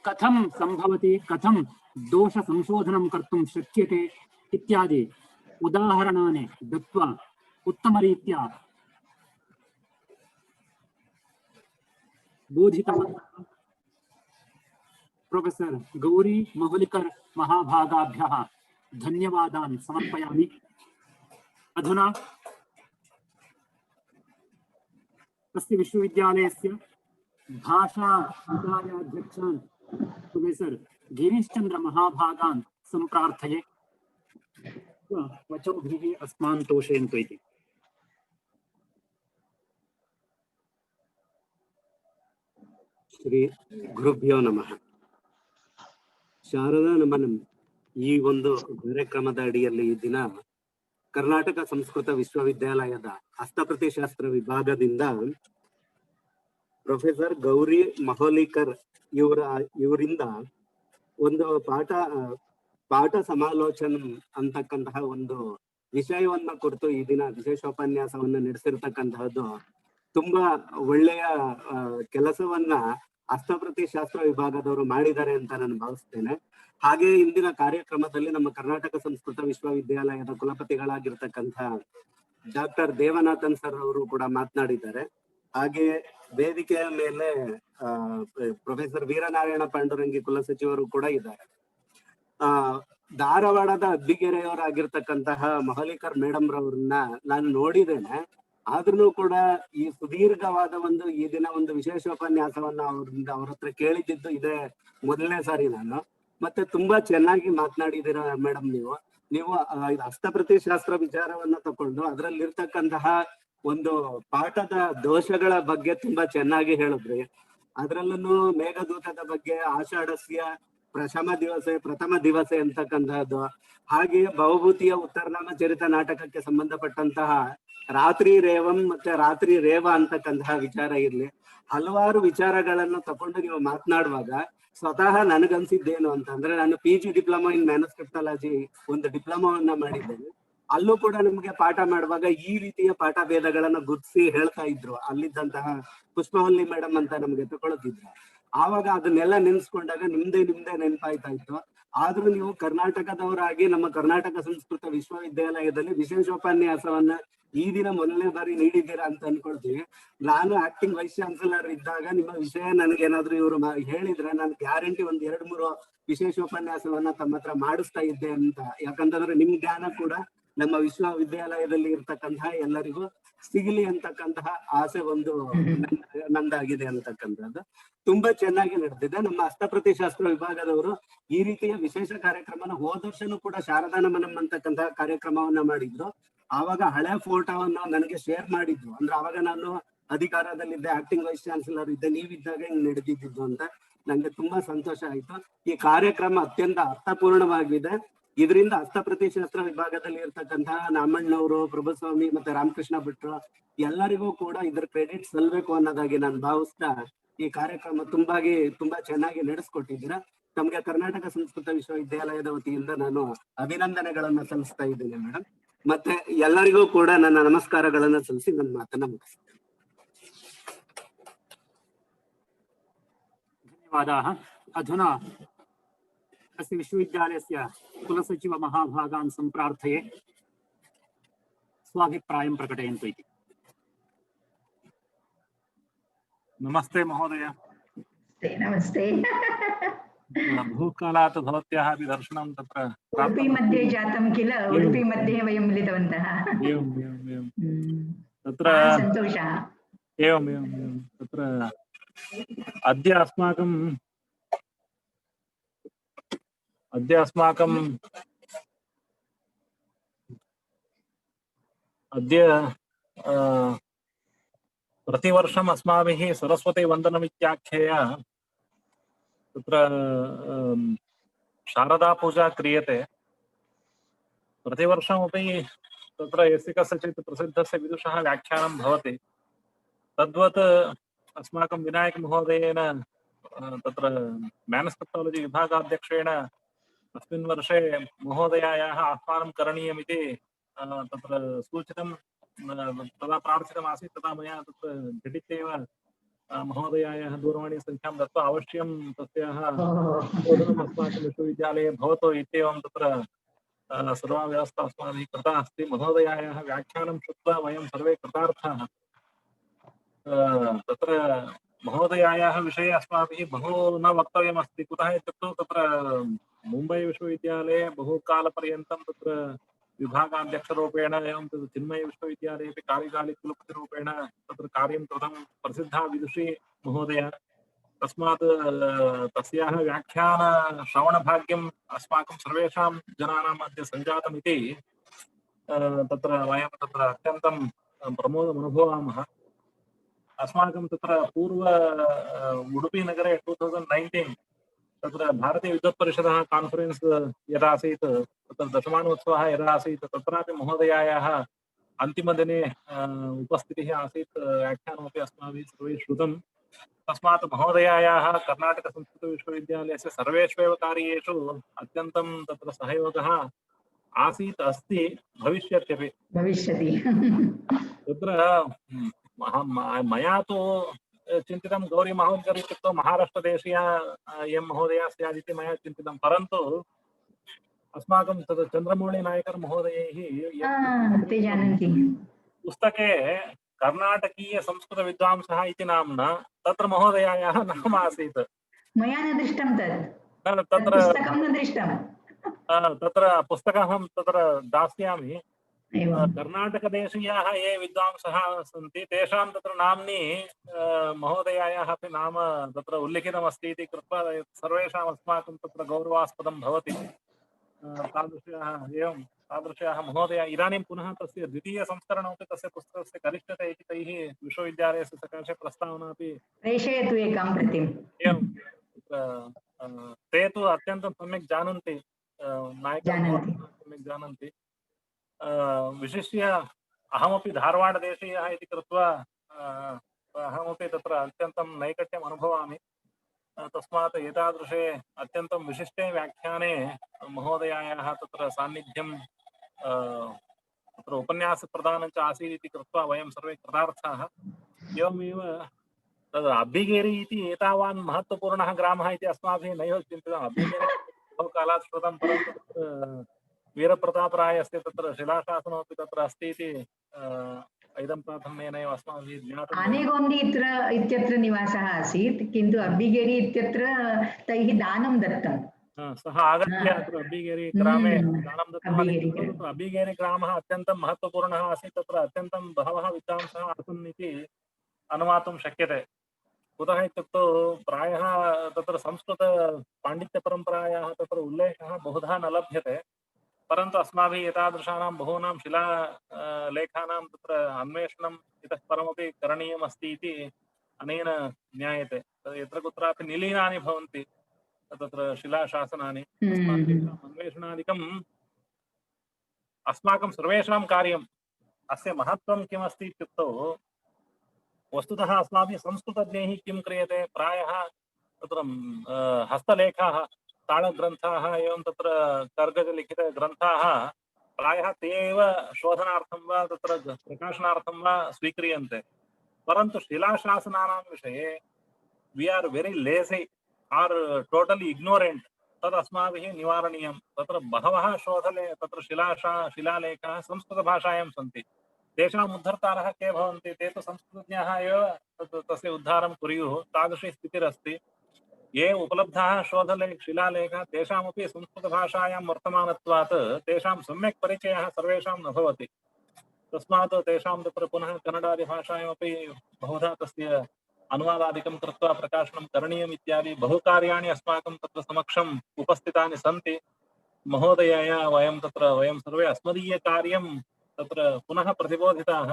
कथं सम्भवति, कथं दोषसंशोधनं कर्तुं शक्यते इत्यादि उदाहरणानि दत्त्वा उत्तमरीत्या बोधितवन्तः प्रोफेसर गौरी महुलिकर महाभागाभ्यः धन्यवादान् समर्पयामि। अधुना अस्य विश्वविद्यालयस्य भाषा विभागाध्यक्षान् प्रोफेसर गिरीशचन्द्र महाभागान् सम्प्रार्थये वचोभिः अस्मान् तोषयन्तु इति। ಶ್ರೀ ಗುರುಭ್ಯೋ ನಮಃ. ಶಾರದಾ ನಮನಂ. ಈ ಒಂದು ಕಾರ್ಯಕ್ರಮದ ಅಡಿಯಲ್ಲಿ ಈ ದಿನ ಕರ್ನಾಟಕ ಸಂಸ್ಕೃತ ವಿಶ್ವವಿದ್ಯಾಲಯದ ಹಸ್ತಪ್ರತಿಶಾಸ್ತ್ರ ವಿಭಾಗದಿಂದ ಪ್ರೊಫೆಸರ್ ಗೌರಿ ಮಹೋಲಿಕರ್ ಇವರಿಂದ ಒಂದು ಪಾಠ ಸಮಾಲೋಚನ ಅಂತಕ್ಕಂತಹ ಒಂದು ವಿಷಯವನ್ನ ಕುರಿತು ಈ ದಿನ ವಿಶೇಷೋಪನ್ಯಾಸವನ್ನ ನಡೆಸಿರ್ತಕ್ಕಂತಹದ್ದು ತುಂಬಾ ಒಳ್ಳೆಯ ಕೆಲಸವನ್ನ ಹಸ್ತಪ್ರತಿಶಾಸ್ತ್ರ ವಿಭಾಗದವರು ಮಾಡಿದ್ದಾರೆ ಅಂತ ನಾನು ಭಾವಿಸ್ತೇನೆ. ಹಾಗೆ ಇಂದಿನ ಕಾರ್ಯಕ್ರಮದಲ್ಲಿ ನಮ್ಮ ಕರ್ನಾಟಕ ಸಂಸ್ಕೃತ ವಿಶ್ವವಿದ್ಯಾಲಯದ ಕುಲಪತಿಗಳಾಗಿರ್ತಕ್ಕಂತಹ ಡಾಕ್ಟರ್ ದೇವನಾಥನ್ ಸರ್ ಅವರು ಕೂಡ ಮಾತನಾಡಿದ್ದಾರೆ. ಹಾಗೆ ವೇದಿಕೆಯ ಮೇಲೆ ಪ್ರೊಫೆಸರ್ ವೀರನಾರಾಯಣ ಪಾಂಡುರಂಗಿ ಕುಲಸಚಿವರು ಕೂಡ ಇದ್ದಾರೆ. ಧಾರವಾಡದ ಅಬ್ಬಿಗೆರೆಯವರಾಗಿರ್ತಕ್ಕಂತಹ ಮಹಲಿಕರ್ ಮೇಡಮ್ ರವ್ರನ್ನ ನಾನು ನೋಡಿದ್ದೇನೆ. ಆದ್ರೂ ಕೂಡ ಈ ಸುದೀರ್ಘವಾದ ಈ ದಿನ ಒಂದು ವಿಶೇಷೋಪನ್ಯಾಸವನ್ನ ಅವ್ರ ಹತ್ರ ಕೇಳಿದ್ದು ಇದೇ ಮೊದಲನೇ ಸಾರಿ ನಾನು. ಮತ್ತೆ ತುಂಬಾ ಚೆನ್ನಾಗಿ ಮಾತನಾಡಿದಿರ ಮೇಡಮ್. ನೀವು ಹಸ್ತಪ್ರತಿಶಾಸ್ತ್ರ ವಿಚಾರವನ್ನ ತಕೊಂಡು ಅದರಲ್ಲಿರ್ತಕ್ಕಂತಹ ಒಂದು ಪಾಠದ ದೋಷಗಳ ಬಗ್ಗೆ ತುಂಬಾ ಚೆನ್ನಾಗಿ ಹೇಳಿದ್ರಿ. ಅದ್ರಲ್ಲೂ ಮೇಘದೂತದ ಬಗ್ಗೆ ಆಷಾಢಸ್ಯ ಪ್ರಥಮ ದಿವಸ ಅಂತಕ್ಕಂತಹದ್ದು, ಹಾಗೆ ಭವಭೂತಿಯ ಉತ್ತರನಾಮ ಚರಿತ ನಾಟಕಕ್ಕೆ ಸಂಬಂಧಪಟ್ಟಂತಹ ರಾತ್ರಿ ರೇವಂ ಮತ್ತೆ ರಾತ್ರಿ ರೇವ ಅಂತಕ್ಕಂತಹ ವಿಚಾರ ಇರ್ಲಿ, ಹಲವಾರು ವಿಚಾರಗಳನ್ನು ತಕೊಂಡು ನೀವು ಮಾತನಾಡುವಾಗ ಸ್ವತಃ ನನಗನ್ಸಿದ್ದೇನು ಅಂತಂದ್ರೆ, ನಾನು PG ಡಿಪ್ಲೊಮಾ ಇನ್ ಮ್ಯಾನುಸ್ಕ್ರಿಪ್ಟಾಲಜಿ ಒಂದು ಡಿಪ್ಲೊಮಾವನ್ನ ಮಾಡಿದ್ದೇನೆ. ಅಲ್ಲೂ ಕೂಡ ನಮ್ಗೆ ಪಾಠ ಮಾಡುವಾಗ ಈ ರೀತಿಯ ಪಾಠ ಭೇದಗಳನ್ನ ಗುರುತಿಸಿ ಹೇಳ್ತಾ ಇದ್ರು ಅಲ್ಲಿದ್ದಂತಹ ಪುಷ್ಪವಲ್ಲಿ ಮೇಡಮ್ ಅಂತ ನಮ್ಗೆ ತಗೊಳ್ತಿದ್ರು. ಆವಾಗ ಅದನ್ನೆಲ್ಲ ನೆನ್ಸ್ಕೊಂಡಾಗ ನಿಮ್ದೇ ನೆನಪಾಯ್ತಾ ಇತ್ತು. ಆದ್ರೂ ನೀವು ಕರ್ನಾಟಕದವರಾಗಿ ನಮ್ಮ ಕರ್ನಾಟಕ ಸಂಸ್ಕೃತ ವಿಶ್ವವಿದ್ಯಾಲಯದಲ್ಲಿ ವಿಶೇಷೋಪನ್ಯಾಸವನ್ನ ಈ ದಿನ ಮೊದಲನೇ ಬಾರಿ ನೀಡಿದ್ದೀರಾ ಅಂತ ಅನ್ಕೊಳ್ತೀವಿ. ನಾನು ಆಕ್ಟಿಂಗ್ ವೈಸ್ ಚಾನ್ಸಲರ್ ಇದ್ದಾಗ ನಿಮ್ಮ ವಿಷಯ ನನಗೇನಾದ್ರೂ ಇವರು ಹೇಳಿದ್ರೆ ನಾನು ಗ್ಯಾರಂಟಿ 2-3 ವಿಶೇಷೋಪನ್ಯಾಸವನ್ನ ತಮ್ಮ ಹತ್ರ ಮಾಡಿಸ್ತಾ ಇದ್ದೆ ಅಂತ. ಯಾಕಂತಂದ್ರೆ ನಿಮ್ ಜ್ಞಾನ ಕೂಡ ನಮ್ಮ ವಿಶ್ವವಿದ್ಯಾಲಯದಲ್ಲಿ ಇರ್ತಕ್ಕಂತಹ ಎಲ್ಲರಿಗೂ ಸಿಗಲಿ ಅಂತಕ್ಕಂತಹ ಆಸೆ ನಂದಾಗಿದೆ ಅಂತಕ್ಕಂಥದ್ದು. ತುಂಬಾ ಚೆನ್ನಾಗಿ ನಡೆದಿದೆ. ನಮ್ಮ ಹಸ್ತಪ್ರತಿಶಾಸ್ತ್ರ ವಿಭಾಗದವರು ಈ ರೀತಿಯ ವಿಶೇಷ ಕಾರ್ಯಕ್ರಮನ ಹೋದ ವರ್ಷನೂ ಕೂಡ ಶಾರದಾ ನಮನಂ ಅಂತಕ್ಕಂತಹ ಕಾರ್ಯಕ್ರಮವನ್ನ ಮಾಡಿದ್ರು. ಆವಾಗ ಹಳೆ ಫೋಟೋವನ್ನು ನನಗೆ ಶೇರ್ ಮಾಡಿದ್ರು. ಅಂದ್ರೆ ಅವಾಗ ನಾನು ಅಧಿಕಾರದಲ್ಲಿದ್ದೆ, ಆಕ್ಟಿಂಗ್ ವೈಸ್ ಚಾನ್ಸಲರ್ ಇದ್ದೆ, ನೀವಿದ್ದಾಗ ಹಿಂಗ್ ನಡೆದಿದ್ದು ಅಂತ ನಂಗೆ ತುಂಬಾ ಸಂತೋಷ ಆಯ್ತು. ಈ ಕಾರ್ಯಕ್ರಮ ಅತ್ಯಂತ ಅರ್ಥಪೂರ್ಣವಾಗಿದೆ. ಇದರಿಂದ ಹಸ್ತಪ್ರತಿಶಾಸ್ತ್ರ ವಿಭಾಗದಲ್ಲಿ ಇರ್ತಕ್ಕಂತಹ ನಾಮಣ್ಣವರು, ಪ್ರಭುಸ್ವಾಮಿ ಮತ್ತೆ ರಾಮಕೃಷ್ಣ ಭಟ್ರು ಎಲ್ಲರಿಗೂ ಕೂಡ ಇದ್ರ ಕ್ರೆಡಿಟ್ ಸಲ್ಬೇಕು ಅನ್ನೋದಾಗಿ ನಾನು ಭಾವಿಸ್ತಾ ಈ ಕಾರ್ಯಕ್ರಮ ತುಂಬಾ ಚೆನ್ನಾಗಿ ನಡೆಸ್ಕೊಟ್ಟಿದ್ದೀರಾ. ತಮ್ಗೆ ಕರ್ನಾಟಕ ಸಂಸ್ಕೃತ ವಿಶ್ವವಿದ್ಯಾಲಯದ ವತಿಯಿಂದ ನಾನು ಅಭಿನಂದನೆಗಳನ್ನ ಸಲ್ಲಿಸ್ತಾ ಇದ್ದೇನೆ ಮೇಡಮ್. ಮತ್ತೆ ಎಲ್ಲರಿಗೂ ಕೂಡ ನನ್ನ ನಮಸ್ಕಾರಗಳನ್ನ ಸಲ್ಲಿಸಿ ನನ್ನ ಮಾತನ್ನ ಮುಗಿಸ್ತೇನೆ. ಧನ್ಯವಾದಾः. अधुना अस्य विश्वविद्यालयस्य कुलसचिव महाभागान् सम्प्रार्थये स्वाभिप्रायं प्रकटयन्तु इति। नमस्ते महोदय। नमस्ते। भूकालात् भवत्याः अपि दर्शनं तत्र उडुपि मध्ये जातं किल, उडुपि मध्ये वयं मिलितवन्तः। एवं तत्र सन्तोषः। एवं तत्र अद्य प्रतिवर्षम् अस्माभिः सरस्वती वन्दनमित्याख्येय तत्र शारदा पूजा क्रियते। प्रतिवर्षमपि तत्र यस्य कस्यचित् प्रसिद्धस्य विदुषः व्याख्यानं भवति। तद्वत् अस्माकं विनायक महोदयेन तत्र म्यानुस्क्रिप्टालजि विभागाध्यक्षेण अस्मिन् वर्षे महोदयायाः आह्वानं करणीयमिति तत्र सूचितं तदा प्रार्थितमासीत् तदा मया तत्र झटित्येव महोदयायाः दूरवाणीसङ्ख्यां दत्त्वा अवश्यं तस्याः शोधनम् अस्माकं विश्वविद्यालये भवतु इत्येवं तत्र सर्वा व्यवस्था अस्माभिः कृता अस्ति। महोदयायाः व्याख्यानं श्रुत्वा वयं सर्वे कृतार्थाः। तत्र महोदयायाः विषये अस्माभिः बहु न वक्तव्यमस्ति। कुतः इत्युक्तौ तत्र मुम्बै विश्वविद्यालये बहुकालपर्यन्तं तत्र विभागाध्यक्षरूपेण एवं तद् चिन्मय विश्वविद्यालये अपि कार्यकालिकुलपतिरूपेण तत्र कार्यं कृतं प्रसिद्धा विदुषी महोदया। तस्मात् तस्याः व्याख्यानश्रवणभाग्यम् अस्माकं सर्वेषां जनानां मध्ये सञ्जातमिति तत्र वयं तत्र अत्यन्तं प्रमोदम् अनुभवामः। अस्माकं तत्र पूर्व उडुपीनगरे 2019 तत्र भारतीय विद्वत्परिषदः कान्फरेन्स् यदा आसीत् तत्र दशमानोत्सवः यदा आसीत् तत्रापि महोदयायाः अन्तिमदिने उपस्थितिः आसीत्। व्याख्यानमपि अस्माभिः सर्वैः श्रुतं। तस्मात् महोदयायाः कर्णाटकसंस्कृतविश्वविद्यालयस्य सर्वेष्वेव कार्येषु अत्यन्तं तत्र सहयोगः आसीत्, अस्ति, भविष्यत्यपि। भविष्यति। तत्र मया तु चिन्तितं गौरी माहुल्कर् इत्युक्तौ महाराष्ट्रदेशीया इयं महोदया स्यात् इति मया चिन्तितं। परन्तु अस्माकं तद् चन्द्रमौळि नायकर् महोदयैः ते जानन्ति पुस्तके कर्णाटकीयसंस्कृतविद्वांसः इति नाम्ना तत्र महोदयायाः नाम आसीत्। मया न दृष्टं तत् तत्र पुस्तकं न दृष्टं। तत्र पुस्तकमहं तत्र दास्यामि। एवं कर्णाटकदेशीयाः ये विद्वांसः सन्ति तेषां तत्र नाम्नि महोदयायाः अपि नाम तत्र उल्लिखितमस्ति इति कृत्वा सर्वेषाम् अस्माकं तत्र गौरवास्पदं भवति। तादृशाः महोदया इदानीं पुनः तस्य द्वितीयसंस्करणमपि तस्य पुस्तकस्य करिष्यते इति तैः विश्वविद्यालयस्य सकाशे प्रस्तावना अपि प्रेषयतु एकां प्रतिम्। एवं ते तु अत्यन्तं सम्यक् जानन्ति, नायकः सम्यक् जानन्ति। विशिष्य अहमपि धारवाडदेशीयः इति कृत्वा अहमपि तत्र अत्यन्तं नैकट्यम् अनुभवामि। तस्मात् एतादृशे अत्यन्तं विशिष्टे व्याख्याने महोदयायाः तत्र सान्निध्यं तत्र उपन्यासप्रदानं च आसीत् इति कृत्वा वयं सर्वे कृतार्थाः। एवमेव तद् अब्बिगेरि इति एतावान् महत्त्वपूर्णः ग्रामः इति अस्माभिः नैव चिन्तितम्। अब्बिगेरि बहुकालात् श्रुतं, परन्तु तत्र वीरप्रतापरायस्य तत्र शिलाशासनमपि तत्र अस्ति इति इदं प्राथम्येनैव अस्माभिः ज्ञातम्। आनेगोन्दी इत्यत्र निवासः आसीत्, किन्तु अब्बिगेरि इत्यत्र तैः दानं दत्तं। सः आगत्य अत्र अब्बिगेरि ग्रामे दानं दत्तवान्। अब्बिगेरि ग्रामः अत्यन्तं महत्त्वपूर्णः आसीत्। तत्र अत्यन्तं बहवः विद्वांसः आसन् इति अनुमातुं शक्यते। कुतः इत्युक्तौ प्रायः तत्र संस्कृतपाण्डित्यपरम्परायाः तत्र उल्लेखः बहुधा न लभ्यते। परन्तु अस्माभिः एतादृशानां बहूनां शिलालेखानां तत्र अन्वेषणम् इतः परमपि करणीयमस्ति इति अनेन ज्ञायते। यत्र कुत्रापि निलीनानि भवन्ति तत्र शिलाशासनानि, अन्वेषणादिकम् अस्माकं सर्वेषां कार्यम्। अस्य महत्त्वं किमस्ति इत्युक्तौ वस्तुतः अस्माभिः संस्कृतज्ञैः किं क्रियते, प्रायः तत्र हस्तलेखाः, ताळग्रन्थाः, एवं तत्र कर्गजलिखितग्रन्थाः प्रायः ते एव शोधनार्थं वा तत्र प्रकाशनार्थं वा स्वीक्रियन्ते। परन्तु शिलाशासनानां विषये we are very lazy or totally ignorant. तद् अस्माभिः निवारणीयं। तत्र बहवः तत्र शिलालेखाः संस्कृतभाषायां सन्ति। तेषाम् उद्धर्तारः के भवन्ति? ते तु संस्कृतज्ञाः एव तस्य उद्धारं कुर्युः, तादृशी स्थितिरस्ति। ये उपलब्धाः शिलालेखाः तेषामपि संस्कृतभाषायां वर्तमानत्वात् तेषां सम्यक् परिचयः सर्वेषां न भवति। तस्मात् तेषां तत्र पुनः कन्नडादिभाषायामपि बहुधा तस्य अनुवादादिकं कृत्वा प्रकाशनं करणीयम् इत्यादि बहुकार्याणि अस्माकं तत्र समक्षम् उपस्थितानि सन्ति। महोदयाय वयं सर्वे अस्मदीयकार्यं तत्र पुनः प्रतिबोधिताः।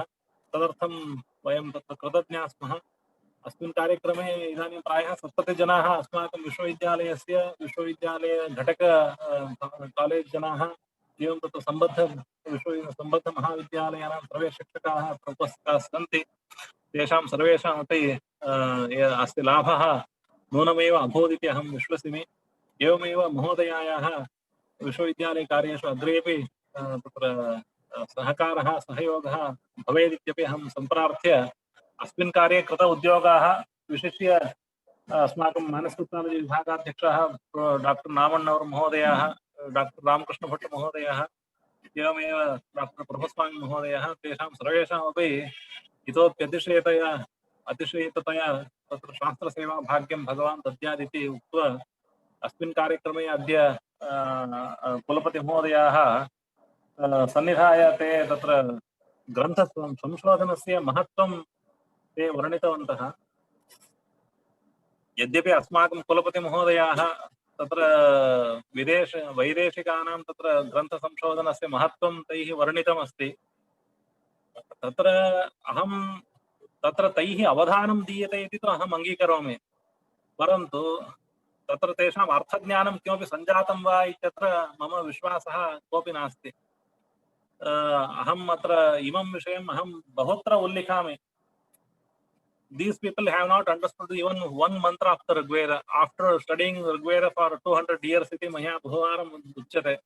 तदर्थं वयं तत्र कृतज्ञाः स्मः। अस्मिन् कार्यक्रमे इदानीं प्रायः 70 जनाः अस्माकं विश्वविद्यालय घटक कालेज् जनाः, एवं तत्र सम्बद्ध महाविद्यालयानां सर्वे शिक्षकाः उपस्थिताः सन्ति। तेषां सर्वेषामपि अस्य लाभः नूनमेव अभूत् इति अहं विश्वसिमि। एवमेव महोदयायाः विश्वविद्यालयकार्येषु अग्रेपि तत्र सहकारः सहयोगः भवेदित्यपि अहं सम्प्रार्थ्य अस्मिन् कार्ये कृत उद्योगाः विशिष्य अस्माकं मानसविज्ञानस्य विभागाध्यक्षः डॉक्टर नामण्णवर महोदयाः, डॉक्टर रामकृष्णभट्ट महोदयः, एवमेव डॉक्टर प्रभुस्वामी महोदयः, तेषां सर्वेषामपि इतोप्यतिशयतया तत्र शास्त्रसेवा भाग्यं भगवान् दद्यादिति उक्त्वा अस्मिन् कार्यक्रमे अद्य कुलपति महोदयाः सन्निधाय ते तत्र ग्रन्थ संशोधनस्य महत्त्वं ते वर्णितवन्तः। यद्यपि अस्माकं कुलपति महोदयाः तत्र वैदेशिकानां तत्र ग्रन्थसंशोधनस्य महत्त्वं तैः वर्णितमस्ति, तत्र अहं तत्र तैः अवधानं दीयते इति तु अहम् अङ्गीकरोमि, परन्तु तत्र तेषाम् अर्थज्ञानं किमपि सञ्जातं वा इत्यत्र मम विश्वासः कोऽपि नास्ति। अहम् अत्र इमं विषयम् अहं बहुत्र उल्लिखामि। These people have not understood even one mantra of the Rigveda. After studying Rigveda for 200 years, iti maya bhuvaram uchyate.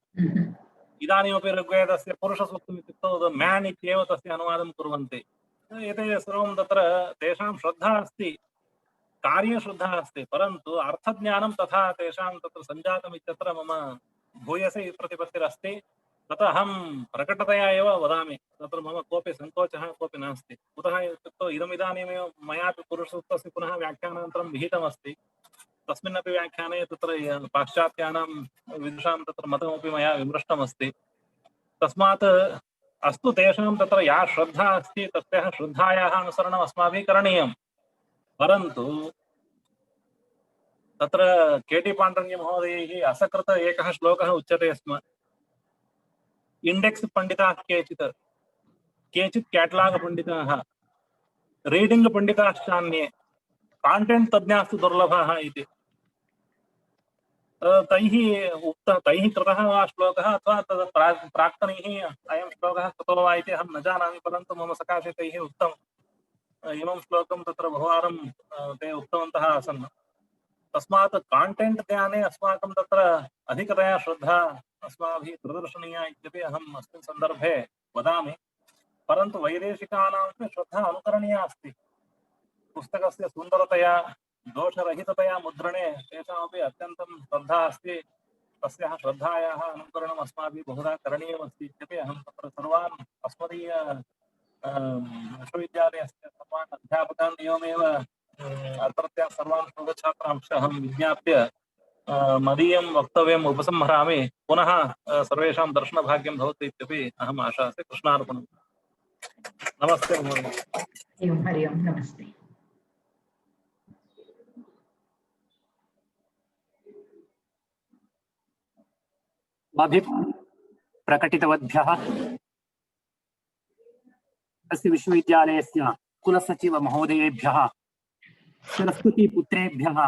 इदानीमपि ऋग्वेदस्य पुरुषसूक्तम् इत्युक्तौ म्यान् इत्येव तस्य अनुवादं कुर्वन्ति। एते सर्वं तत्र तेषां श्रद्धा अस्ति, कार्यश्रद्धा अस्ति, परन्तु अर्थज्ञानं तथा तेषां तत्र सञ्जातम् इत्यत्र मम भूयसे प्रतिपत्तिरस्ति। तत्र अहं प्रकटतया एव वदामि, तत्र मम कोऽपि सङ्कोचः कोऽपि नास्ति। कुतः इत्युक्तौ इदमिदानीमेव मयापि पुरुषसूक्तस्य पुनः व्याख्यानान्तरं विहितमस्ति। तस्मिन्नपि व्याख्याने तत्र पाश्चात्यानां विदुषां तत्र मतमपि मया विमृष्टमस्ति। तस्मात् अस्तु, तेषां तत्र या श्रद्धा अस्ति तस्याः श्रद्धायाः अनुसरणम् अस्माभिः करणीयं, परन्तु तत्र केटी पाण्डरङ्गमहोदयैः असकृत एकः श्लोकः उच्यते स्म। इंडेक्स पंडिताः केचित्, केचित् कैटलाग पंडिताः, रीडिंग पंडिताश्चान्ये, कांटेंट तज्ञास्तु दुर्लभः इति। तैः कृतः वा श्लोकः अथवा तद् प्राक्तनैः अयं श्लोकः कृतो वा इति अहं न जानामि, परन्तु मम सकाशे तैः उक्तम्। इमं श्लोकं तत्र बहुवारं ते उक्तवन्तः आसन्। तस्मात् कांटेंट ज्ञाने अस्माकं तत्र अधिकतया श्रद्धा अस्माभिः प्रदर्शनीया इत्यपि अहम् अस्मिन् सन्दर्भे वदामि। परन्तु वैदेशिकानामपि श्रद्धा अनुकरणीया अस्ति। पुस्तकस्य सुन्दरतया दोषरहिततया मुद्रणे तेषामपि अत्यन्तं श्रद्धा अस्ति। तस्याः श्रद्धायाः अनुकरणम् अस्माभिः बहुधा करणीयमस्ति इत्यपि अहं तत्र सर्वान् अस्मदीय विश्वविद्यालयस्य सर्वान् अध्यापकान् एवमेव अत्रत्याः सर्वान् पूर्वछात्रांश्च अहं विज्ञाप्य मदीयं वक्तव्यम् उपसंहरामि। पुनः सर्वेषां दर्शनभाग्यं भवति इत्यपि अहम् आशासे। कृष्णार्पणम्। नमस्ते महोदय। हरि ओम्। नमस्ते। प्रकटितवद्भ्यः अस्य विश्वविद्यालयस्य कुलसचिव महोदयेभ्यः, सरस्वतीपुत्रेभ्यः,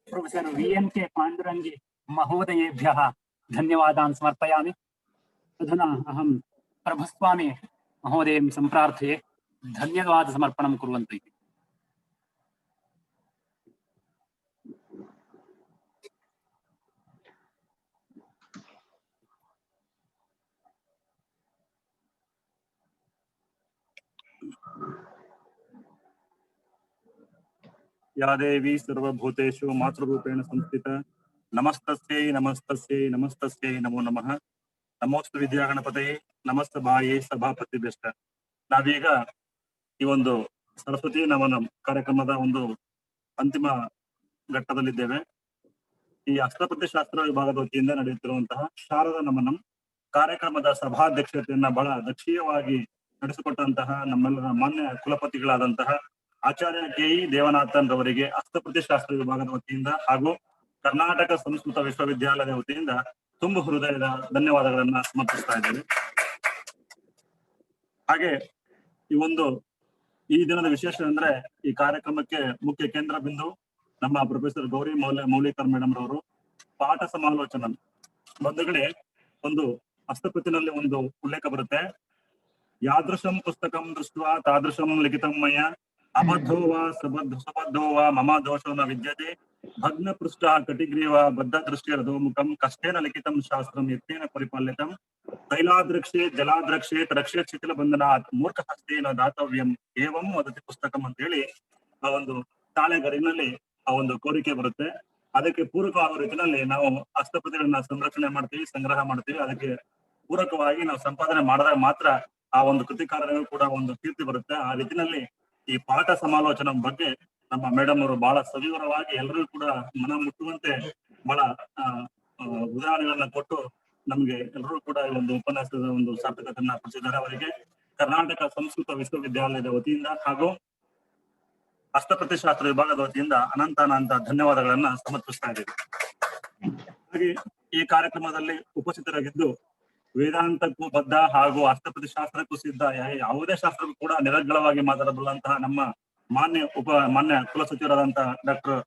प्रोफेसर VNK पाण्डुरङ्गे महोदयेभ्यः धन्यवादान् समर्पयामि। अधुना अहं प्रभुस्वामी महोदयं सम्प्रार्थये धन्यवादसमर्पणं कुर्वन्तु इति। या देवी सर्वभूतेषु मातृरूपेण संस्थिता नमस्तस्यै नमस्तस्यै नमस्तस्यै नमो नमः। नमोस्तु ವಿದ್ಯಾಗಣಪತಯೇ ನಮಸ್ತೆ ಬಾಯೇ ಸಭಾಪತಿಭ್ಯಷ್ಟ। ನಾವೀಗ ಈ ಒಂದು ಸರಸ್ವತಿ ನಮನ ಕಾರ್ಯಕ್ರಮದ ಒಂದು ಅಂತಿಮ ಘಟ್ಟದಲ್ಲಿದ್ದೇವೆ. ಈ ಹಸ್ತಪ್ರತಿ ಶಾಸ್ತ್ರ ವಿಭಾಗದ ವತಿಯಿಂದ ನಡೆಯುತ್ತಿರುವಂತಹ ಶಾರದಾ ನಮನಂ ಕಾರ್ಯಕ್ರಮದ ಸಭಾಧ್ಯಕ್ಷತೆಯನ್ನ ಬಹಳ ದಕ್ಷೀಯವಾಗಿ ನಡೆಸಿಕೊಟ್ಟಂತಹ ನಮ್ಮೆಲ್ಲರ ಮಾನ್ಯ ಕುಲಪತಿಗಳಾದಂತಹ ಆಚಾರ್ಯ KE ದೇವನಾಥನ್ ರವರಿಗೆ ಹಸ್ತಪ್ರತಿಶಾಸ್ತ್ರ ವಿಭಾಗದ ವತಿಯಿಂದ ಹಾಗೂ ಕರ್ನಾಟಕ ಸಂಸ್ಕೃತ ವಿಶ್ವವಿದ್ಯಾಲಯದ ವತಿಯಿಂದ ತುಂಬು ಹೃದಯದ ಧನ್ಯವಾದಗಳನ್ನ ಸಮರ್ಪಿಸ್ತಾ ಇದ್ದೇವೆ. ಹಾಗೆ ಈ ದಿನದ ವಿಶೇಷ ಅಂದ್ರೆ ಈ ಕಾರ್ಯಕ್ರಮಕ್ಕೆ ಮುಖ್ಯ ಕೇಂದ್ರ ಬಿಂದು ನಮ್ಮ ಪ್ರೊಫೆಸರ್ ಗೌರಿ ಮೌಲಿಕರ್ ಮೇಡಮ್ ರವರು ಪಾಠ ಸಮಾಲೋಚನ. ಬಂಧುಗಳೇ, ಒಂದು ಹಸ್ತಪ್ರತಿನಲ್ಲಿ ಒಂದು ಉಲ್ಲೇಖ ಬರುತ್ತೆ, ಯಾದೃಶಂ ಪುಸ್ತಕಂ ದೃಷ್ಟ್ವಾ ತಾದೃಶಂ ಲಿಖಿತಂ ಮಯ ಅಬದ್ಧೋ ವಾ ಸುಬದ್ಧೋ ವಾ ಮಮ ದೋಷೋ ನ ವಿದ್ಯತೆ ಭಗ್ನ ಪೃಷ್ಠ ಕಟಿಗ್ರೀವ ಬದ್ಧ ದೃಷ್ಟಿರಧೋಮುಖಂ ಕಷ್ಟೇನ ಲಿಖಿತಂ ಶಾಸ್ತ್ರಂ ಯತ್ನೇನ ಪರಿಪಾಲ್ಯತಂ ತೈಲಾದ್ರಕ್ಷೆ ಜಲಾದ್ರಕ್ಷೆ ರಕ್ಷೆ ಶಿಥಿಲ ಬಂಧನಾತ್ ಮೂರ್ಖ ಹಸ್ತೇನ ದಾತವ್ಯಂ ಏವಂ ವದತಿ ಪುಸ್ತಕಂ ಅಂತ ಹೇಳಿ ಆ ಒಂದು ತಾಳೆಗರಿನಲ್ಲಿ ಆ ಒಂದು ಕೋರಿಕೆ ಬರುತ್ತೆ. ಅದಕ್ಕೆ ಪೂರಕವಾದ ರೀತಿಯಲ್ಲಿ ನಾವು ಹಸ್ತಪ್ರತಿಗಳನ್ನ ಸಂರಕ್ಷಣೆ ಮಾಡ್ತೀವಿ, ಸಂಗ್ರಹ ಮಾಡ್ತೀವಿ. ಅದಕ್ಕೆ ಪೂರಕವಾಗಿ ನಾವು ಸಂಪಾದನೆ ಮಾಡಿದಾಗ ಮಾತ್ರ ಆ ಒಂದು ಕೃತಿಕಾರನಿಗೂ ಕೂಡ ಒಂದು ಕೀರ್ತಿ ಬರುತ್ತೆ. ಆ ರೀತಿಯಲ್ಲಿ ಈ ಪಾಠ ಸಮಾಲೋಚನೆ ಬಗ್ಗೆ ನಮ್ಮ ಮೇಡಮ್ ಅವರು ಬಹಳ ಸವಿವರವಾಗಿ ಎಲ್ಲರಿಗೂ ಕೂಡ ಮನ ಮುಟ್ಟುವಂತೆ ಬಹಳ ಉದಾಹರಣೆಗಳನ್ನ ಕೊಟ್ಟು ನಮ್ಗೆ ಎಲ್ಲರೂ ಕೂಡ ಈ ಒಂದು ಉಪನ್ಯಾಸದ ಒಂದು ಸಾರ್ಥಕತೆಯನ್ನ ಪಡಿಸಿದ್ದಾರೆ. ಅವರಿಗೆ ಕರ್ನಾಟಕ ಸಂಸ್ಕೃತ ವಿಶ್ವವಿದ್ಯಾಲಯದ ವತಿಯಿಂದ ಹಾಗೂ ಹಸ್ತಪ್ರತಿಶಾಸ್ತ್ರ ವಿಭಾಗದ ವತಿಯಿಂದ ಅನಂತ ಧನ್ಯವಾದಗಳನ್ನ ಸಮರ್ಪಿಸ್ತಾ ಇದ್ದೀವಿ. ಹಾಗೆ ಈ ಕಾರ್ಯಕ್ರಮದಲ್ಲಿ ಉಪಸ್ಥಿತರಾಗಿದ್ದು ವೇದಾಂತಕ್ಕೂ ಬದ್ಧ ಹಾಗೂ ಹಸ್ತಪ್ರತಿಶಾಸ್ತ್ರಕ್ಕೂ ಸಿದ್ಧ ಯಾವುದೇ ಶಾಸ್ತ್ರಕ್ಕೂ ಕೂಡ ನಿರರ್ಗಳವಾಗಿ ಮಾತಾಡಬಲ್ಲಂತಹ ನಮ್ಮ ಮಾನ್ಯ ಕುಲಸಚಿವರಾದಂತಹ ಡಾಕ್ಟರ್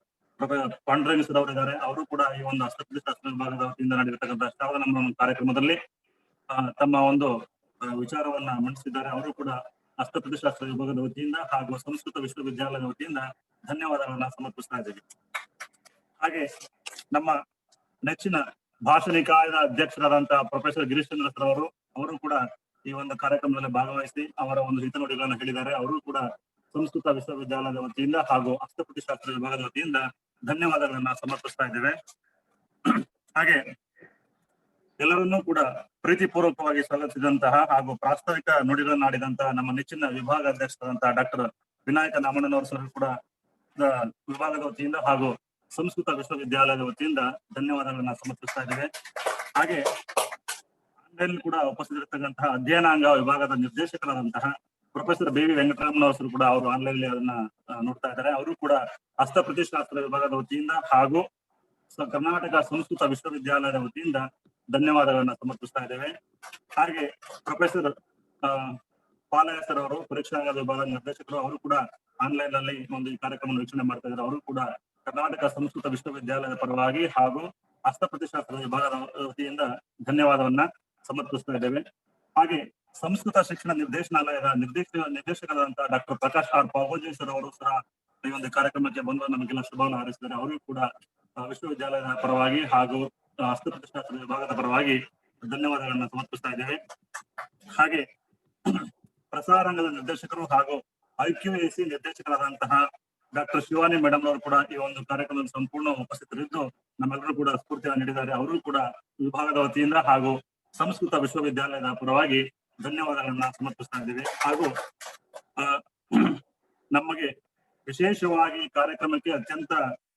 ಪಾಂಡುರಂಗ ಸರ್ ಅವರಿದ್ದಾರೆ. ಅವರು ಕೂಡ ಈ ಒಂದು ಹಸ್ತಪ್ರತಿಶಾಸ್ತ್ರ ವಿಭಾಗದ ವತಿಯಿಂದ ನಡೆದಿರ್ತಕ್ಕಂಥ ಶ್ರಾವಣ ನಮ್ಮ ಕಾರ್ಯಕ್ರಮದಲ್ಲಿ ತಮ್ಮ ಒಂದು ವಿಚಾರವನ್ನ ಮಂಡಿಸಿದ್ದಾರೆ. ಅವರು ಕೂಡ ಹಸ್ತಪ್ರತಿಶಾಸ್ತ್ರ ವಿಭಾಗದ ವತಿಯಿಂದ ಹಾಗೂ ಸಂಸ್ಕೃತ ವಿಶ್ವವಿದ್ಯಾಲಯದ ವತಿಯಿಂದ ಧನ್ಯವಾದಗಳನ್ನ ಸಮರ್ಪಿಸ್ತಾ ಇದ್ದೀವಿ. ಹಾಗೆ ನಮ್ಮ ನೆಚ್ಚಿನ ಭಾಷಣಿಕಾಯದ ಅಧ್ಯಕ್ಷರಾದಂತಹ ಪ್ರೊಫೆಸರ್ ಗಿರೀಶ್ ಚಂದ್ರ ಸರ್ ಅವರು ಕೂಡ ಈ ಒಂದು ಕಾರ್ಯಕ್ರಮದಲ್ಲಿ ಭಾಗವಹಿಸಿ ಅವರ ಒಂದು ಹಿತನುಡಿಗಳನ್ನು ಹೇಳಿದ್ದಾರೆ. ಅವರು ಕೂಡ ಸಂಸ್ಕೃತ ವಿಶ್ವವಿದ್ಯಾಲಯದ ವತಿಯಿಂದ ಹಾಗೂ ಹಸ್ತಪ್ರತಿಶಾಸ್ತ್ರ ವಿಭಾಗದ ವತಿಯಿಂದ ಧನ್ಯವಾದಗಳನ್ನ ಸಮರ್ಪಿಸ್ತಾ ಇದ್ದೇವೆ. ಹಾಗೆ ಎಲ್ಲರನ್ನೂ ಕೂಡ ಪ್ರೀತಿಪೂರ್ವಕವಾಗಿ ಸ್ವಾಗತಿಸಿದಂತಹ ಹಾಗೂ ಪ್ರಾಸ್ತಾವಿಕ ನುಡಿಗಳನ್ನಾಡಿದಂತಹ ನಮ್ಮ ನೆಚ್ಚಿನ ವಿಭಾಗ ಅಧ್ಯಕ್ಷರಾದಂತಹ ಡಾಕ್ಟರ್ ವಿನಾಯಕ ನಾಮಣ್ಣನವರು ಸರ್ ಕೂಡ ವಿಭಾಗದ ವತಿಯಿಂದ ಹಾಗೂ ಸಂಸ್ಕೃತ ವಿಶ್ವವಿದ್ಯಾಲಯದ ವತಿಯಿಂದ ಧನ್ಯವಾದಗಳನ್ನ ಸಮರ್ಪಿಸ್ತಾ ಇದ್ದೇವೆ. ಹಾಗೆ ಆನ್ಲೈನ್ ಕೂಡ ಉಪಸ್ಥಿತರಿರ್ತಕ್ಕಂತಹ ಅಧ್ಯಯನಾಂಗ ವಿಭಾಗದ ನಿರ್ದೇಶಕರಾದಂತಹ ಪ್ರೊಫೆಸರ್ ಬಿ ವಿ ವೆಂಕಟರಾಮನವರು ಕೂಡ ಅವರು ಆನ್ಲೈನ್ ಅದನ್ನ ನೋಡ್ತಾ ಇದ್ದಾರೆ. ಅವರು ಕೂಡ ಹಸ್ತಪ್ರತಿಶಾಸ್ತ್ರ ವಿಭಾಗದ ವತಿಯಿಂದ ಹಾಗೂ ಕರ್ನಾಟಕ ಸಂಸ್ಕೃತ ವಿಶ್ವವಿದ್ಯಾಲಯದ ವತಿಯಿಂದ ಧನ್ಯವಾದಗಳನ್ನ ಸಮರ್ಪಿಸ್ತಾ ಇದ್ದೇವೆ. ಹಾಗೆ ಪ್ರೊಫೆಸರ್ ಪಾಲಯ್ಯ ಸರ್ ಅವರು ಪರೀಕ್ಷಾಂಗ ವಿಭಾಗದ ನಿರ್ದೇಶಕರು, ಅವರು ಕೂಡ ಆನ್ಲೈನ್ ನಲ್ಲಿ ಒಂದು ಈ ಕಾರ್ಯಕ್ರಮ ವೀಕ್ಷಣೆ ಮಾಡ್ತಾ ಇದ್ದಾರೆ. ಅವರು ಕೂಡ ಕರ್ನಾಟಕ ಸಂಸ್ಕೃತ ವಿಶ್ವವಿದ್ಯಾಲಯದ ಪರವಾಗಿ ಹಾಗೂ ಹಸ್ತಪ್ರತಿಶಾಸ್ತ್ರ ವಿಭಾಗದ ವತಿಯಿಂದ ಧನ್ಯವಾದವನ್ನ ಸಮರ್ಪಿಸ್ತಾ ಇದ್ದೇವೆ. ಹಾಗೆ ಸಂಸ್ಕೃತ ಶಿಕ್ಷಣ ನಿರ್ದೇಶನಾಲಯದ ನಿರ್ದೇಶಕರಾದಂತಹ doctor Prakash R Pagoji sir ಅವರು ಸಹ ಈ ಒಂದು ಕಾರ್ಯಕ್ರಮಕ್ಕೆ ಬಂದು ನಮಗೆಲ್ಲ ಶುಭವನ್ನು ಹಾರೈಸಿದ್ದಾರೆ. ಅವರು ಕೂಡ ವಿಶ್ವವಿದ್ಯಾಲಯದ ಪರವಾಗಿ ಹಾಗೂ ಹಸ್ತಪ್ರತಿಶಾಸ್ತ್ರ ವಿಭಾಗದ ಪರವಾಗಿ ಧನ್ಯವಾದಗಳನ್ನ ಸಮರ್ಪಿಸ್ತಾ ಇದ್ದೇವೆ. ಹಾಗೆ ಪ್ರಸಾರಾಂಗದ ನಿರ್ದೇಶಕರು ಹಾಗೂ IQAC ನಿರ್ದೇಶಕರಾದಂತಹ ಡಾಕ್ಟರ್ ಶಿವಾನಿ ಮೇಡಮ್ ಅವರು ಕೂಡ ಈ ಒಂದು ಕಾರ್ಯಕ್ರಮದಲ್ಲಿ ಸಂಪೂರ್ಣ ಉಪಸ್ಥಿತರಿದ್ದು ನಮ್ಮೆಲ್ಲರೂ ಕೂಡ ಸ್ಫೂರ್ತಿಯನ್ನು ನೀಡಿದ್ದಾರೆ. ಅವರು ಕೂಡ ವಿಭಾಗದ ವತಿಯಿಂದ ಹಾಗೂ ಸಂಸ್ಕೃತ ವಿಶ್ವವಿದ್ಯಾಲಯದ ಪರವಾಗಿ ಧನ್ಯವಾದಗಳನ್ನ ಸಮರ್ಪಿಸ್ತಾ ಇದ್ದೇವೆ. ಹಾಗೂ ನಮಗೆ ವಿಶೇಷವಾಗಿ ಕಾರ್ಯಕ್ರಮಕ್ಕೆ ಅತ್ಯಂತ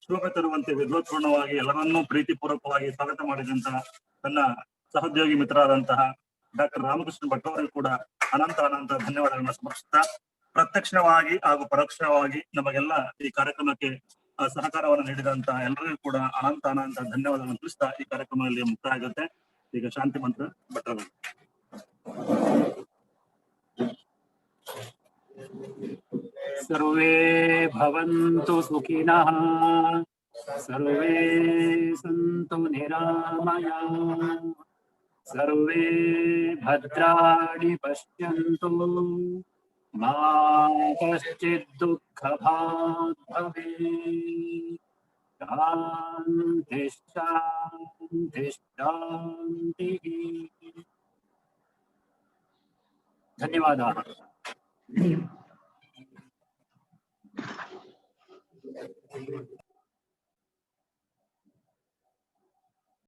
ಶೋಭೆ ತರುವಂತೆ ವಿದ್ವತ್ಪೂರ್ಣವಾಗಿ ಎಲ್ಲರನ್ನೂ ಪ್ರೀತಿಪೂರ್ವಕವಾಗಿ ಸ್ವಾಗತ ಮಾಡಿದಂತಹ ನನ್ನ ಸಹೋದ್ಯೋಗಿ ಮಿತ್ರರಾದಂತಹ ಡಾಕ್ಟರ್ ರಾಮಕೃಷ್ಣ ಭಟ್ ಅವರಿಗೂ ಕೂಡ ಅನಂತ ಧನ್ಯವಾದಗಳನ್ನ ಸಮರ್ಪಿಸುತ್ತಾ ಪ್ರತ್ಯಕ್ಷವಾಗಿ ಹಾಗೂ ಪರೋಕ್ಷವಾಗಿ ನಮಗೆಲ್ಲ ಈ ಕಾರ್ಯಕ್ರಮಕ್ಕೆ ಸಹಕಾರವನ್ನು ನೀಡಿದಂತಹ ಎಲ್ಲರಿಗೂ ಕೂಡ ಅನಂತ ಧನ್ಯವಾದಗಳನ್ನು ತಿಳಿಸ್ತಾ ಈ ಕಾರ್ಯಕ್ರಮದಲ್ಲಿ ಮುಕ್ತಾಯ ಆಗುತ್ತೆ. ಈಗ ಶಾಂತಿ ಮಂತ್ರ ಭಟ್ರು. ಸರ್ವೇ ಭವಂತು ಸುಖಿನಃ, ಸರ್ವೇ ಸಂತು ನಿರಾಮಯಾಃ, ಸರ್ವೇ ಭದ್ರಾಣಿ ಪಶ್ಯಂತು, ಮಾ ಕಶ್ಚಿತ್ ದುಃಖಭಾಗ್ ಭವೇತ್. ಶಾಂತಿ ಶಾಂತಿ ಶಾಂತಿ. ಧನ್ಯವಾದ.